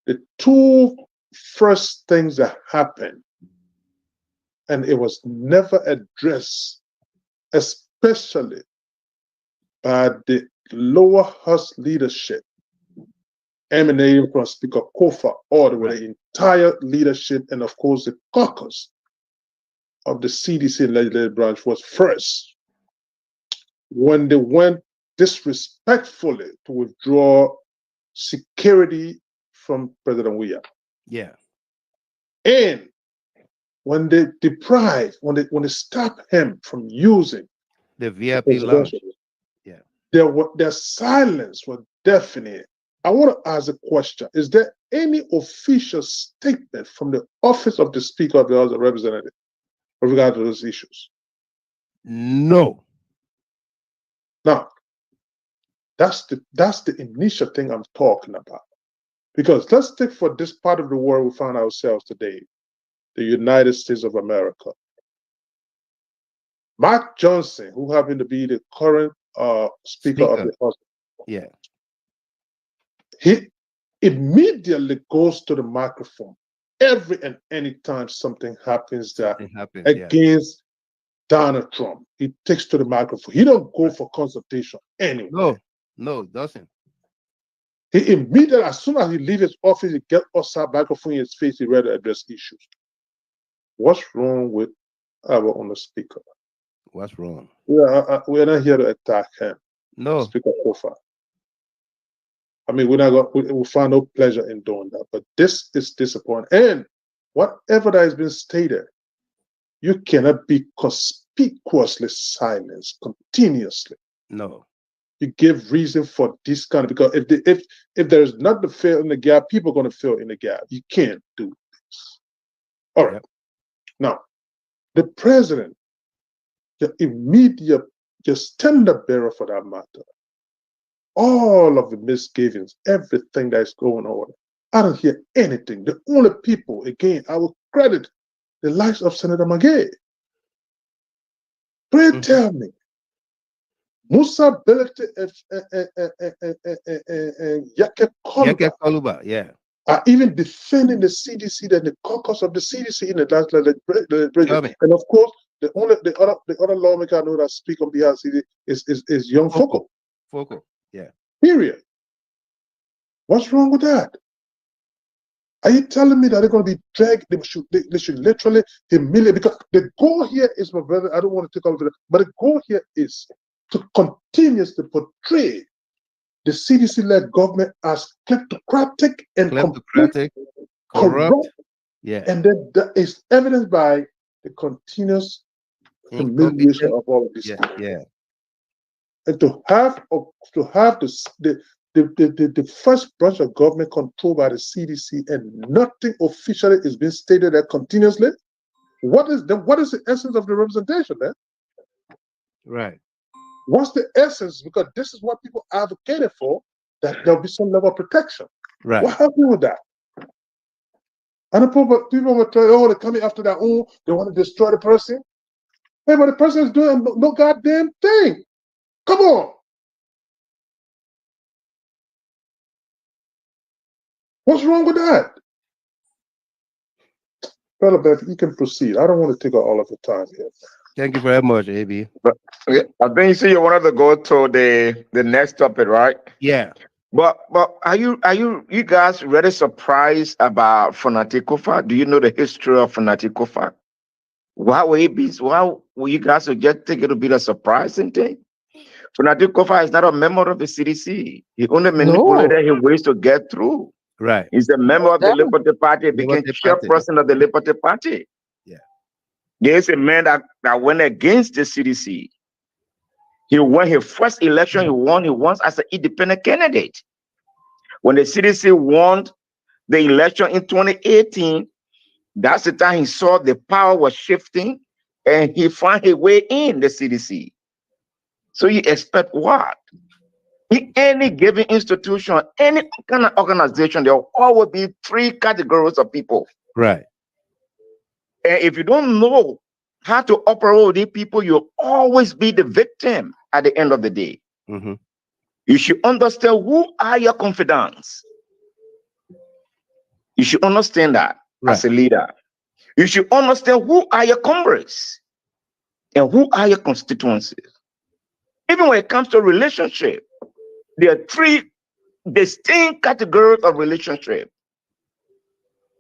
Speaker 10: the two first things that happened, and it was never addressed, especially by the lower house leadership, emanating from Speaker Kofa, all the way the entire leadership, and of course the caucus of the CDC legislative branch, was first when they went disrespectfully to withdraw security from President Weah.
Speaker 1: Yeah.
Speaker 10: And when they when they stopped him from using
Speaker 1: the VIP lounge. Yeah.
Speaker 10: their silence was definite. I want to ask a question. Is there any official statement from the office of the Speaker of the House of Representatives with regard to those issues?
Speaker 1: No.
Speaker 10: Now, that's the initial thing I'm talking about. Because let's take for this part of the world we find ourselves today, the United States of America. Mark Johnson, who happened to be the current Speaker of the House,
Speaker 1: yeah,
Speaker 10: he immediately goes to the microphone every and any time something happens against Donald Trump. He takes to the microphone. He don't go for consultation anyway.
Speaker 1: No, doesn't.
Speaker 10: He immediately, as soon as he leaves his office, he gets outside microphone in his face, he ready to address issues. What's wrong with our own speaker?
Speaker 1: What's wrong?
Speaker 10: We're not here to attack him.
Speaker 1: No.
Speaker 10: Speaker Kofa. I mean, we'll find no pleasure in doing that, but this is disappointing. And whatever that has been stated, you cannot be conspicuously silenced continuously.
Speaker 1: No.
Speaker 10: You give reason for this kind of, because if there's not the fill in the gap, people are going to fill in the gap. You can't do this. All right. Yep. Now, the president, the immediate, the standard bearer for that matter, all of the misgivings, everything that's going on, I don't hear anything. The only people, again, I will credit the likes of Senator Magee. Pray tell me, Musa Belete and Yake Koluba,
Speaker 1: yeah,
Speaker 10: are even defending the CDC and the caucus of the CDC in the last legislature. And of course, the other lawmaker I know that speak on behalf of CDC is Young Foco.
Speaker 1: Foco, yeah.
Speaker 10: Period. What's wrong with that? Are you telling me that they're going to be dragged? They should literally humiliate, because the goal here is, my brother, I don't want to take all of it, but the goal here is to continuously portray the CDC-led government as kleptocratic and corrupt.
Speaker 1: Yeah.
Speaker 10: And then that is evidenced by the continuous humiliation of all of these people.
Speaker 1: Yeah.
Speaker 10: And to have the first branch of government controlled by the CDC and nothing officially is being stated there continuously, what is the essence of the representation then?
Speaker 1: Right.
Speaker 10: What's the essence? Because this is what people advocated for, that there'll be some level of protection.
Speaker 1: Right.
Speaker 10: What happened with that? And the people will tell you, oh, they're coming after that, oh, they want to destroy the person. Hey, but the person is doing no goddamn thing. Come on. What's wrong with that? Brother Beth, you can proceed. I don't want to take all of the time here.
Speaker 1: Thank you very much, AB.
Speaker 8: But I think you see you wanted to go to the next topic, right?
Speaker 1: Yeah.
Speaker 8: But are you guys really surprised about Fonati Kofa? Do you know the history of Fonati Kofa? Why will you guys just think it'll be a surprising thing? Fonati Kofa is not a member of the CDC. He only manipulated his ways to get through.
Speaker 1: Right.
Speaker 8: He's a member of the Liberty Party, became chairperson of the Liberty Party.
Speaker 1: Yeah.
Speaker 8: There's a man that went against the CDC. He won his first election, he won as an independent candidate. When the CDC won the election in 2018, that's the time he saw the power was shifting and he found his way in the CDC. So you expect what? In any given institution, any kind of organization, there will always be three categories of people.
Speaker 1: Right.
Speaker 8: And if you don't know how to operate with these people, you'll always be the victim at the end of the day.
Speaker 1: Mm-hmm.
Speaker 8: You should understand who are your confidants. You should understand that as a leader. You should understand who are your comrades and who are your constituencies. Even when it comes to relationship, there are three distinct categories of relationship.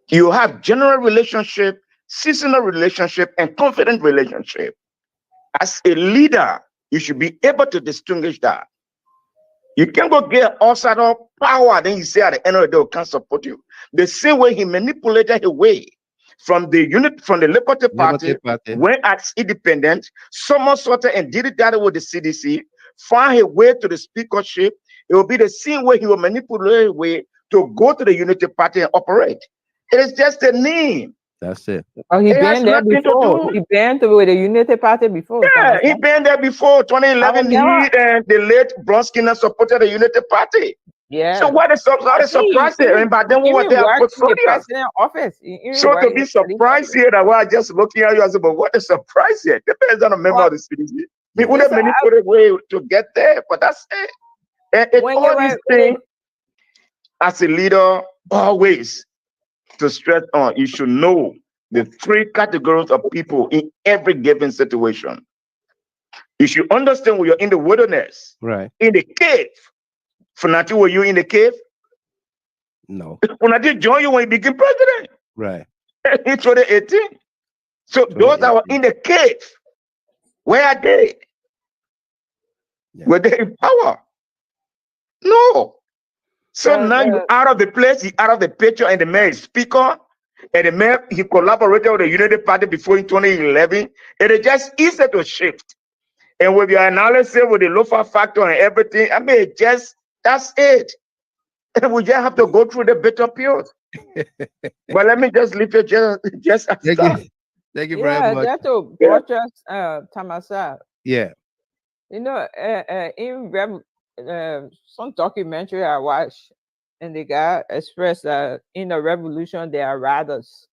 Speaker 8: You have general relationship, seasonal relationship, and confident relationship. As a leader, you should be able to distinguish that. You can't go get outside of power, then you say at the end of the day, we can't support you. The same way he manipulated his way from the Liberty Party, went as independent, somersaulted and did it that with the CDC, find his way to the speakership, it will be the same way he will manipulate his way to go to the Unity Party and operate. It is just a name.
Speaker 1: That's it.
Speaker 7: Oh, he been there before. He been with the Unity Party before.
Speaker 8: Yeah, he been there before. 2011, he and the late Bronskina supported the Unity Party.
Speaker 7: Yeah.
Speaker 8: So what is surprise here? And by then we were there portfolio.
Speaker 7: President office.
Speaker 8: So to be surprised here that we're just looking at you and say, but what is surprise here? Depends on a member of the CDC. We would have manipulated a way to get there, but that's it. And it's all these things as a leader, always to stress on, you should know the three categories of people in every given situation. You should understand when you're in the wilderness,
Speaker 1: right?
Speaker 8: In the cave. Fonati, were you in the cave?
Speaker 1: No.
Speaker 8: Fonati joined you when you became president.
Speaker 1: Right.
Speaker 8: In 2018. So those that were in the cave, where are they? Yeah. Were they in power? No. So now you're out of the place, you're out of the picture, and the man is speaker, and the man, he collaborated with the Unity Party before in 2011. It is just easy to shift. And with your analysis, with the loafer factor and everything, I mean, that's it. And we just have to go through the bitter pills. But let me just leave it just
Speaker 1: Thank you very much.
Speaker 7: That's to Borchers Tamasa.
Speaker 1: Yeah.
Speaker 7: You know, in some documentary I watched, and the guy expressed that in the revolution there are riders,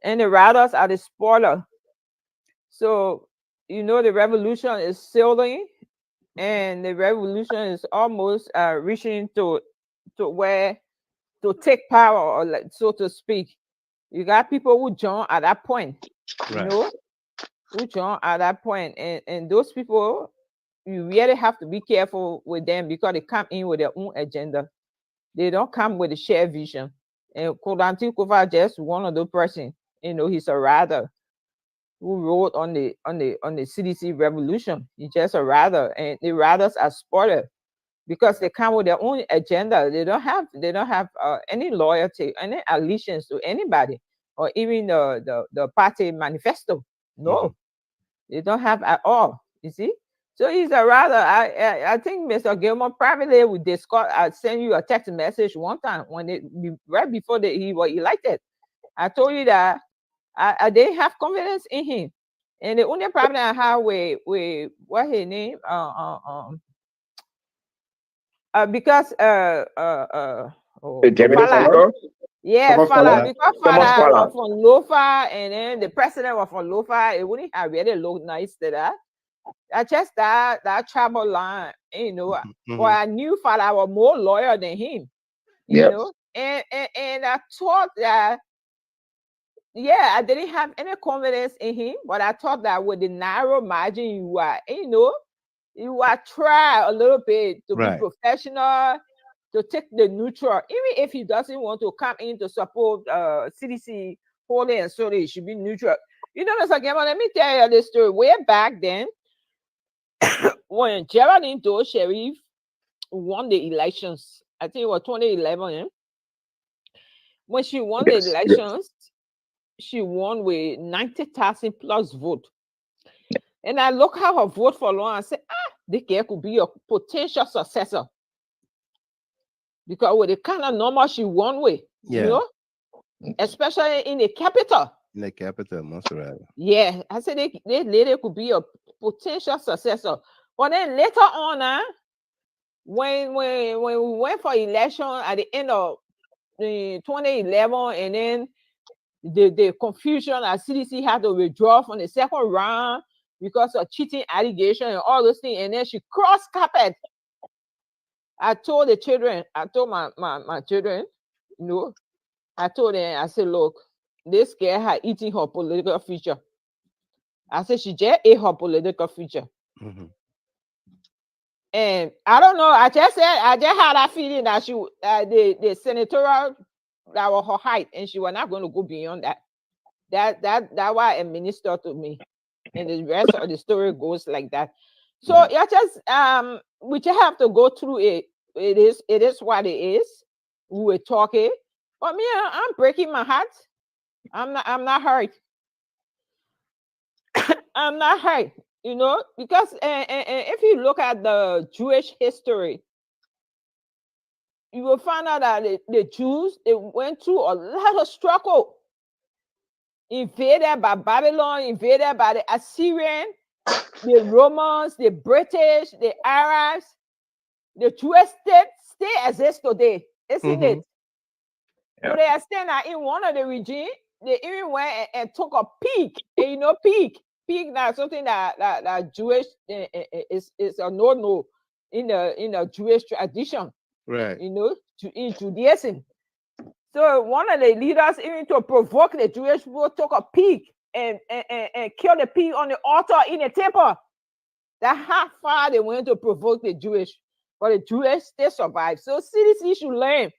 Speaker 7: and the riders are the spoiler. So you know the revolution is sailing, and the revolution is almost reaching to where to take power, or like, so to speak. You got people who join at that point, right. You know, who join at that point, and those people, you really have to be careful with them because they come in with their own agenda. They don't come with a shared vision. And Koffa just one of the person, you know, he's a writer who wrote on the CDC revolution. He's just a writer, and the writers are spoiled because they come with their own agenda. They don't have any loyalty, any allegiance to anybody, or even the party manifesto. No, they don't have at all. You see. So he's a writer. I think Mr. Gilmore privately would discuss. I sent you a text message one time when right before he was elected. I told you that I didn't have confidence in him, and the only problem I have with what his name because Fala, because Fala was from Lofa, and then the president was from Lofa. It wouldn't have really looked nice to that. I just that travel line, you know. But I knew Fala was more loyal than him, you know. And I thought that, yeah, I didn't have any confidence in him, but I thought that with the narrow margin you are, you know, you are try a little bit to be professional, to take the neutral, even if he doesn't want to come in to support CDC wholly and solely, he should be neutral. You know, Mr. Gamble, let me tell you this story. Way back then, when Geraldine Doe Sheriff won the elections, I think it was 2011, when she won the elections, she won with 90,000 plus vote. And I look at her vote for long and say, this girl could be a potential successor. Because with the kind of number she won with, you know, especially in the capital.
Speaker 1: In the capital, Montserrat.
Speaker 7: Yeah, I said this lady could be a potential successor. But then later on, when we went for election at the end of 2011, and then the confusion that CDC had to withdraw from the second round because of cheating allegation and all those things, and then she crossed carpet. I told the children, I told my children, you know, I told them, I said, look, this girl had eaten her political future. I said, she just ate her political future. And I don't know, I just had that feeling that she, the senatorial, that was her height, and she was not going to go beyond that. That why a minister to me. And the rest of the story goes like that. So yeah, just we just have to go through it. It is what it is. We were talking, but me, I'm breaking my heart. I'm not hurt. I'm not hurt. You know, because if you look at the Jewish history, you will find out that the Jews, they went through a lot of struggle. Invaded by Babylon, invaded by the Assyrian, the Romans, the British, the Arabs. The Jewish state still exists today, isn't it? Yeah. So they are still now in one of the regions. They even went and took a peek. And you know, peek now something that Jewish is a no in the Jewish tradition.
Speaker 1: Right.
Speaker 7: You know, in Judaism. So one of the leaders, even to provoke the Jewish people, took a peek and killed the pig on the altar in the temple. That's how far they went to provoke the Jewish. But the Jewish, they survived. So CDC should learn.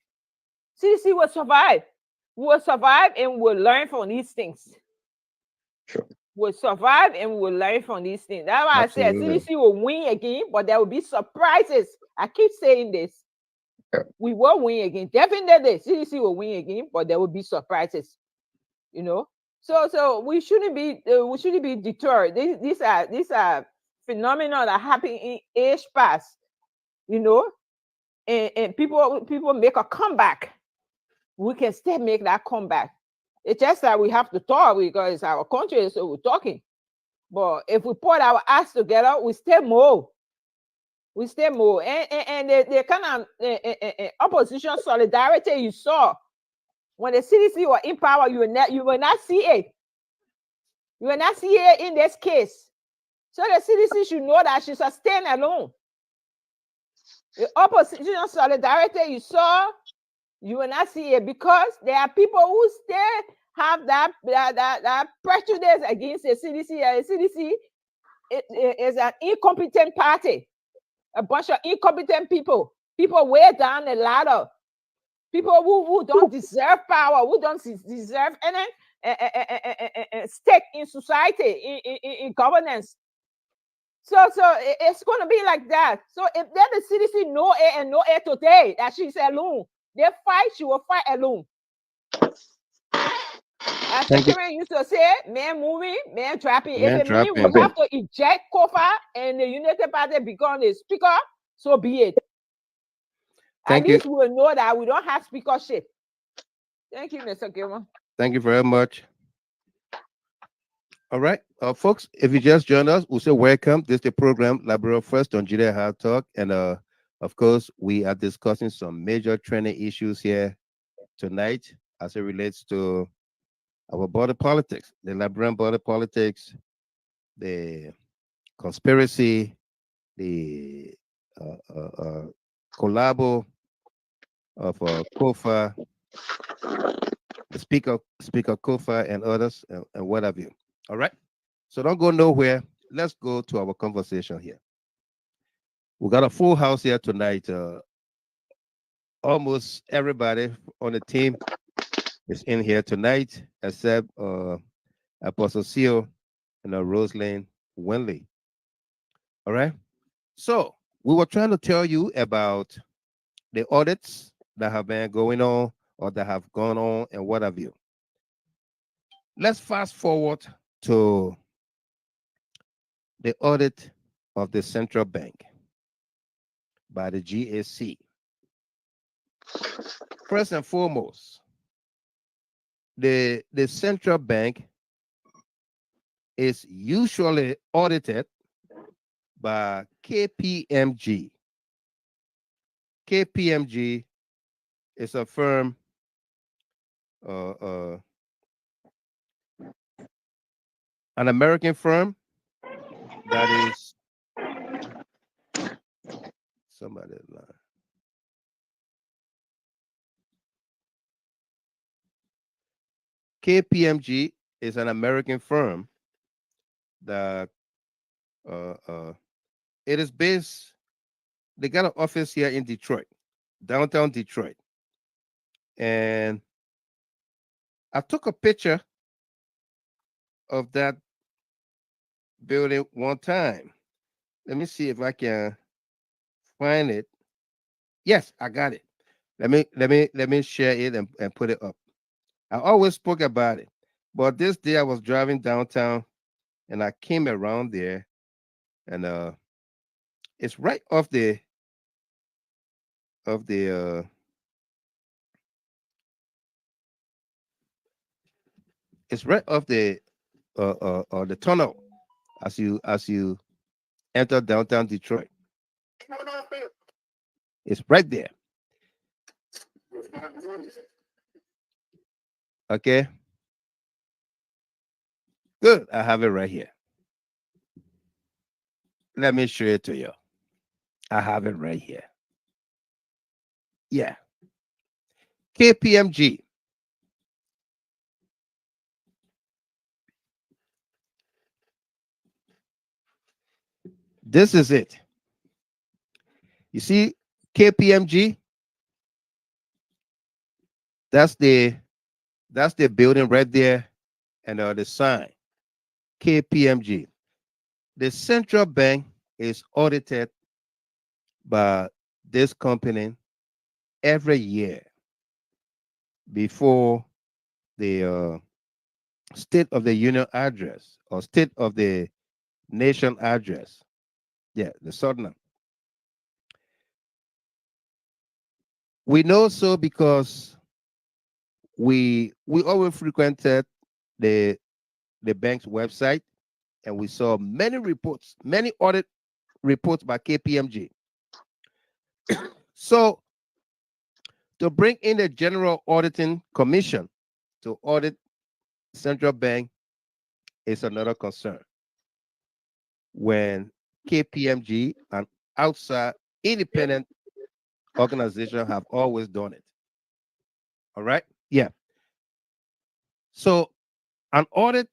Speaker 7: CDC will survive. Will survive and will learn from these things.
Speaker 1: Sure.
Speaker 7: Will survive and will learn from these things. That's why Absolutely. I said CDC will win again, but there will be surprises. I keep saying this. Yeah. We will win again. Definitely, CDC will win again, but there will be surprises. You know. So we shouldn't be deterred. These are phenomena that happen in age past. You know, and people make a comeback. We can still make that comeback. It's just that we have to talk because it's our country, so we're talking. But if we put our acts together, we still more. We still more. And the kind of opposition solidarity you saw when the CDC were in power, you will not see it. You will not see it in this case. So the CDC should know that she should stand alone. The opposition solidarity you saw, you will not see it because there are people who still have that prejudice against the CDC. The CDC is an incompetent party, a bunch of incompetent people way down the ladder, people who don't deserve power, who don't deserve any stake in society, in governance. So it's going to be like that. So if then the CDC know it and know it today that she's alone, they fight, she will fight alone. As Karen used to say, man moving, man trapping. If it means we have to eject Kofa and the United Party become the speaker, so be it. At least we will know that we don't have speakership. Thank you, Mr. Gilman.
Speaker 1: Thank you very much. All right, folks, if you just joined us, we'll say welcome. This is the program, Liberian First on GDA Hard Talk. And of course, we are discussing some major trending issues here tonight as it relates to our border politics, the Liberian border politics, the conspiracy, the collabo of Kofa, the Speaker Kofa and others, and what have you. All right, so don't go nowhere. Let's go to our conversation here. We got a full house here tonight. Almost everybody on the team is in here tonight, except Apostle Seal and Rosalind Winley. All right, so we were trying to tell you about the audits that have been going on or that have gone on and what have you. Let's fast forward to the audit of the central bank by the GHT. First and foremost, the central bank is usually audited by KPMG. KPMG is a firm an American firm that is somebody's line. KPMG is an American firm that it is based, they got an office here in Detroit, downtown Detroit. And I took a picture of that building one time. Let me see if I can find it. Yes, I got it. Let me share it and put it up. I always spoke about it, but this day I was driving downtown and I came around there And it's right off the it's right off the tunnel as you enter downtown Detroit. It's right there. Okay. Good. I have it right here. Let me show it to you. I have it right here. Yeah. KPMG. This is it. You see KPMG? That's the building right there, and the sign KPMG. The central bank is audited by this company every year before the State of the Union address or State of the Nation address. Yeah, the Southern. We know so because we always frequented the bank's website, and we saw many reports, many audit reports by KPMG. So to bring in the General Auditing Commission to audit central bank is another concern. When KPMG and outside independent organizations have always done it. All right? Yeah. So an audit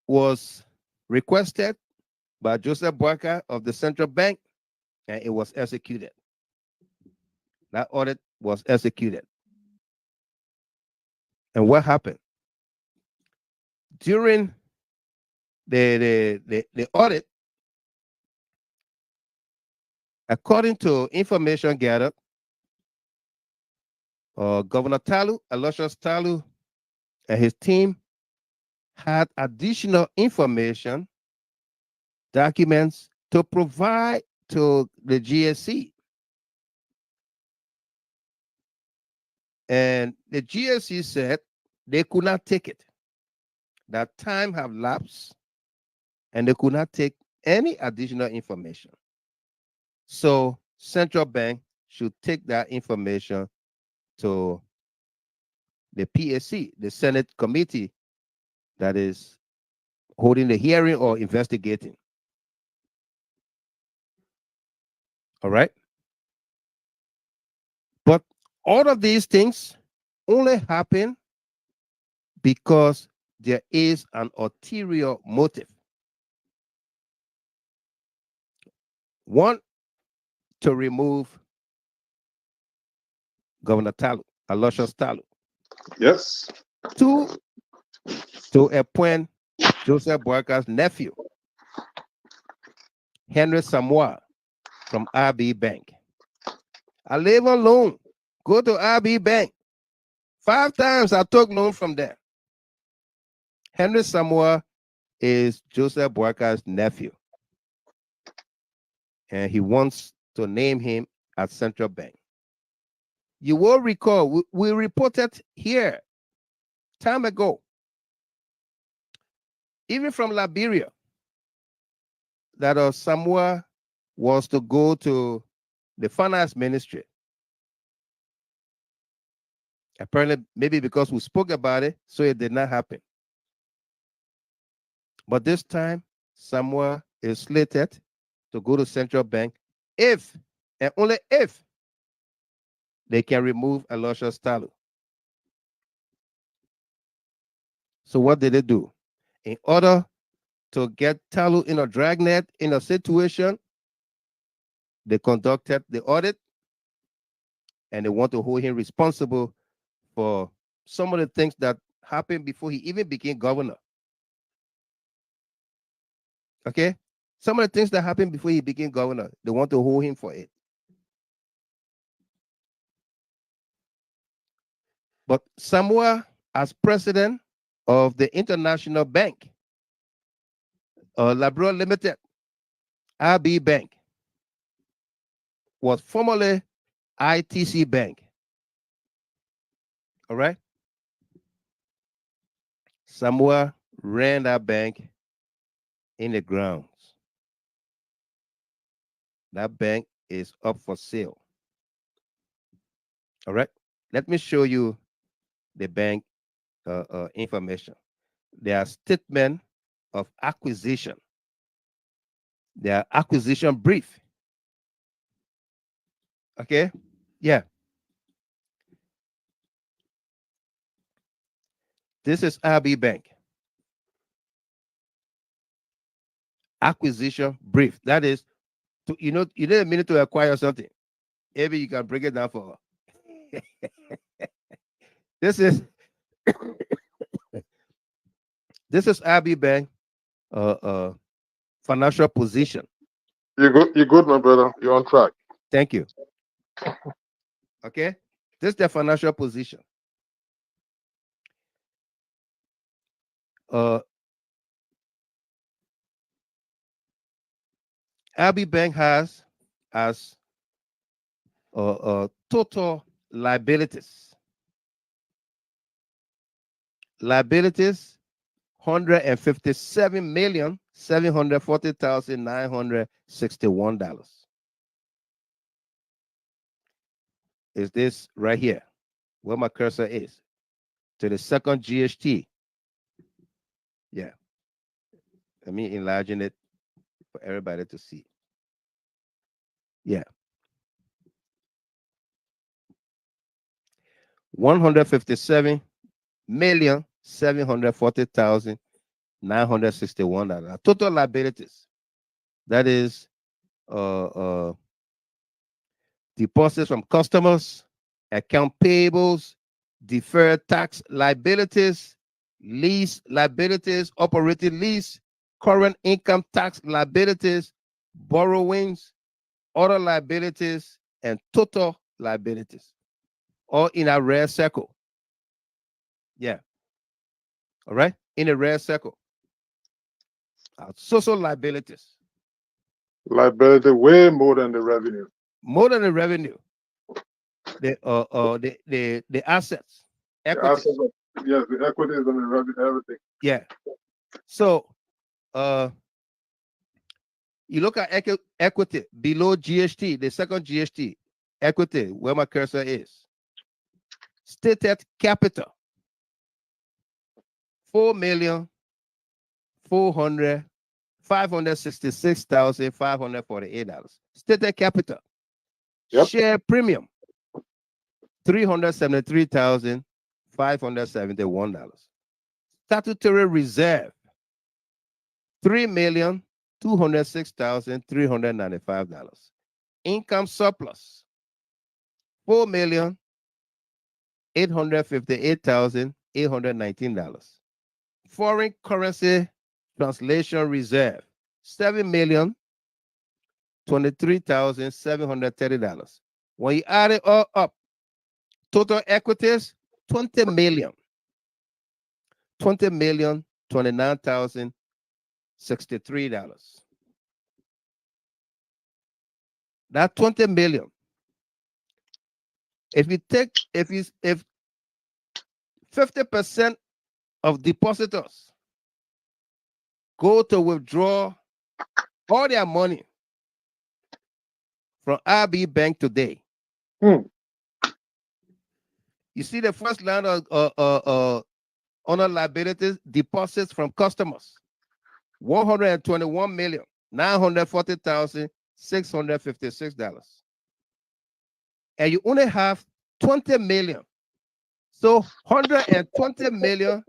Speaker 1: was requested by Joseph Boakai of the central bank, and it was executed. That audit was executed. And what happened? During the audit, according to information gathered, Governor Talu, Aloysius Talu, and his team had additional information, documents to provide to the GSC. And the GSC said they could not take it. That time have lapsed, and they could not take any additional information. So central bank should take that information to the PSC, the Senate committee that is holding the hearing or investigating. All right? But all of these things only happen because there is an ulterior motive. One, to remove Governor Talu, Aloysius Talu.
Speaker 10: Yes.
Speaker 1: Two, to appoint Joseph Boakai's nephew, Henry Samoa, from RB Bank. I live alone. Go to RB Bank. 5 times I took loan from there. Henry Samoa is Joseph Boakai's nephew, and he wants to name him at Central Bank. You will recall, we reported here time ago, even from Liberia, that Samoa was to go to the finance ministry. Apparently, maybe because we spoke about it, so it did not happen. But this time, Samoa is slated to go to Central Bank if, and only if, they can remove Aloysius Talu. So what did they do? In order to get Talu in a dragnet in a situation, they conducted the audit, and they want to hold him responsible for some of the things that happened before he even became governor. Okay? Some of the things that happened before he became governor, they want to hold him for it. But Samoa, as president of the International Bank, Labrador Limited, RB Bank, was formerly ITC Bank. All right? Samoa ran that bank in the grounds. That bank is up for sale. All right? Let me show you the bank information. Their statement of acquisition. Their acquisition brief. Okay? Yeah. This is RB Bank. Acquisition brief. That is, you need a minute to acquire something. Maybe you can break it down for this is RB Bank financial position.
Speaker 10: You're good, my brother. You're on track.
Speaker 1: Thank you. Okay, this is the financial position. RB Bank has as total liabilities. Liabilities, $157,740,961. Is this right here, where my cursor is, to the second GHT. Yeah. Let me enlarge it for everybody to see. Yeah. 157,740,961. Total liabilities. That is deposits from customers, account payables, deferred tax liabilities, lease liabilities, operating lease, current income tax liabilities, borrowings, other liabilities, and total liabilities, all in a rare circle. Yeah. All right. In a rare circle. Social liabilities.
Speaker 10: Liability way more than the revenue.
Speaker 1: More than the revenue. The assets. Equities.
Speaker 10: The assets, yes, the equities and the revenue, everything.
Speaker 1: Yeah. So you look at equity below GHT, the second GHT, equity, where my cursor is. Stated capital, $4,566,548. Stated capital. Yep. Share premium, $373,571. Statutory reserve, $3,206,395. Income surplus, $4,858,819. Foreign currency translation reserve, $7,023,730. When you add it all up, total equities, $20,029,063. That $20 million. If 50% of depositors go to withdraw all their money from RB Bank today, you see the first line of honor liabilities, deposits from customers, $121,940,656. And you only have 20 million. So 120 million,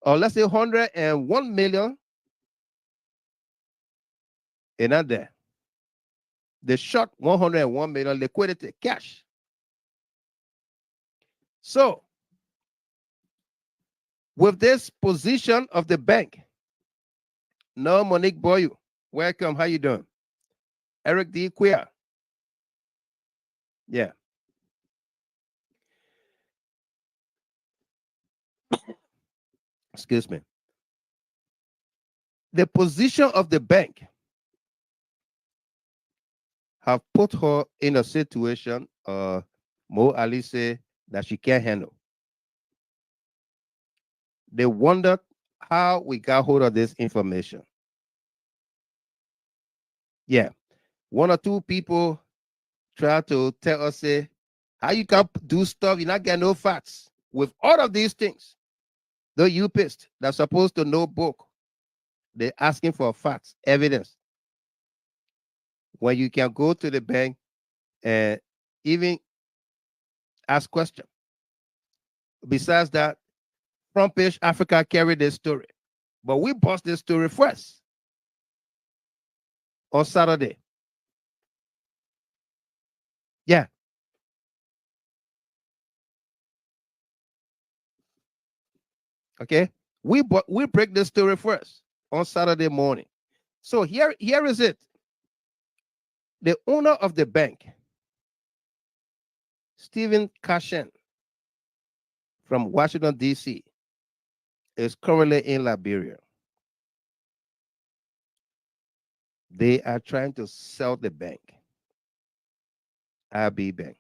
Speaker 1: or let's say 101 million, is not there. They short 101 million liquidity, cash. So with this position of the bank, no, Monique Boyu, welcome. How you doing? Eric D. Queer. Yeah. Excuse me. the position of the bank have put her in a situation, Mo Ali say, that she can't handle. They wondered how we got hold of this information. Yeah, one or two people try to tell us, say, how you can do stuff, you're not getting no facts. With all of these things, the UPist that's supposed to know book, they're asking for facts, evidence. When you can go to the bank and even ask questions. Besides that, Front Page Africa carried this story. But we bust this story first on Saturday. Yeah. Okay. We break this story first on Saturday morning. So here is it. The owner of the bank, Stephen Cashen from Washington, D.C., is currently in Liberia. They are trying to sell the bank. IB Bank,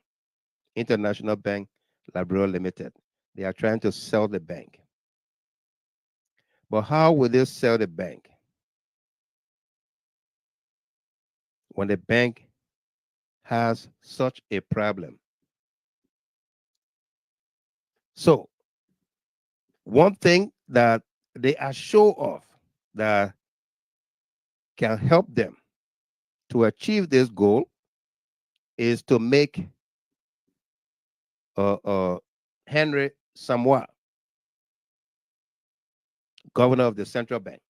Speaker 1: International Bank, Liberia Limited. They are trying to sell the bank. But how will they sell the bank when the bank has such a problem? So, one thing that they are sure of that can help them to achieve this goal is to make Henry Samoa governor of the central bank.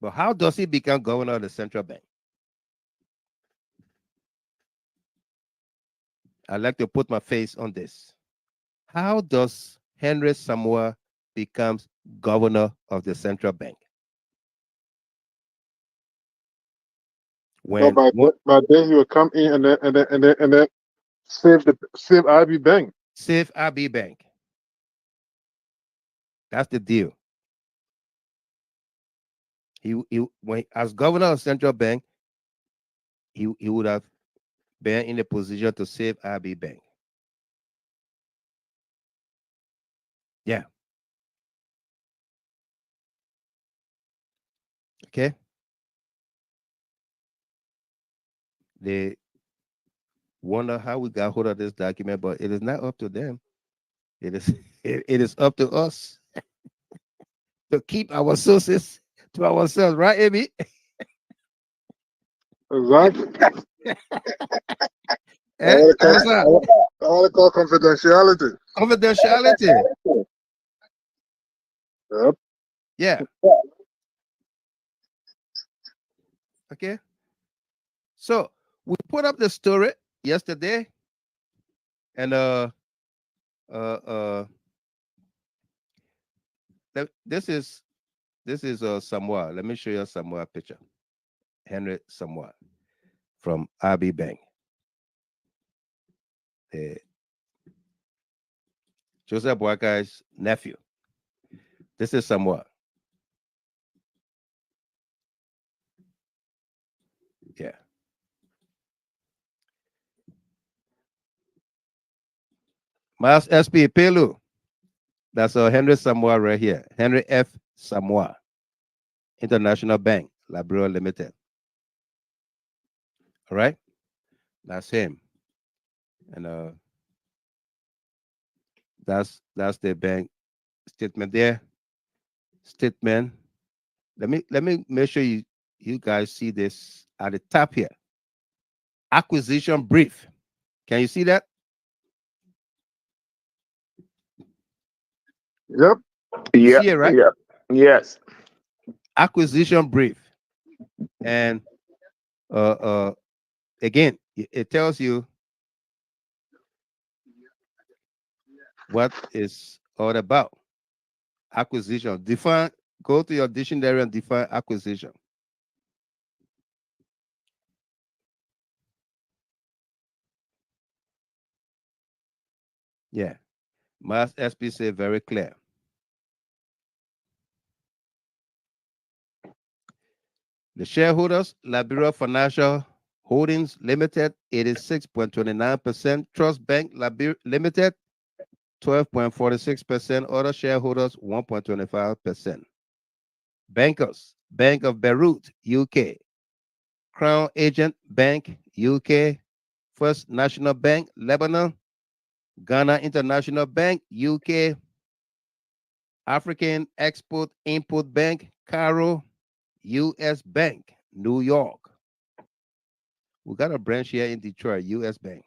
Speaker 1: But how does he become governor of the central bank? I'd like to put my face on this. How does Henry Samoa becomes governor of the central bank?
Speaker 10: When by then he will come in and then save IB Bank.
Speaker 1: Save IB Bank. That's the deal. When as governor of central bank, he would have been in a position to save IB Bank. Yeah. Okay. They wonder how we got hold of this document, but it is not up to them. It is up to us to keep our sources to ourselves, right, Amy?
Speaker 10: Exactly. I want to call confidentiality.
Speaker 1: Confidentiality.
Speaker 10: Yep.
Speaker 1: Yeah. Okay. So we put up the story yesterday, and this is Samoa. Let me show you a Samoa picture. Henry Samoa from IB Bank. Joseph Boakai's nephew. This is Samoa. Yeah. Miles SP Pelu. That's Henry Samoa right here. Henry F. Samoa. International Bank, Liberia Limited. All right? That's him. And that's the bank statement there. Statement. Let me make sure you guys see this at the top here. Acquisition brief. Can you see that?
Speaker 10: Yep.
Speaker 1: You see it, right?
Speaker 8: Yeah. Yes.
Speaker 1: Acquisition brief. And again, it tells you what it's all about. Acquisition. Define, go to your dictionary and define acquisition. Yeah. Mass SP say very clear. The shareholders, Liberia Financial Holdings Limited, 86.29%. Trust Bank Limited, 12.46%. Other shareholders, 1.25%. Bankers, Bank of Beirut, UK. Crown Agent Bank, UK. First National Bank, Lebanon. Ghana International Bank, UK. African Export-Import Bank, Cairo. US Bank, New York. We got a branch here in Detroit, US Bank.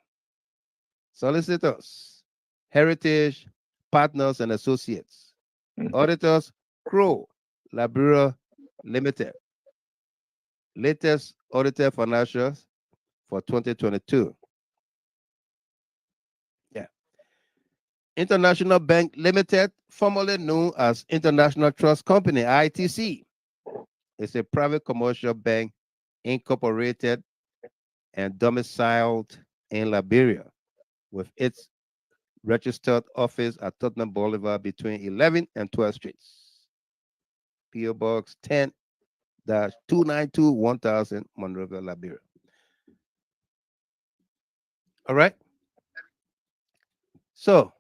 Speaker 1: Solicitors, Heritage Partners and Associates. Auditors, Crow, Liberia Limited. Latest audited financials for 2022. Yeah. International Bank Limited, formerly known as International Trust Company, ITC. It's a private commercial bank incorporated and domiciled in Liberia, with its registered office at Tottenham Boulevard between 11 and 12 Streets. P.O. Box 10-292-1000, Monrovia, Liberia. All right. So,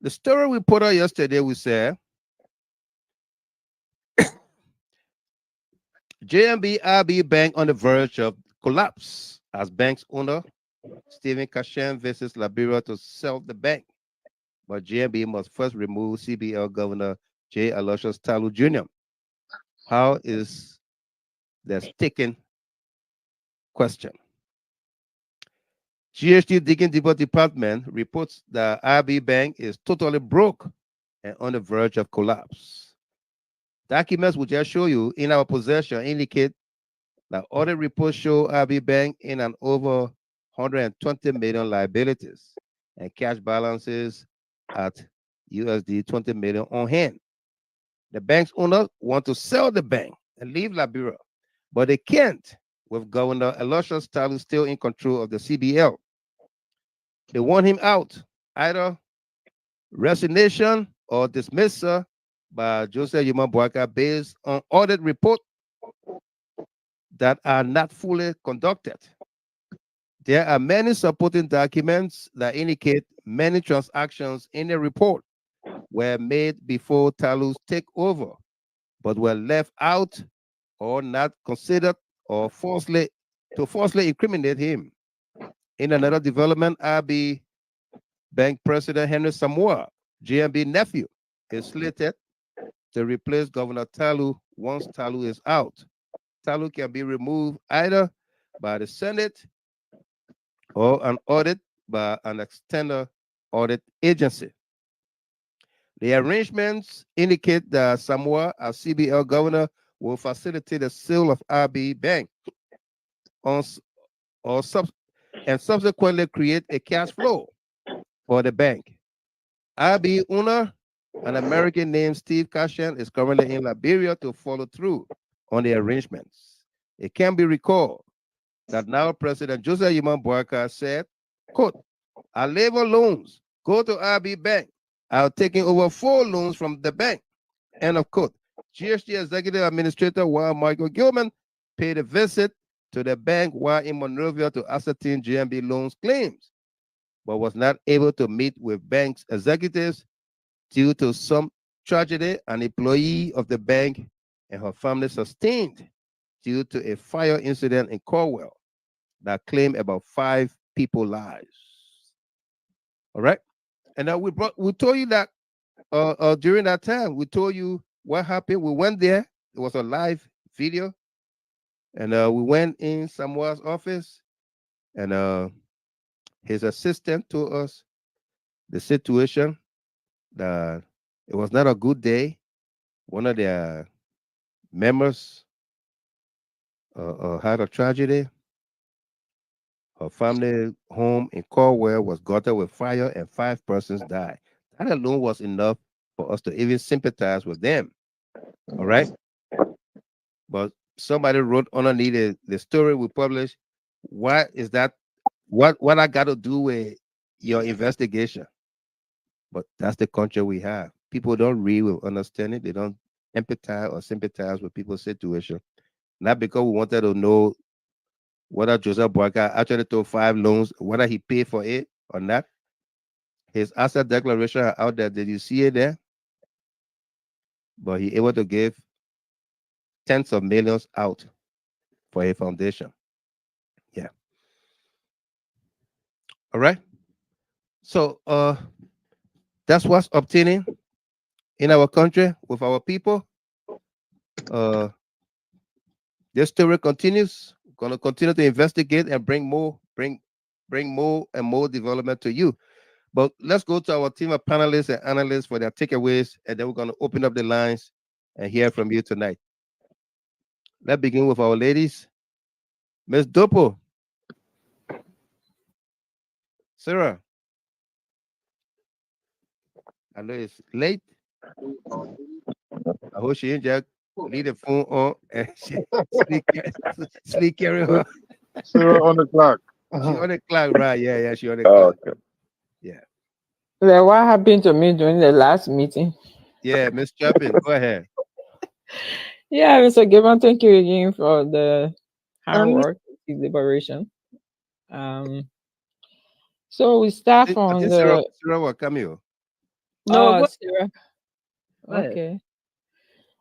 Speaker 1: the story we put out yesterday, we said, JNB Bank on the verge of collapse as bank's owner, Stephen Kashan, visits Liberia to sell the bank. But JNB must first remove CBL Governor J. Aloysius Talu Jr. How is the sticking question? GHT Digging Depot Department reports that IB Bank is totally broke and on the verge of collapse. Documents we just show you in our possession indicate that audit reports show IB Bank in an over 120 million liabilities and cash balances at USD 20 million on hand. The bank's owners want to sell the bank and leave Liberia, but they can't with Governor Aloysius Talu still in control of the CBL. They want him out, either resignation or dismissal by Joseph Yuma Boaka based on audit reports that are not fully conducted. There are many supporting documents that indicate many transactions in the report were made before Talu's takeover, but were left out or not considered or falsely incriminate him. In another development, IB Bank President Henry Samoa, JNB nephew, is slated to replace Governor Talu once Talu is out. Talu can be removed either by the Senate or an audit by an external audit agency. The arrangements indicate that Samoa, as CBL governor, will facilitate the sale of IB Bank and subsequently create a cash flow for the bank. IB owner, an American named Steve Kashan, is currently in Liberia to follow through on the arrangements. It can be recalled that now President Joseph Yuma Boaka said, quote, "Our labor loans go to IB Bank. I've taken over 4 loans from the bank," end of quote. GHT Executive Administrator while Michael Gilman paid a visit to the bank while in Monrovia to ascertain JNB loans claims, but was not able to meet with bank's executives due to some tragedy an employee of the bank and her family sustained due to a fire incident in Cornwall that claimed about 5 people's lives. All right, and now we told you that during that time we told you what happened. We went there. It was a live video, and we went in Samoa's office, and his assistant told us the situation, that it was not a good day. One of their members had a tragedy. Her family home in Cornwall was gutted with fire and 5 persons died. That alone was enough for us to even sympathize with them. All right. But somebody wrote underneath the story we published, "What is that? What I got to do with your investigation?" But that's the country we have. People don't read with understanding. They don't empathize or sympathize with people's situation. Not because we wanted to know whether Joseph Boyka actually took 5 loans, whether he paid for it or not. His asset declaration are out there. Did you see it there? But he able to give tens of millions out for a foundation. Yeah. All right. So that's what's obtaining in our country with our people. This story continues. We're gonna continue to investigate and bring more and more development to you. But let's go to our team of panelists and analysts for their takeaways, and then we're gonna open up the lines and hear from you tonight. Let's begin with our ladies. Miss Dopo. Sarah. I know it's late. I hope she ain't just leave the phone on and she sleep carry on.
Speaker 10: Sarah on the clock.
Speaker 1: She on the clock, right? Yeah, she on the clock.
Speaker 8: Okay.
Speaker 1: Yeah.
Speaker 7: Like what happened to me during the last meeting?
Speaker 1: Yeah, Miss Chapin, go ahead.
Speaker 7: Yeah, Mr. Gibbon, thank you again for the hard work, liberation. So we start from the
Speaker 1: Sarah will come here.
Speaker 7: No, Sarah. Okay.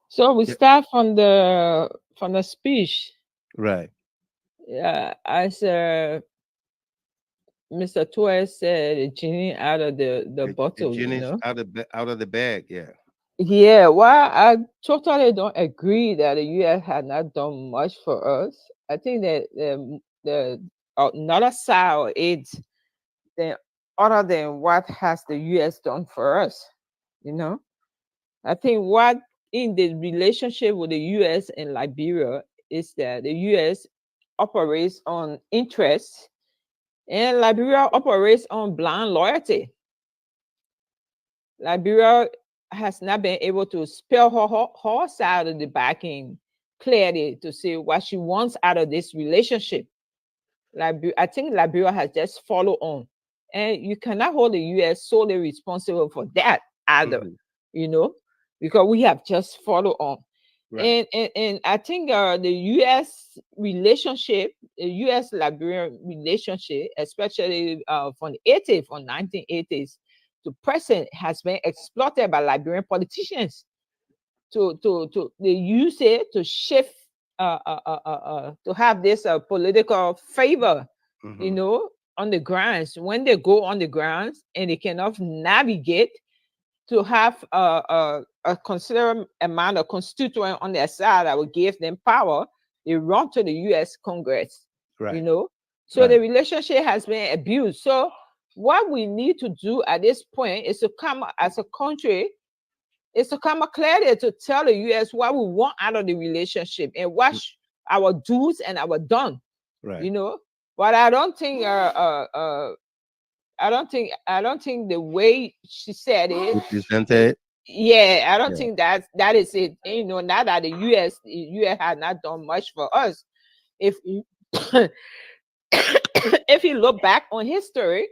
Speaker 7: So we start from the speech.
Speaker 1: Right.
Speaker 7: Yeah, as Mr. Tuan said, the genie out of the bottle.
Speaker 1: The genie's,
Speaker 7: you know?
Speaker 1: out of the bag. Yeah.
Speaker 7: Yeah. Well, I totally don't agree that the U.S. had not done much for us. I think that the another side of it, other than what has the U.S. done for us, you know, I think what in the relationship with the U.S. and Liberia is that the U.S. operates on interest and Liberia operates on blind loyalty. Liberia has not been able to spell her side of the backing clearly to say what she wants out of this relationship. I think Liberia has just followed on. And you cannot hold the U.S. solely responsible for that either, you know, because we have just followed on. Right. And I think the U.S. relationship, the U.S.-Liberian relationship, especially from the 80s, from 1980s to present, has been exploited by Liberian politicians they use it to shift to have this political favor, you know, on the grounds. When they go on the grounds and they cannot navigate to have a considerable amount of constituents on their side that will give them power, they run to the U.S. Congress, you know. So the relationship has been abused. So what we need to do at this point is to come as a country, is to come clearly to tell the U.S. what we want out of the relationship and what our do's and our done, you know. But I don't think I don't think the way she said it.
Speaker 1: Presented.
Speaker 7: Yeah, I don't think that is it. You know, now that the U.S. had not done much for us. If you if you look back on history,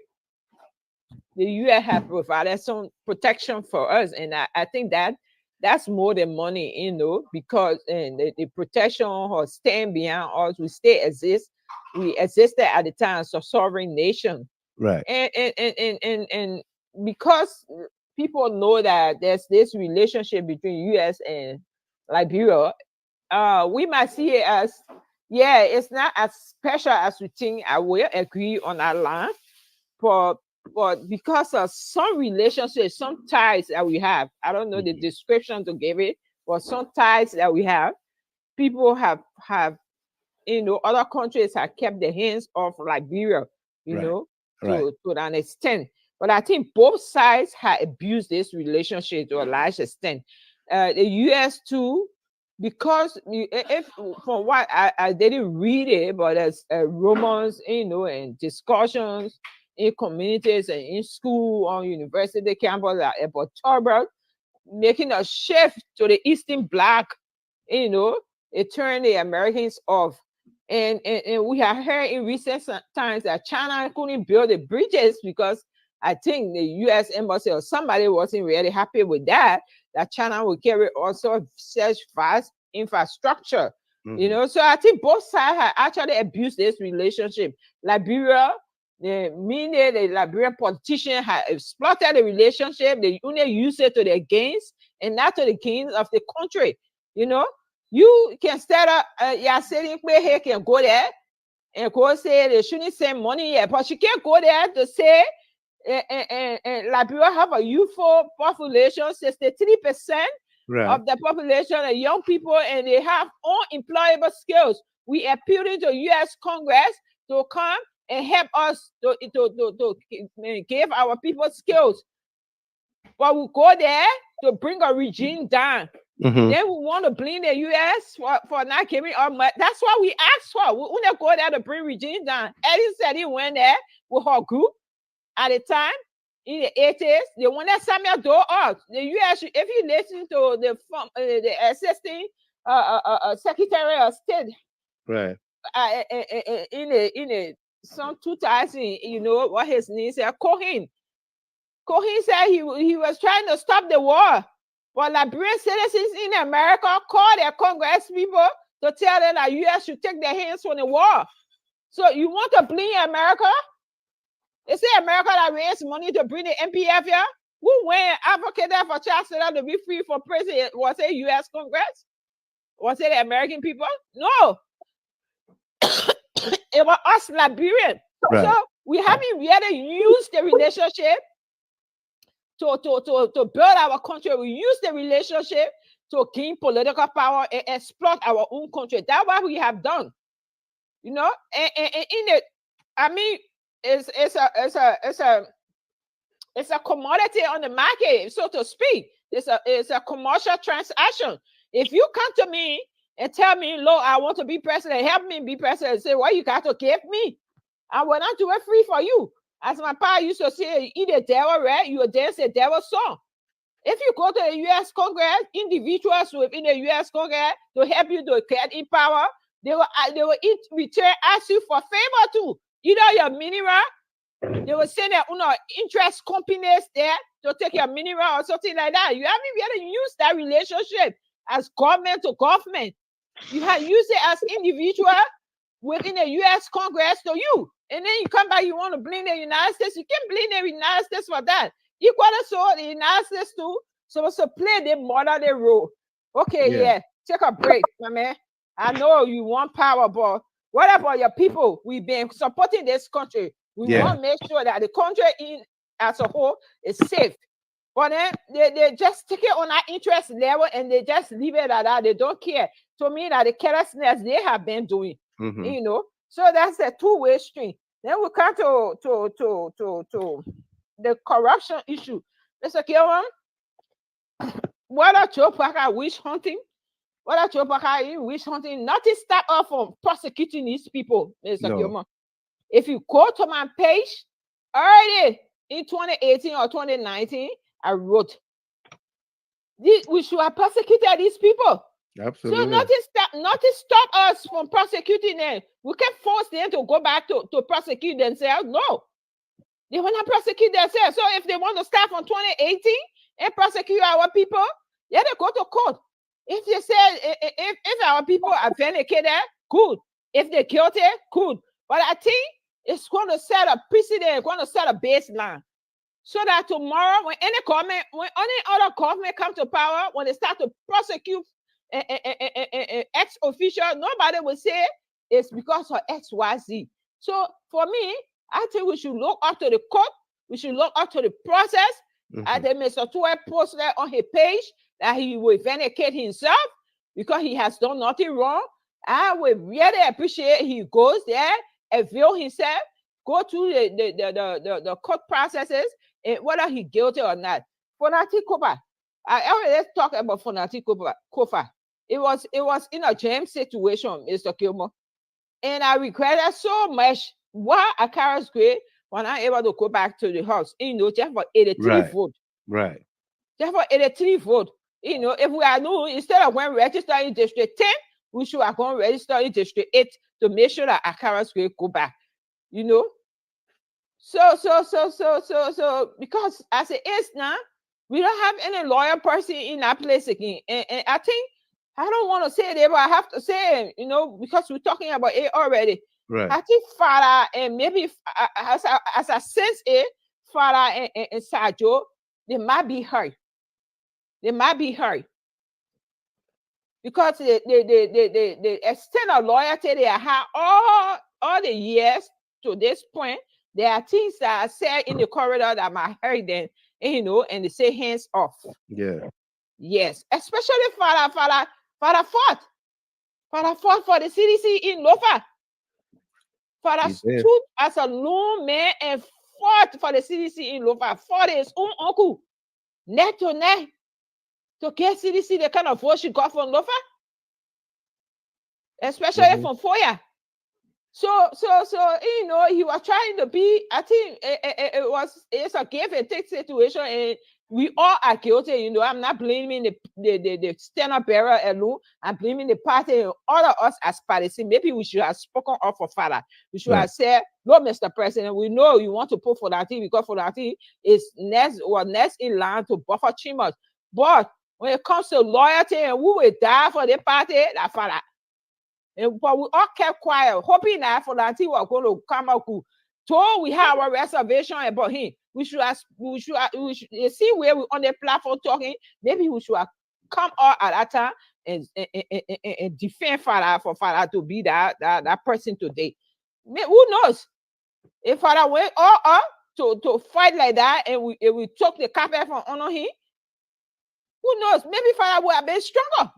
Speaker 7: the U.S. have provided some protection for us, and I think that's more than money, you know, because the protection or stand behind us, we still exist. We existed at the time as a sovereign nation.
Speaker 1: Right.
Speaker 7: And because people know that there's this relationship between U.S. and Liberia, we might see it as, yeah, it's not as special as we think. I will agree on that line, but because of some relationships, some ties that we have, I don't know the description to give it, but some ties that we have, people have you know, other countries have kept their hands off Liberia, you know, to an extent. But I think both sides have abused this relationship to a large extent. The U.S. too, because if from what I didn't read it, but as rumors, you know, and discussions in communities and in school, on university campus, about Torbert, making a shift to the Eastern Bloc, you know, it turned the Americans off. And we have heard in recent times that China couldn't build the bridges because I think the U.S. embassy or somebody wasn't really happy with that. that China will carry also such vast infrastructure. You know, so I think both sides have actually abused this relationship. Liberia, the Liberian politicians have exploited the relationship. They only use it to their gains and not to the gains of the country. You know, you can start up, you're saying where he can go there and go say they shouldn't send money yet, but she can't go there to say Liberia have a youthful population, 63%. Of the population and young people, and they have unemployable skills. We appealing to U.S. Congress to come and help us to give our people skills. But we go there to bring a regime down. Then we want to blame the U.S. for not giving our money. That's what we asked for. We want to go there to bring regime down. Eddie said he went there with her group at the time. In the 80s, they wanted Samuel Doe out. The U.S., if you listen to the assisting Secretary of State,
Speaker 1: right,
Speaker 7: in some 2000, you know what his name said, Cohen said he was trying to stop the war, but Liberian citizens in America called their Congress people to tell them that U.S. should take their hands from the war. So you want to blame America? They say America that raised money to bring the MPF here. Who went advocated for Cllr to be free for prison? Was it U.S. Congress? Was it the American people? No. It was us Liberians. Right. So we haven't really used the relationship to build our country. We use the relationship to gain political power and exploit our own country. That's what we have done. You know, and in it, I mean, it's a commodity on the market, so to speak. It's a commercial transaction. If you come to me and tell me, "Look, I want to be president, help me be president," say, "Well, you got to give me. I will not do it free for you." As my pa used to say, "Eat a devil rat, you will dance a devil song." If you go to the U.S. Congress, individuals within the U.S. Congress to help you to get in power, they will in return ask you for favor too. Either your mineral, they will send their own interest companies there to take your mineral or something like that. You haven't really used that relationship as government to government. You have used it as individual within the U.S. Congress to you. And then you come back, you want to blame the United States. You can't blame the United States for that. Equally so, the United States too supposed to play the modern role. Okay, yeah, take a break, my man. I know you want power, but what about your people? We've been supporting this country. We want to make sure that the country as a whole is safe. But then they just take it on our interest level and they just leave it at that. They don't care. To me, that the carelessness they have been doing, you know. So that's a two-way street. Then we come to the corruption issue. Mr. Kilman, what are Joe Parker witch hunting? What are Joe Parker in witch hunting? Nothing stop us from prosecuting these people, Mr. Kilman. If you go to my page, already in 2018 or 2019, I wrote, we should have prosecuted these people.
Speaker 1: Absolutely.
Speaker 7: So nothing stop us from prosecuting them. We can't force them to go back to prosecute themselves. No. They will not prosecute themselves. So if they want to start from 2018 and prosecute our people, they go to court. If they say, if our people are vindicated, good. If they're guilty, good. But I think it's going to set a precedent, it's going to set a baseline. So that tomorrow, when any other government comes to power, when they start to prosecute ex-official, nobody will say it's because of XYZ. So for me, I think we should look up to the court. We should look up to the process. I think Mr. Tuan posted on his page that he will vindicate himself because he has done nothing wrong. I would really appreciate he goes there, avail himself, go through the court processes, and whether he's guilty or not. Fonati Kofa. I already talked about Fonati Kofa. It was in a jam situation, Mr. Kilmer. And I regretted so much why I carried great when I'm able to go back to the house, you know, just for 83 votes.
Speaker 1: Right.
Speaker 7: Just for 83 votes. You know, if we are new, instead of going register in District 10, we should have gone register in District 8 to make sure that Akara's great go back. You know? So, because as it is now, We don't have any lawyer person in that place again. And I think, I don't want to say it, but I have to say it, you know, because we're talking about it already.
Speaker 1: Right.
Speaker 7: I think Father, and maybe as I sense it, Father and Sajo, they might be hurt. They might be hurt. Because the extent of loyalty they have all the years to this point, there are things that are said in the corridor that might hurt them, you know, and they say hands off.
Speaker 1: Yeah.
Speaker 7: Yes, especially Father fought for the CDC in Lofa. Father stood as a lone man and fought for the CDC in Lofa, fought his own uncle, neck to neck, to get CDC the kind of vote she got from Lofa, especially from Foya. So you know, he was trying to be, I think it's a give and take situation, and we all are guilty, you know. I'm not blaming the stand-up bearer alone. I'm blaming the party and all of us as parties. Maybe we should have spoken up for Father. We should have said, no, Mr. President, we know you want to put Fonati because Fonati is next in line to buffer Chimos. But when it comes to loyalty and who will die for the party, that Father. But we all kept quiet, hoping that Fonati was going to come out. So we have a reservation about him. We should see where we on the platform talking. Maybe we should have come out at that time and defend Father for Father to be that person today. Who knows? If Father went all up to fight like that, and we took the carpet from under him, who knows? Maybe Father would have been stronger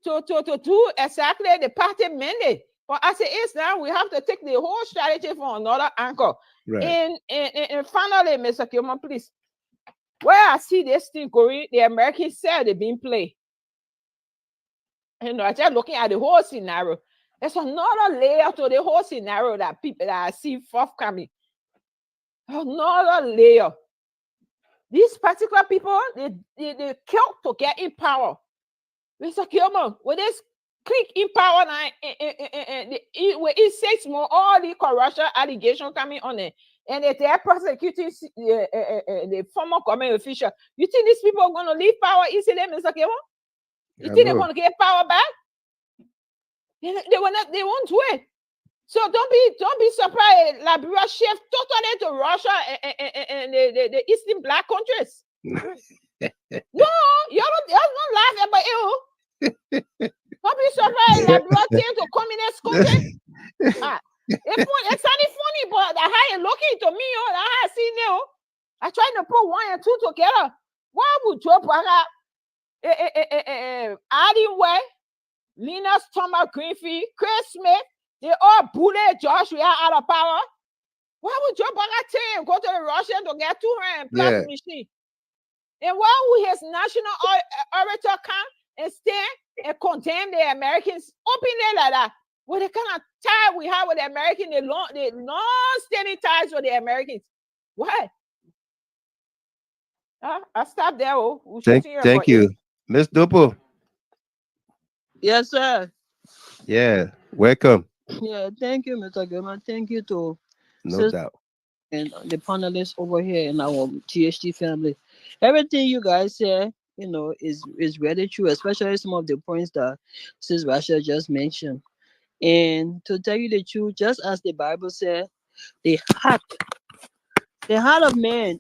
Speaker 7: to do exactly the party mandate. But as it is now, we have to take the whole strategy from another angle. Right. And finally, Mr. Kilman, please, where I see this thing going, the Americans said they've been played. You know, just looking at the whole scenario, there's another layer to the whole scenario that people that I see forthcoming. Another layer. These particular people, they killed to get in power. Mr. Kilman, with this click in power now, it says more all the corruption allegations coming on it, and if they are prosecuting the former government official, you think these people are going to leave power easily, Mr. Kilman? You think they're going to get power back? They won't do it. So don't be surprised. Liberia shift totally to Russia and the Eastern Black countries. No, y'all don't laugh about it. Don't be surprised that blood came to communist country. It's sounding funny, but how you looking to me, I see now. I trying to put 1 and 2 together. Why would Joe Baga, Adding Way, Linus Thomas Greenfield, Chris Smith, they all bullet Joshua out of power? Why would Joe Baga team go to the Russian to get 200 plus machine? And why would his national orator come and stand and condemn the Americans openly like that? With the kind of tie we have with the Americans, the long-standing ties with the Americans. What? I'll stop there.
Speaker 1: Thank you. Miss Dupo.
Speaker 9: Yes, sir.
Speaker 1: Yeah, welcome.
Speaker 9: Yeah, thank you, Mr. Gilman. Thank you to
Speaker 1: no doubt.
Speaker 9: And the panelists over here in our GHT family. Everything you guys say, you know, is really true, especially some of the points that Sis Rasha just mentioned. And to tell you the truth, just as the Bible said, the heart of man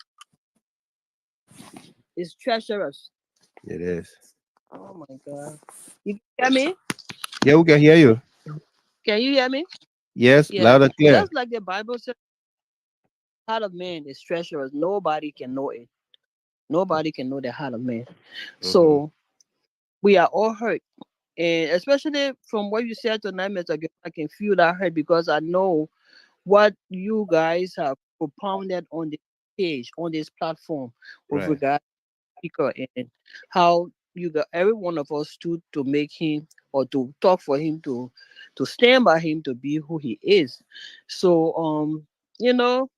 Speaker 9: is treacherous.
Speaker 1: It is.
Speaker 9: Oh my God. You hear me?
Speaker 1: Yeah, we can hear you.
Speaker 9: Can you hear me?
Speaker 1: Yes, loud and clear.
Speaker 9: Just like the Bible said, the heart of man is treacherous. Nobody can know it. Nobody can know the heart of man. So we are all hurt. And especially from what you said tonight, Mr. Gilman, I can feel that hurt because I know what you guys have propounded on the page, on this platform, with regard to speaker, and how you got every one of us stood to make him or to talk for him, to stand by him to be who he is. So you know,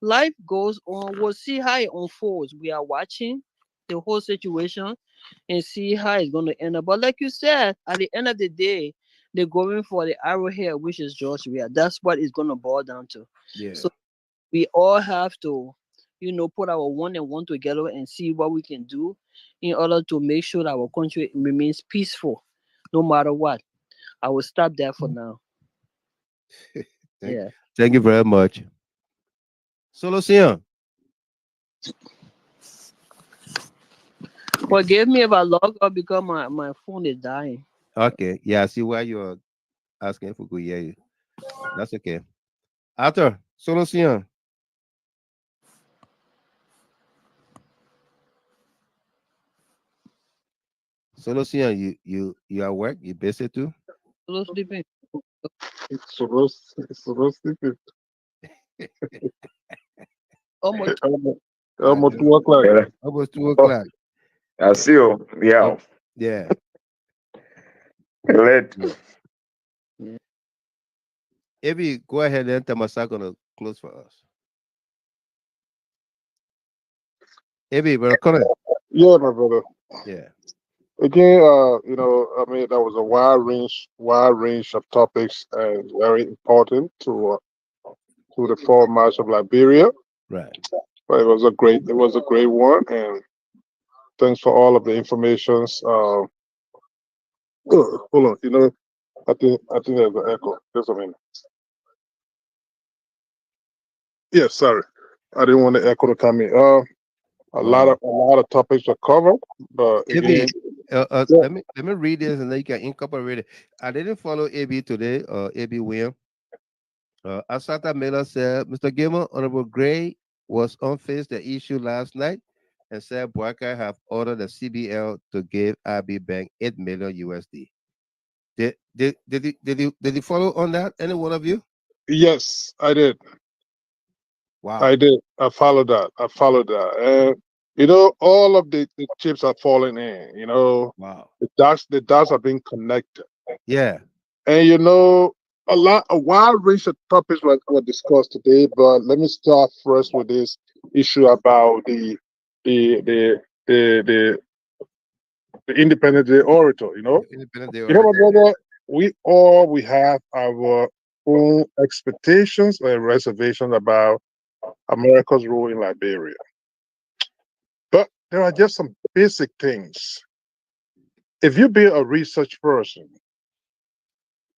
Speaker 9: life goes on. We'll see how it unfolds. We are watching the whole situation and see how it's going to end up. But like you said, at the end of the day, they're going for the arrowhead, which is Georgia. That's what it's going to boil down to. Yeah. So we all have to put our one and one together and see what we can do in order to make sure that our country remains peaceful, no matter what. I will stop there for now.
Speaker 1: Thank you very much. Solution.
Speaker 9: Forgive me if I log up because my phone is dying.
Speaker 1: Okay. Yeah, I see why you're asking if we could hear you. That's okay. Arthur, solution. Solution, you at work? You busy too?
Speaker 9: Hello, sleeping.
Speaker 10: It's sleeping.
Speaker 9: Almost
Speaker 10: 2 o'clock.
Speaker 8: Yeah.
Speaker 1: Almost 2 o'clock.
Speaker 8: I see you. Yeah.
Speaker 1: Yeah.
Speaker 8: Late.
Speaker 9: Yeah.
Speaker 1: Maybe go ahead and Tamasa gonna close for us. Maybe, brother Colin.
Speaker 10: Yeah, my brother.
Speaker 1: Yeah.
Speaker 10: Again, I mean, that was a wide range of topics and very important to the Fall March of Liberia.
Speaker 1: Right.
Speaker 10: But it was a great one, and thanks for all of the informations. Hold on, I think there's an echo. Just a minute. Yeah, sorry, I didn't want the echo to come in. A lot of topics are covered, but again,
Speaker 1: let me read this and then you can incorporate it. I didn't follow AB today, AB William. Asata Miller said, Mr. Gilmer, Honorable Gray was unfazed the issue last night and said Boakai have ordered the CBL to give IB Bank $8 million USD. Did you follow on that? Any one of you?
Speaker 10: yes, I did.
Speaker 1: Wow.
Speaker 10: I did. I followed that. And all of the chips are falling in.
Speaker 1: Wow.
Speaker 10: The dots are being connected.
Speaker 1: Yeah.
Speaker 10: And a wide range of topics were discussed today. But let me start first with this issue about the Independent Day Orator.
Speaker 1: Independent Day
Speaker 10: My brother, we have our own expectations and reservations about America's role in Liberia. But there are just some basic things. If you be a research person,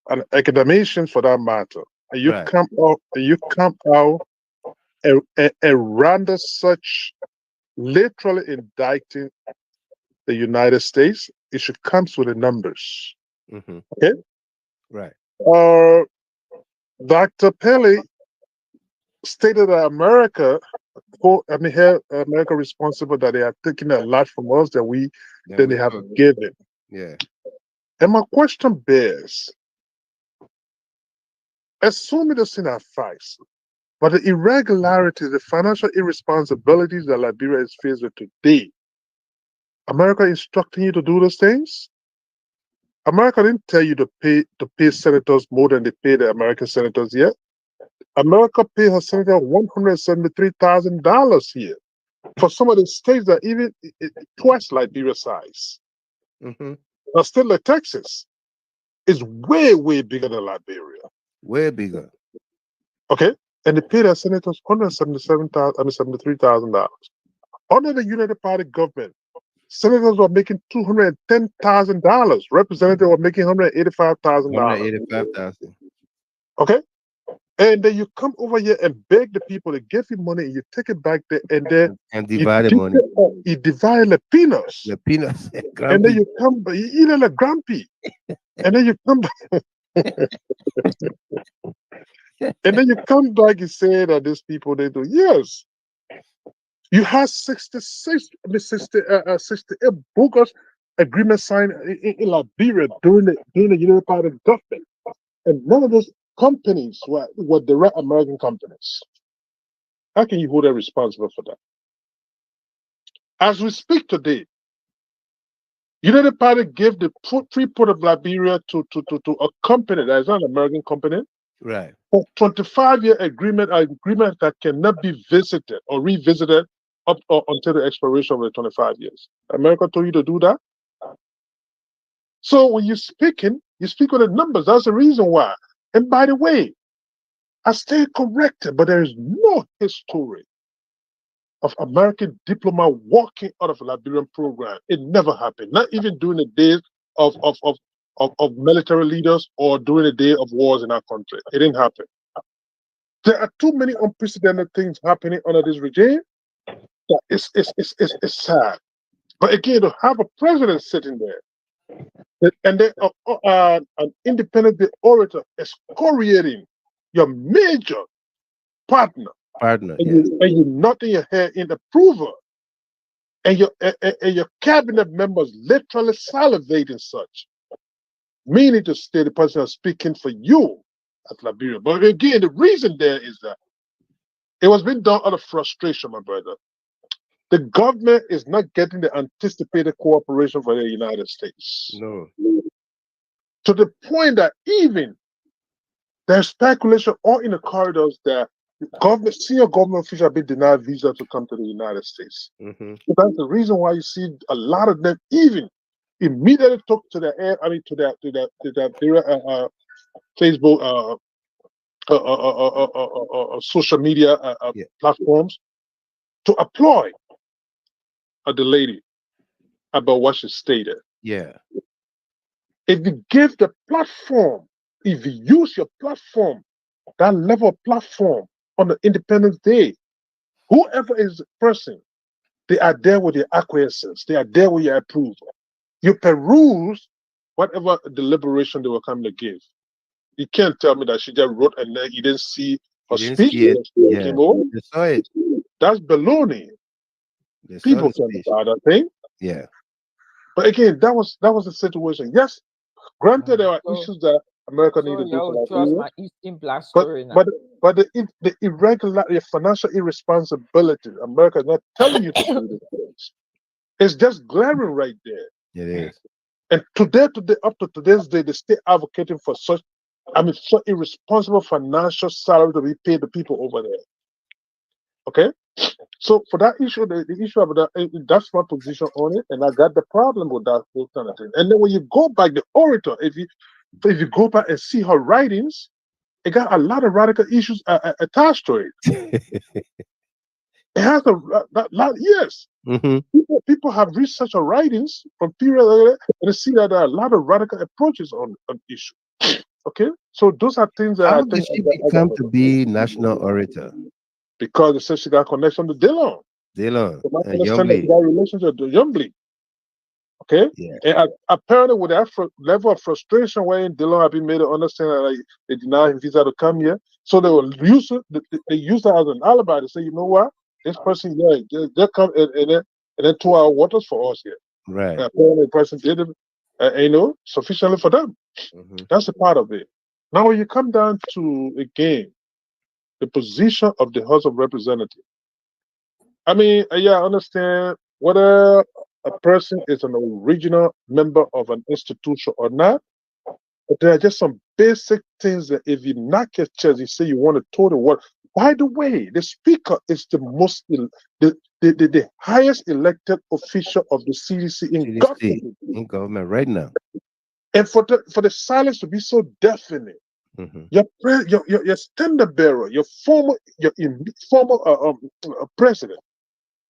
Speaker 10: an academician for that matter, and you come out and render such literally indicting the United States, it should come with the numbers.
Speaker 1: Mm-hmm.
Speaker 10: Okay?
Speaker 1: Right.
Speaker 10: Dr. Pailey stated that America responsible that they are taking a lot from us that they have given.
Speaker 1: Yeah.
Speaker 10: And my question bears, assuming the Senate facts, but the irregularities, the financial irresponsibilities that Liberia is faced with today, America instructing you to do those things? America didn't tell you to pay senators more than they pay the American senators yet. America paid her senator $173,000 here for some of the states that even twice Liberia size.
Speaker 1: Mm-hmm.
Speaker 10: A state like Texas is way, way bigger than Liberia.
Speaker 1: Way bigger.
Speaker 10: Okay, and they paid their senators $173,000. Under the United Party government, senators were making $210,000. Representatives were making $185,000.
Speaker 1: $185,000.
Speaker 10: Okay. And then you come over here and beg the people to give you money, and you take it back there, and then
Speaker 1: divide the money.
Speaker 10: You divide the peanuts.
Speaker 1: The peanuts.
Speaker 10: And then you come, you eat a grumpy. And then you come back. And then you come back and say that these people, they do. Yes. You have 68 bogus agreements signed in Liberia during the United Party government. And none of those companies were direct American companies. How can you hold them responsible for that? As we speak today, United Party gave the free port of Liberia to a company that is not an American company.
Speaker 1: Right.
Speaker 10: For 25-year agreement that cannot be visited or revisited up until the expiration of the 25 years. America told you to do that. So when you're speaking, you speak on the numbers. That's the reason why. And by the way, I stay corrected, but there is no history of American diplomat walking out of a Liberian program. It never happened. Not even during the days of military leaders or during the day of wars in our country. It didn't happen. There are too many unprecedented things happening under this regime. It's sad. But again, to have a president sitting there, and then an independent orator excoriating your major partner, and you're nodding your head in approval, and your cabinet members literally salivating such, meaning to say the person is speaking for you at Liberia. But again, the reason there is that it was being done out of frustration, my brother. The government is not getting the anticipated cooperation from the United States.
Speaker 1: No.
Speaker 10: To the point that even there's speculation all in the corridors that senior government officials have been denied visa to come to the United States.
Speaker 1: Mm-hmm.
Speaker 10: So that's the reason why you see a lot of them even immediately talk to their Facebook, social media platforms to applaud the lady about what she stated.
Speaker 1: Yeah.
Speaker 10: If you give the platform, if you use your platform, that level of platform on the Independence Day, whoever is the person, they are there with your acquiescence. They are there with your approval. You peruse whatever deliberation they were coming to give. You can't tell me that she just wrote and then you didn't see her speech. Came over.
Speaker 1: They saw it.
Speaker 10: That's baloney. People can decide that thing.
Speaker 1: Yeah.
Speaker 10: But again, that was the situation. Yes, granted there are issues that America needed to do. But the irregular, the financial irresponsibility, America is not telling you to do these things. It's just glaring right there.
Speaker 1: It is.
Speaker 10: And up to today's day, they still advocating for such irresponsible financial salary to be paid to people over there. Okay? So for that issue, the issue of that's my position on it, and I got the problem with that whole kind of thing. And then when you go back, the orator, if you go back and see her writings, it got a lot of radical issues attached to it. It has a lot, yes.
Speaker 1: Mm-hmm.
Speaker 10: People have researched her writings from period and they see that there are a lot of radical approaches on issue. Okay, so those are things that
Speaker 1: How did she become to be national orator?
Speaker 10: Because they said she got connection to Dillon.
Speaker 1: And
Speaker 10: Youngly. Got relationship to Youngly. Okay, and apparently with that level of frustration, wherein Dillon had been made to understand that like, they denied him visa to come here, so they will use it. They use that as an alibi to say, you know what, this person, they come and then 2 hour waters for us here.
Speaker 1: Right.
Speaker 10: And apparently the person did it, sufficiently for them. Mm-hmm. That's a part of it. Now, when you come down to again the position of the House of Representatives, I mean, I understand whether a person is an original member of an institution or not, but there are just some basic things that if you knock your chest, you say you want to total what. By the way, the speaker is the most the highest elected official of the CDC in
Speaker 1: government right now.
Speaker 10: And for the silence to be so definite, mm-hmm. your standard bearer, your former president,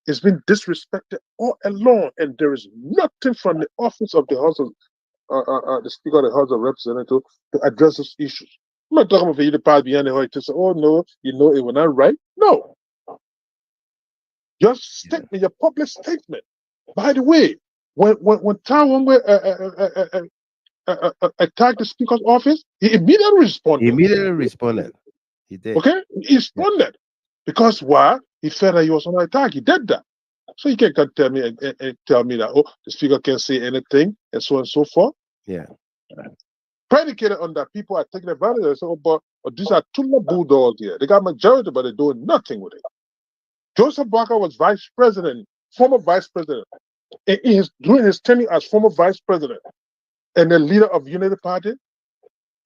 Speaker 10: has been disrespected all along, and there is nothing from the office of the House of the Speaker of the House of Representatives to address those issues. I'm not talking about for you to pass behind the hood to say, "Oh no, it was not right." No, your statement, your public statement. By the way, when Tuan attacked the Speaker's office, he immediately responded.
Speaker 1: He did.
Speaker 10: Okay, he responded because why? He felt that he was under attack. He did that. So you can't tell me and tell me that the Speaker can't say anything and so on and so forth.
Speaker 1: Yeah.
Speaker 10: Predicated on that, people are taking advantage of it. So, but these are two bulldogs here. They got majority, but they're doing nothing with it. Joseph Barker was vice president, former vice president. And during his tenure as former vice president and the leader of Unity Party,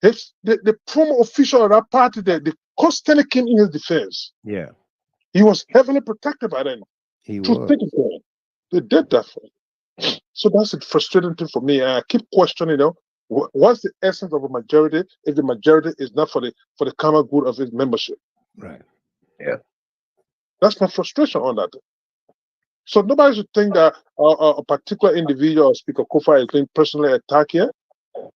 Speaker 10: the former official of that party, they constantly came in his defense.
Speaker 1: Yeah.
Speaker 10: He was heavily protected by them.
Speaker 1: He was.
Speaker 10: They did that for him. So that's a frustrating thing for me. I keep questioning, what's the essence of a majority if the majority is not for the common good of its membership?
Speaker 1: Right. Yeah.
Speaker 10: That's my frustration on that. So nobody should think that a particular individual, Speaker Kofa, is being personally attacked here.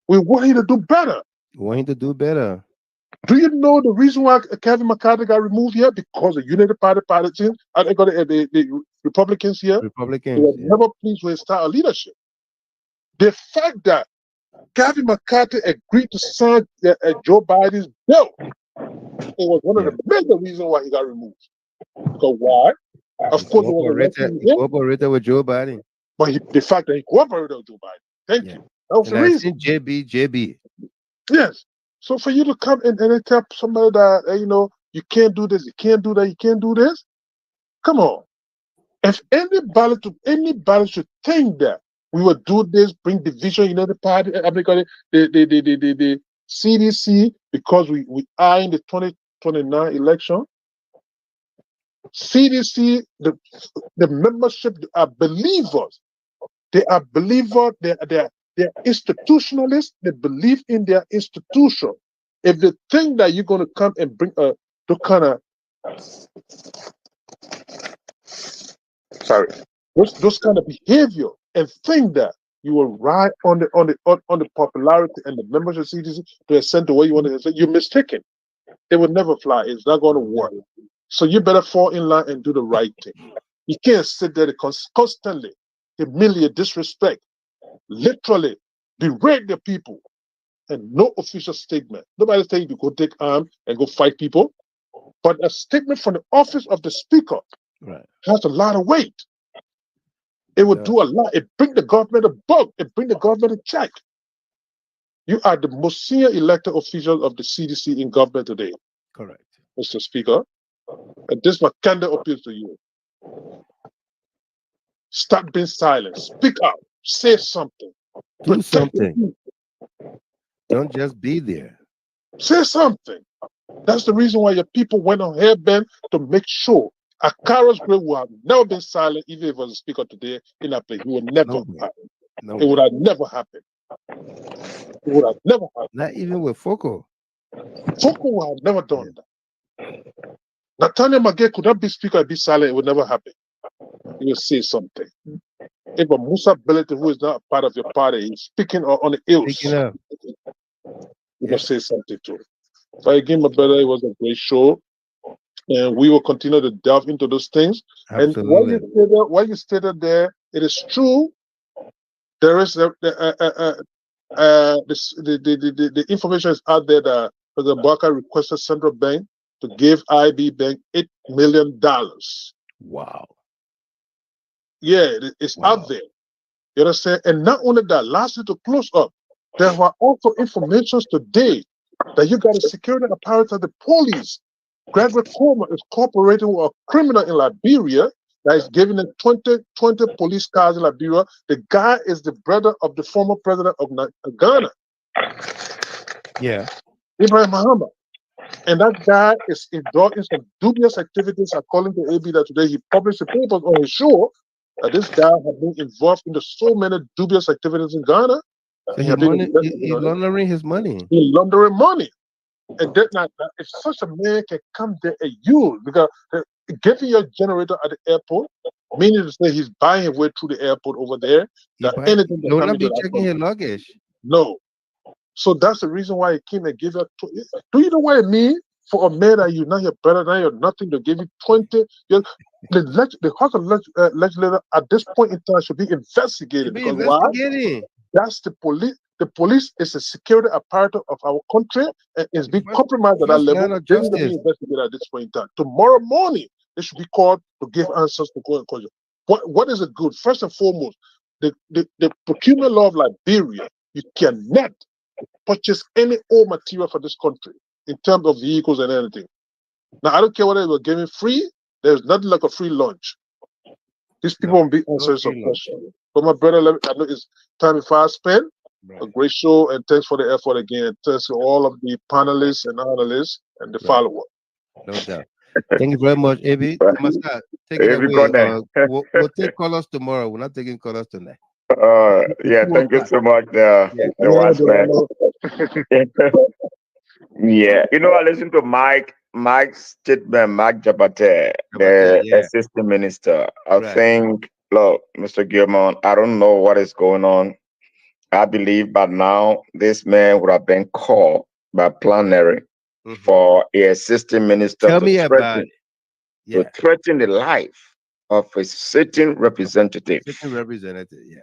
Speaker 10: We want him to do better.
Speaker 1: We want him to do better.
Speaker 10: Do you know the reason why Kevin McCarthy got removed here? Because the Unity Party politicians, I got the Republicans here.
Speaker 1: Republicans.
Speaker 10: They were never pleased with his style of leadership. The fact that Kevin McCarthy agreed to sign Joe Biden's bill, it was one of the major reasons why he got removed. Because why? Of course,
Speaker 1: he cooperated with Joe Biden.
Speaker 10: But the fact that he cooperated with Joe Biden, thank you. That was the reason.
Speaker 1: JB.
Speaker 10: Yes. So for you to come in and tell somebody that, you know, you can't do this, you can't do that, you can't do this, come on. If anybody should think that we will do this, bring division, you know, the party, the CDC, because we are in the 2029 election, CDC, the membership are believers. They are believers. They're institutionalists. They believe in their institution. If they think that you're going to come and bring the kind of those kind of behavior and think that you will ride on the popularity and the membership of CDC to extend the way you want to say, you're mistaken. It will never fly. It's not going to work. So you better fall in line and do the right thing. You can't sit there constantly humiliate, disrespect, literally berate the people, and no official statement. Nobody's saying you go take arms and go fight people, but a statement from the office of the speaker has a lot of weight. It would do a lot. It bring the government a bug. It bring the government a check. You are the most senior elected official of the CDC in government today.
Speaker 1: Correct.
Speaker 10: Mr. Speaker. And this is my candid appeal to you. Stop being silent. Speak out. Say something.
Speaker 1: Do something. Don't just be there.
Speaker 10: Say something. That's the reason why your people went on hairband to make sure Akara's grave would have never been silent, even if it was a speaker today in that place. It would never happen. It would have never happened. It would have never happened.
Speaker 1: Not even with Foko.
Speaker 10: Foko would have never done that. Nathaniel Magay could not be speaker and be silent. It would never happen. He will say something. If a Musa Belete, who is not part of your party, is speaking on the ills, you must say something to him. So again, my brother, it was a great show. And we will continue to delve into those things.
Speaker 1: Absolutely.
Speaker 10: And while you stated there, it is true. There is the information is out there that President Barker requested Central Bank to give IB Bank $8 million.
Speaker 1: Wow.
Speaker 10: Yeah, it's out there. You understand? And not only that, lastly, to close up, there were also informations today that you got a security apparatus of the police. Gregory Coleman is cooperating with a criminal in Liberia that is giving them 20 police cars in Liberia. The guy is the brother of the former president of Ghana.
Speaker 1: Yeah.
Speaker 10: Ibrahim Muhammad. And that guy is involved in some dubious activities, according to AB, that today he published the papers on his show that this guy had been involved in so many dubious activities in Ghana.
Speaker 1: So he's laundering his money.
Speaker 10: He's laundering money. And if such a man can come there and use, because getting your generator at the airport, meaning to say he's buying his way through the airport over there, that anything
Speaker 1: he will not be checking his luggage.
Speaker 10: No. So that's the reason why he came and gave you. Do you know what it means for a man that you're not your brother, now you're nothing, to give you 20? The House of Legislature at this point in time should be investigated. Why? That's the police. The police is a security apparatus of our country and is being compromised at that level. They need to be investigated at this point in time. Tomorrow morning, they should be called to give answers to go and question. What is it good? First and foremost, the procurement law of Liberia, you cannot purchase any old material for this country in terms of vehicles and anything. Now, I don't care whether they were giving free. There's nothing like a free lunch. These people won't be answering some questions. But my brother, I know it's time if I spend. A great show, and thanks for the effort again. Thanks to all of the panelists and analysts and the follow-up.
Speaker 1: No doubt. Thank you very much, AB. Take it away. We'll take callers tomorrow. We're not taking callers tonight.
Speaker 8: Yeah, thank you so much, the wise man. Yeah, you know, I listened to Mike Mike's statement, Mike Jabate, the assistant minister. I think, look, Mr. Gilman, I don't know what is going on. I believe by now this man would have been called by plenary for a assistant minister to threaten the life of a sitting representative,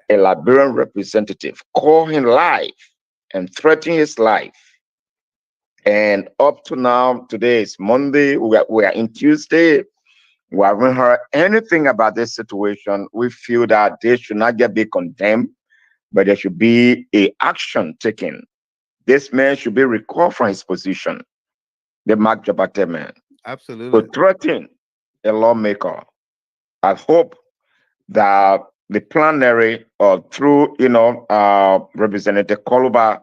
Speaker 8: a Liberian representative, call him live and threaten his life. And up to now, today is Monday, we are in Tuesday. We haven't heard anything about this situation. We feel that this should not just be condemned, but there should be a action taken. This man should be recalled from his position, the Mark Jabate man.
Speaker 1: Absolutely.
Speaker 8: To threaten a lawmaker. I hope that the plenary or through, Representative Koffa,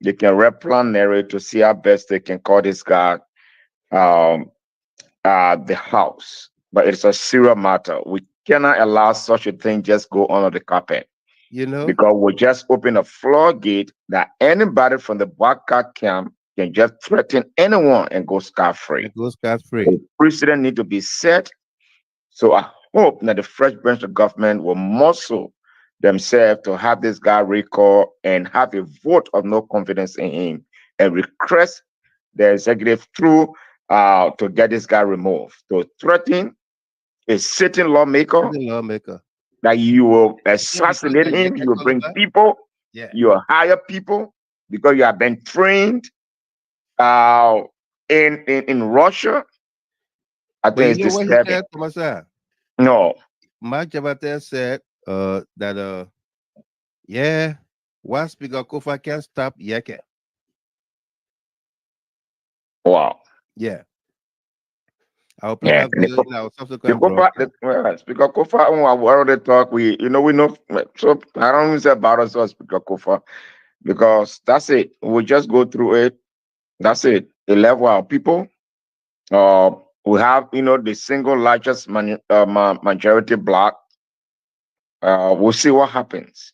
Speaker 8: they can rep plenary to see how best they can call this guy the house. But it's a serious matter. We cannot allow such a thing just go under the carpet. Because we just open a floodgate that anybody from the Baka camp can just threaten anyone and go scot-free. The precedent need to be set. So I hope that the fresh branch of government will muscle themselves to have this guy recalled and have a vote of no confidence in him and request the executive through to get this guy removed. To threaten a sitting lawmaker that you will assassinate him, you will bring people, you will hire people because you have been trained in Russia. I think it's disturbing. No.
Speaker 1: Mark Jabate said that once Speaker Kofa can stop Yeke.
Speaker 8: Wow.
Speaker 1: Yeah. I'll play that video in our subsequent
Speaker 8: Speaker Kofa, when we already talk, we know, so I don't even say about us or Speaker Kofa, because that's it. We'll just go through it. That's it. 11 our people. We have, the single largest majority bloc. We'll see what happens.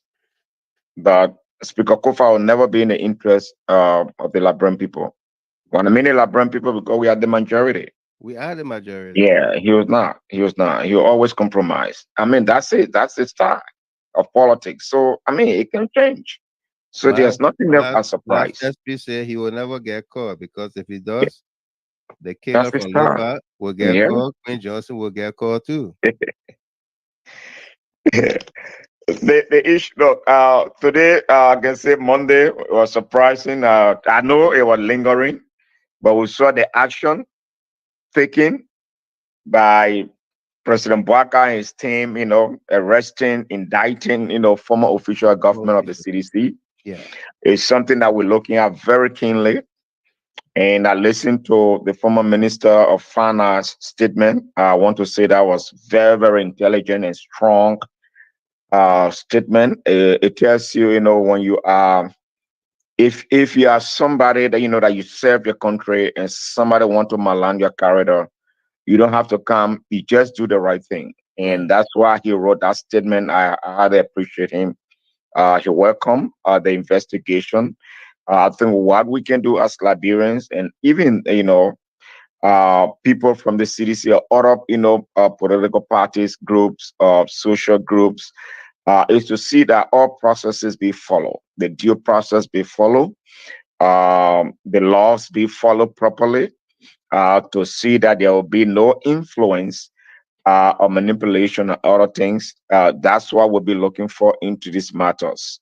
Speaker 8: But Speaker Kofa will never be in the interest of the Liberian people. When I mean the Liberian people, because we are the majority.
Speaker 1: We are the majority.
Speaker 8: Yeah, he was not. He will always compromise. I mean, that's it. That's the style of politics. So, I mean, it can change. So there's nothing else as surprise.
Speaker 1: SP said he will never get caught because if he does, the killer from Lofa will get caught. Queen Johnson will get caught too.
Speaker 8: The issue, look, today, I can say Monday was surprising. I know it was lingering, but we saw the action taken by President Bwaka and his team, arresting, indicting, former official government of the CDC.
Speaker 1: Yeah.
Speaker 8: It's something that we're looking at very keenly. And I listened to the former Minister of Finance statement. I want to say that was very, very intelligent and strong statement. It tells you, when you are, if you are somebody that, that you serve your country and somebody want to malign your character, you don't have to come, you just do the right thing. And that's why he wrote that statement. I highly appreciate him. He welcomed the investigation. I think what we can do as Liberians and even, people from the CDC or other, political parties, groups, social groups, is to see that all processes be followed, the due process be followed, the laws be followed properly, to see that there will be no influence or manipulation or other things. That's what we'll be looking for into these matters.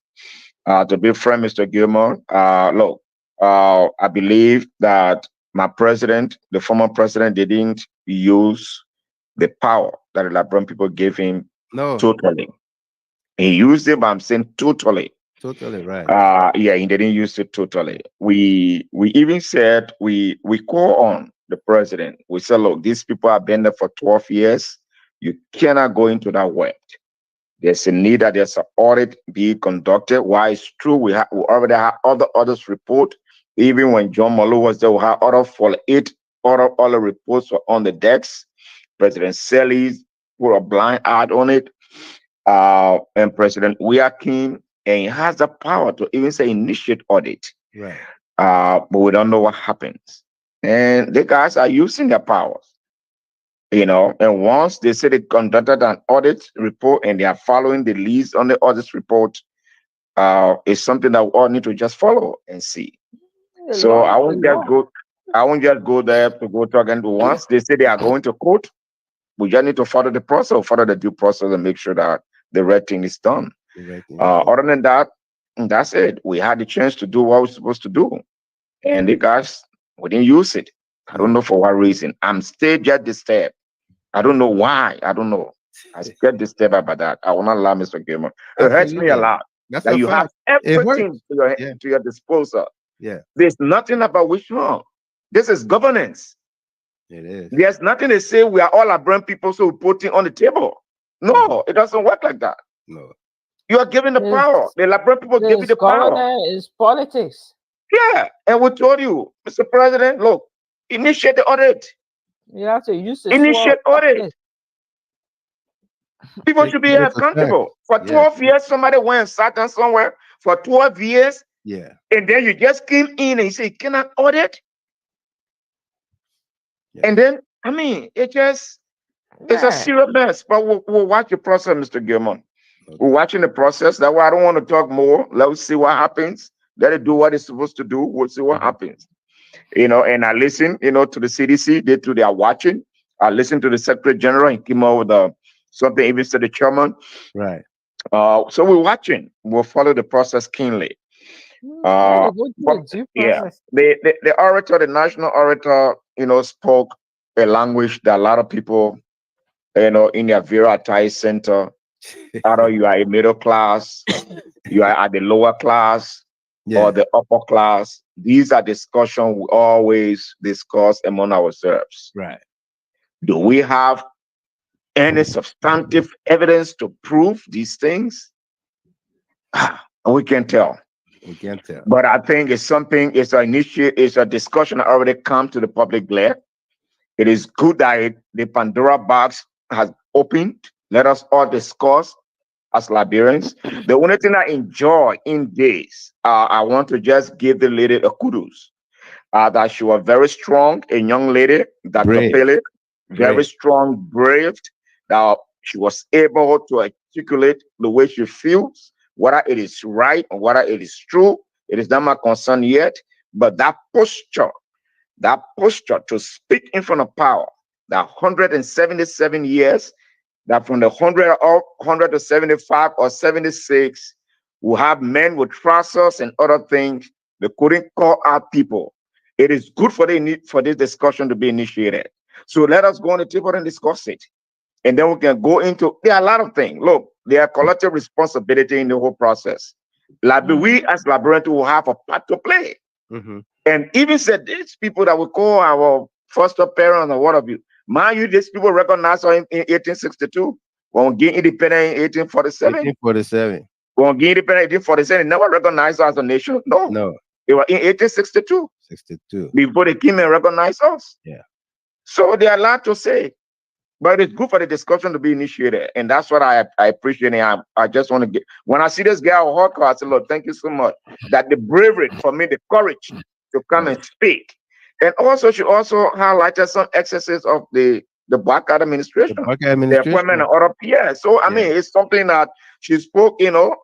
Speaker 8: To be frank, Mr. Gilmore, look, I believe that my president, the former president, didn't use the power that the Liberian people gave him totally. He used it, but I'm saying totally.
Speaker 1: Totally right.
Speaker 8: Yeah, he didn't use it totally. We even said we call on the president. We said, look, these people have been there for 12 years. You cannot go into that web. There's a need that there's an audit be conducted. Why it's true, we already have others report. Even when John Malo was there, we had other 48 other reports were on the decks. President Selly put a blind eye on it. And President Weakim, and he has the power to even say initiate audit.
Speaker 1: Right.
Speaker 8: But we don't know what happens. And the guys are using their powers, you know. And once they say they conducted an audit report and they are following the leads on the audit report, it's something that we all need to just follow and see. So I won't just go there to go talk. And once they say they are going to court, we just need to follow the process, follow the due process, and make sure that the right thing is done. Other than that, that's it. We had the chance to do what we're supposed to do, and the guys, we didn't use it. I don't know for what reason. I'm still just disturbed. I don't know why. I don't know. I still disturbed about that. I will not allow Mr. Gilman. It hurts me a lot that you have everything to your disposal.
Speaker 1: Yeah.
Speaker 8: There's nothing about which wrong. This is governance.
Speaker 1: It is.
Speaker 8: There's nothing to say we are all Liberian people, so we put it on the table. No, it doesn't work like that.
Speaker 1: No.
Speaker 8: You are given the power. The Liberian people give you the power.
Speaker 7: It's politics.
Speaker 8: Yeah. And we told you, Mr. President, look, initiate the audit.
Speaker 7: You have to use the
Speaker 8: initiate audit. People should be held accountable. For 12 years, somebody went and sat down somewhere for 12 years.
Speaker 1: Yeah.
Speaker 8: And then you just came in and you say, can I audit? Yeah. And then, I mean, it's a serious mess. But we'll watch the process, Mr. Gilman. Okay. We're watching the process. That's why I don't want to talk more. Let's see what happens. Let it do what it's supposed to do. We'll see what happens. You know, and I listen, you know, to the CDC. They are watching. I listen to the Secretary General and came out with something even to the chairman.
Speaker 1: Right.
Speaker 8: So we're watching. We'll follow the process keenly. The orator, the national orator, you know, spoke a language that a lot of people, you know, in their Vera Attire Center, either you are a middle class, you are at the lower class, or the upper class. These are discussions we always discuss among ourselves.
Speaker 1: Right.
Speaker 8: Do we have any substantive evidence to prove these things? We can tell.
Speaker 1: We can't tell.
Speaker 8: But I think it's something, it's a discussion that already come to the public glare. It is good that the Pandora box has opened. Let us all discuss as Liberians. The only thing I enjoy in this, I want to just give the lady a kudos. That she was very strong, a young lady, Robtel Pailey, very strong, brave, that she was able to articulate the way she feels. Whether it is right or whether it is true, it is not my concern yet. But that posture to speak in front of power, that 177 years, that from the 100 to 75 or 76, we have men with trousers and other things. They couldn't call out people. It is good for this discussion to be initiated. So let us go on the table and discuss it. And then we can go into, there are a lot of things. Look, there are collective responsibility in the whole process. We as Liberians will have a part to play. And even said these people that we call our foster parents or what have you, mind you, these people recognized in 1862, when we gained independence in 1847.
Speaker 1: 1847.
Speaker 8: When we gained independence in 1847, they never recognized us as a nation. No. It was in 1862.
Speaker 1: 62.
Speaker 8: Before they came and recognized us.
Speaker 1: Yeah.
Speaker 8: So there are a lot to say. But it's good for the discussion to be initiated. And that's what I appreciate. And I just want to get, when I see this guy on hardcore, I say, Lord, thank you so much. That the bravery for me, the courage to come and speak. And also, she also highlighted some excesses of the Black administration, the appointment of other peers. So, I mean, it's something that she spoke, you know,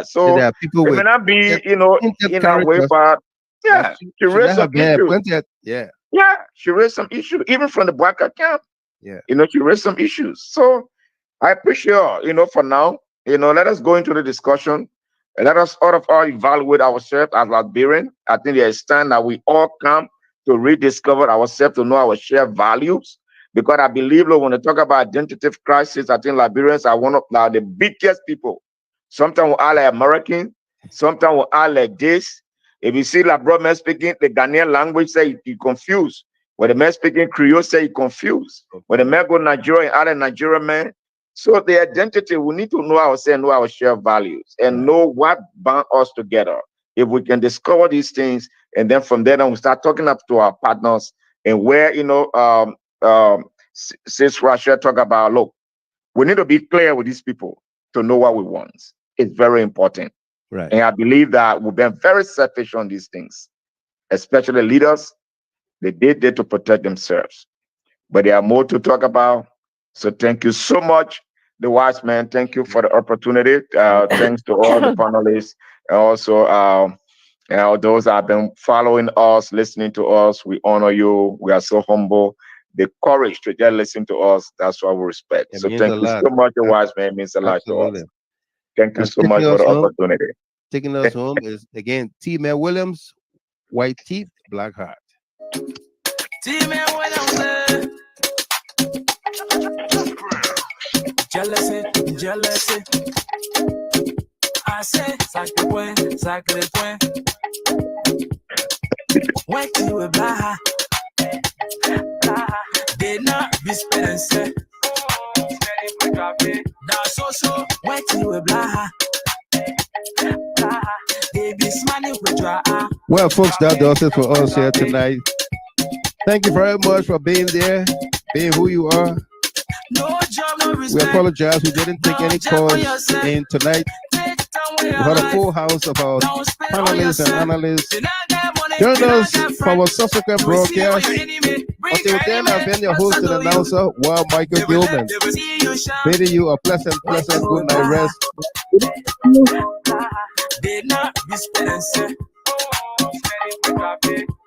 Speaker 8: So,
Speaker 1: there are people
Speaker 8: it may not be, you know, in a way, but she raised some issues. She raised some issues, even from the Black camp. You know, she raised some issues. So I appreciate her, you know, for now. You know, let us go into the discussion and let us all evaluate ourselves as Liberians. I think there is time that we all come to rediscover ourselves, to know our shared values. Because I believe, look, when they talk about identity crisis, I think Liberians are one of the biggest people. Sometimes we are like American, sometimes we are like this. If you see like brother man speaking the Ghanaian language, say you confused. When the man speaking Creole, say he confused. When the man go Nigeria and other Nigerian man. So the identity, we need to know ourselves, know our shared values, and know what bound us together. If we can discover these things, and then from there on we start talking up to our partners, and where, you know, since Russia talk about, look, we need to be clear with these people to know what we want. It's very important.
Speaker 1: Right.
Speaker 8: And I believe that we've been very selfish on these things, especially leaders. They did it to protect themselves. But there are more to talk about. So thank you so much, the wise man. Thank you for the opportunity. Thanks to all the panelists, and also those that have been following us, listening to us. We honor you. We are so humble. The courage to just listen to us, that's what we respect. So thank you so much, the wise man. It means a lot to us. Thank you so much for the opportunity.
Speaker 1: Taking us home is, again, T-Man Williams, white teeth, black heart.
Speaker 6: T-Man Williams. Jealousy, jealousy. I say, sacre point. Wait till we blaha. Did not be spending. That's also wait till we blaha.
Speaker 1: Well, folks, that does it for us here tonight. Thank you very much for being there, being who you are. We apologize, we didn't take any calls in tonight. We had a full house of our panelists and analysts. Join us for our subsequent broadcast. Until then, I've been your host and announcer, Michael Gilman. Bidding you a pleasant good night rest.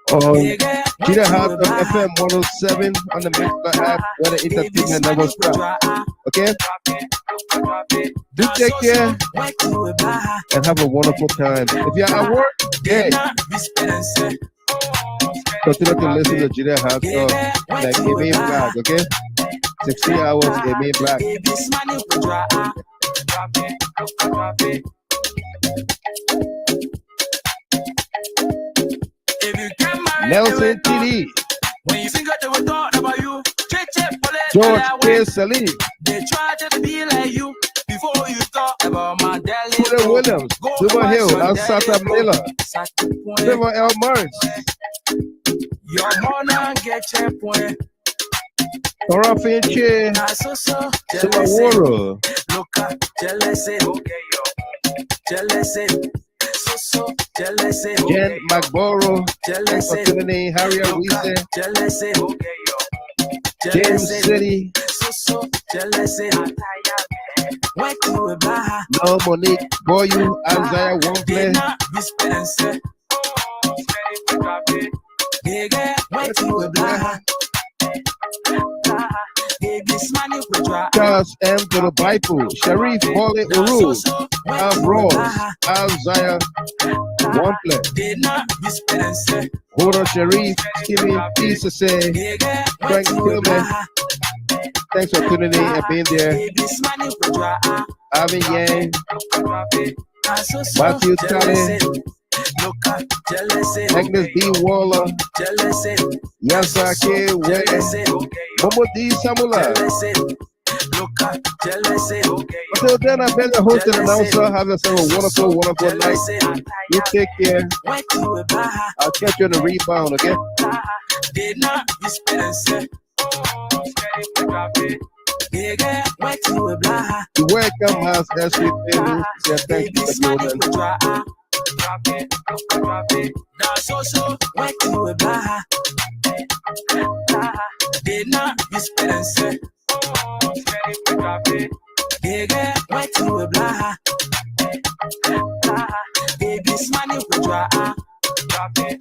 Speaker 1: GHT FM 107 on the Mixer app where the entertainment never stops. Okay? Do take care and have a wonderful time. If you're at work, hey, continue to listen to GHT like Amy Black, okay? 60 hours, Amy Black. Nelson TD, George K. Salim,
Speaker 6: they try to be like you before you talk about my daily.
Speaker 1: Peter Williams, Silver Hill, Alsata Miller, Silver L. Murray,
Speaker 6: your mona get your point.
Speaker 1: Cora Finche, Silver Waro,
Speaker 6: Look at jealousy, okay, yo, jealousy. Jealousy,
Speaker 1: Jen McBorough, Opportunity, Harriet Weezer, James City,
Speaker 6: jealousy.
Speaker 1: No Monique, Boyu, Isaiah Wompley, Charles M. to the Bible, Sharif Bole Uru, Al Ross, Al Zaya, Wompley, Hoda Sharif, Kimmy Peace say, Frank Tillman. Thanks for tuning in and being there. Alvin Yang, Matthew Talley, Agnes B. Waller, Yasake Way, Momo D. Samula. Until then, I've been the host and announcer. Have yourself a wonderful night. You take care. I'll catch you on the rebound, okay? You welcome us as we feel. Thank you for doing
Speaker 6: that's also what you about. Did not be spending. Nigga, what you about? Baby's money we drop it.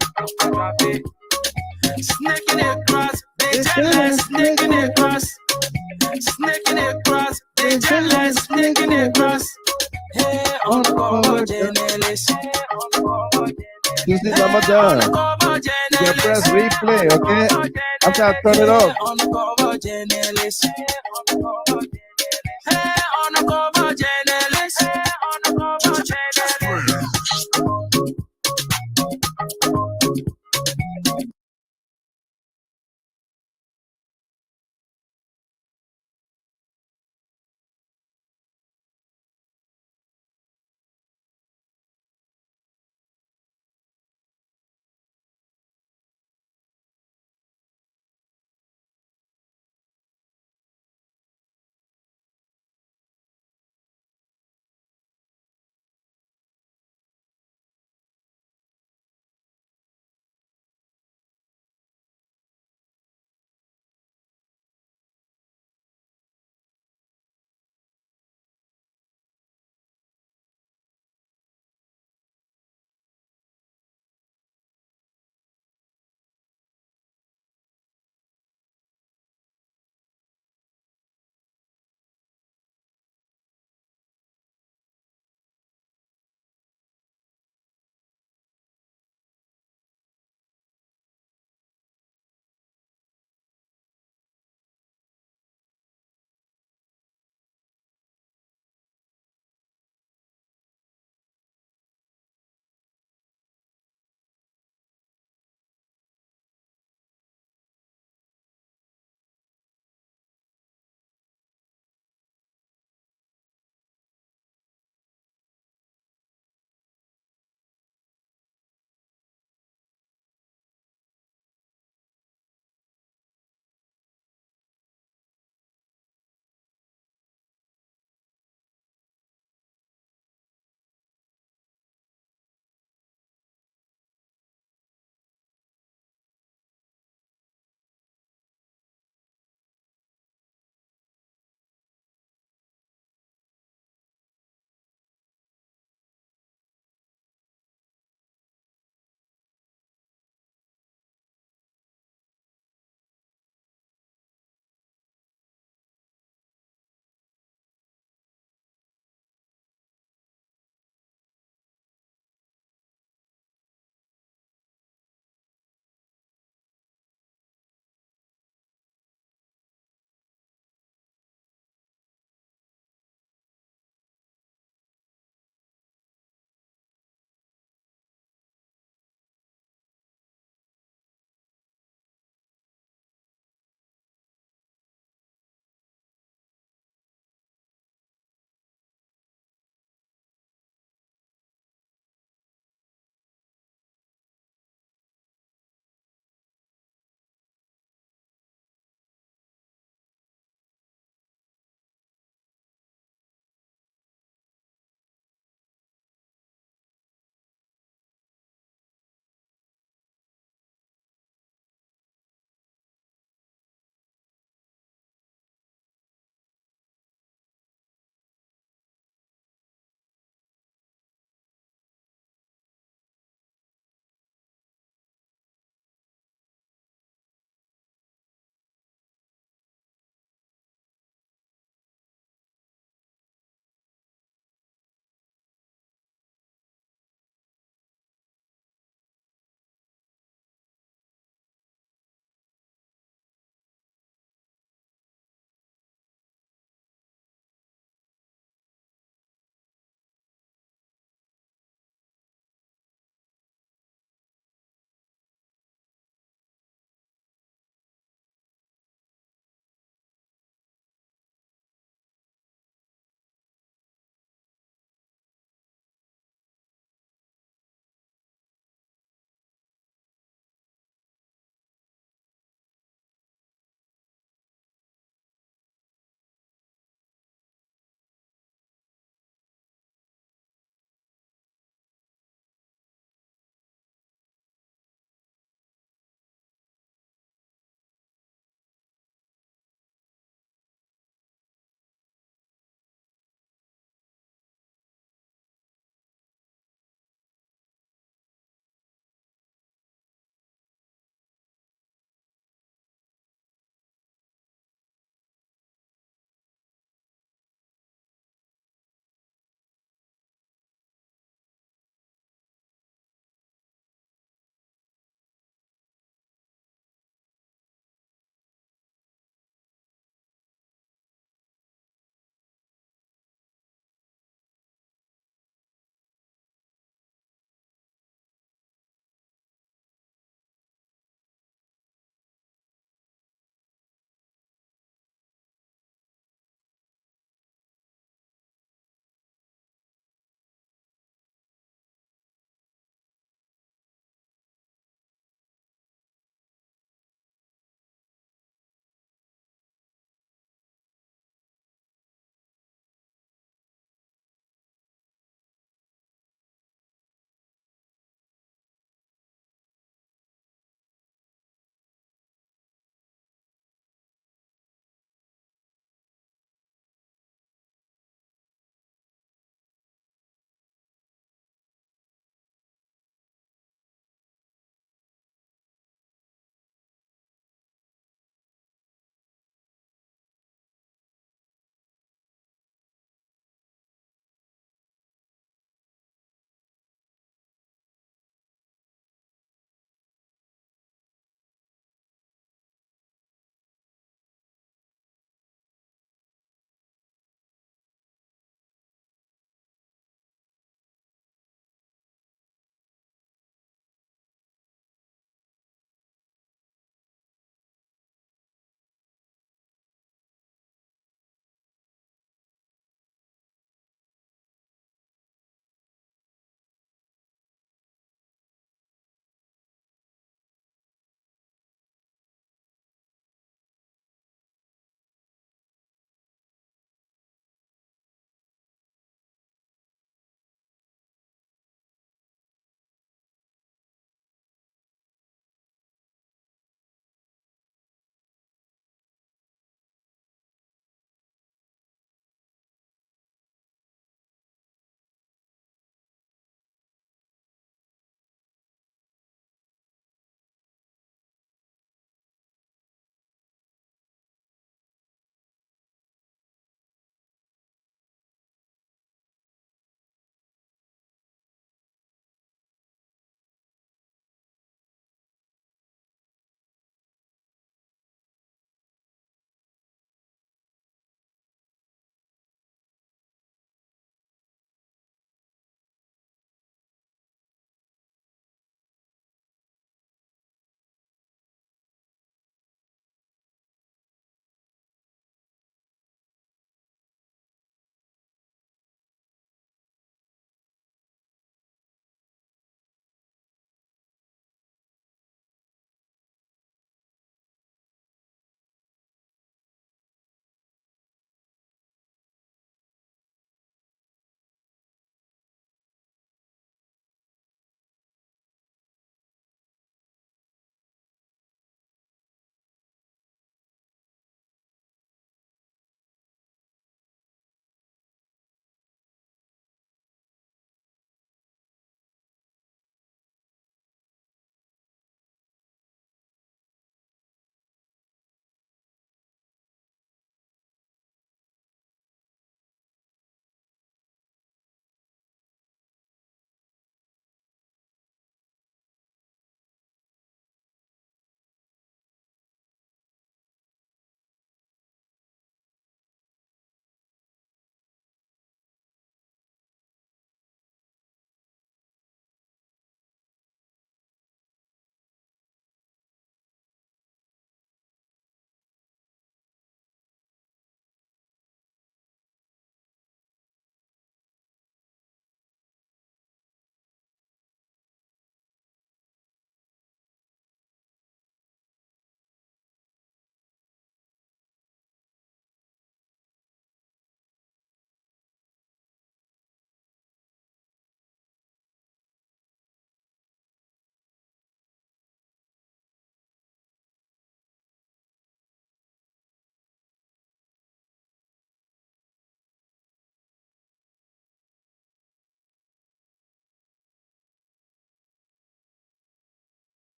Speaker 6: Snaking across, they jealous, snaking across. Snaking across, they jealous, snaking across. Hey, on the cover, generation.
Speaker 1: This is Ramadan. You can press replay, okay? After I turn it off.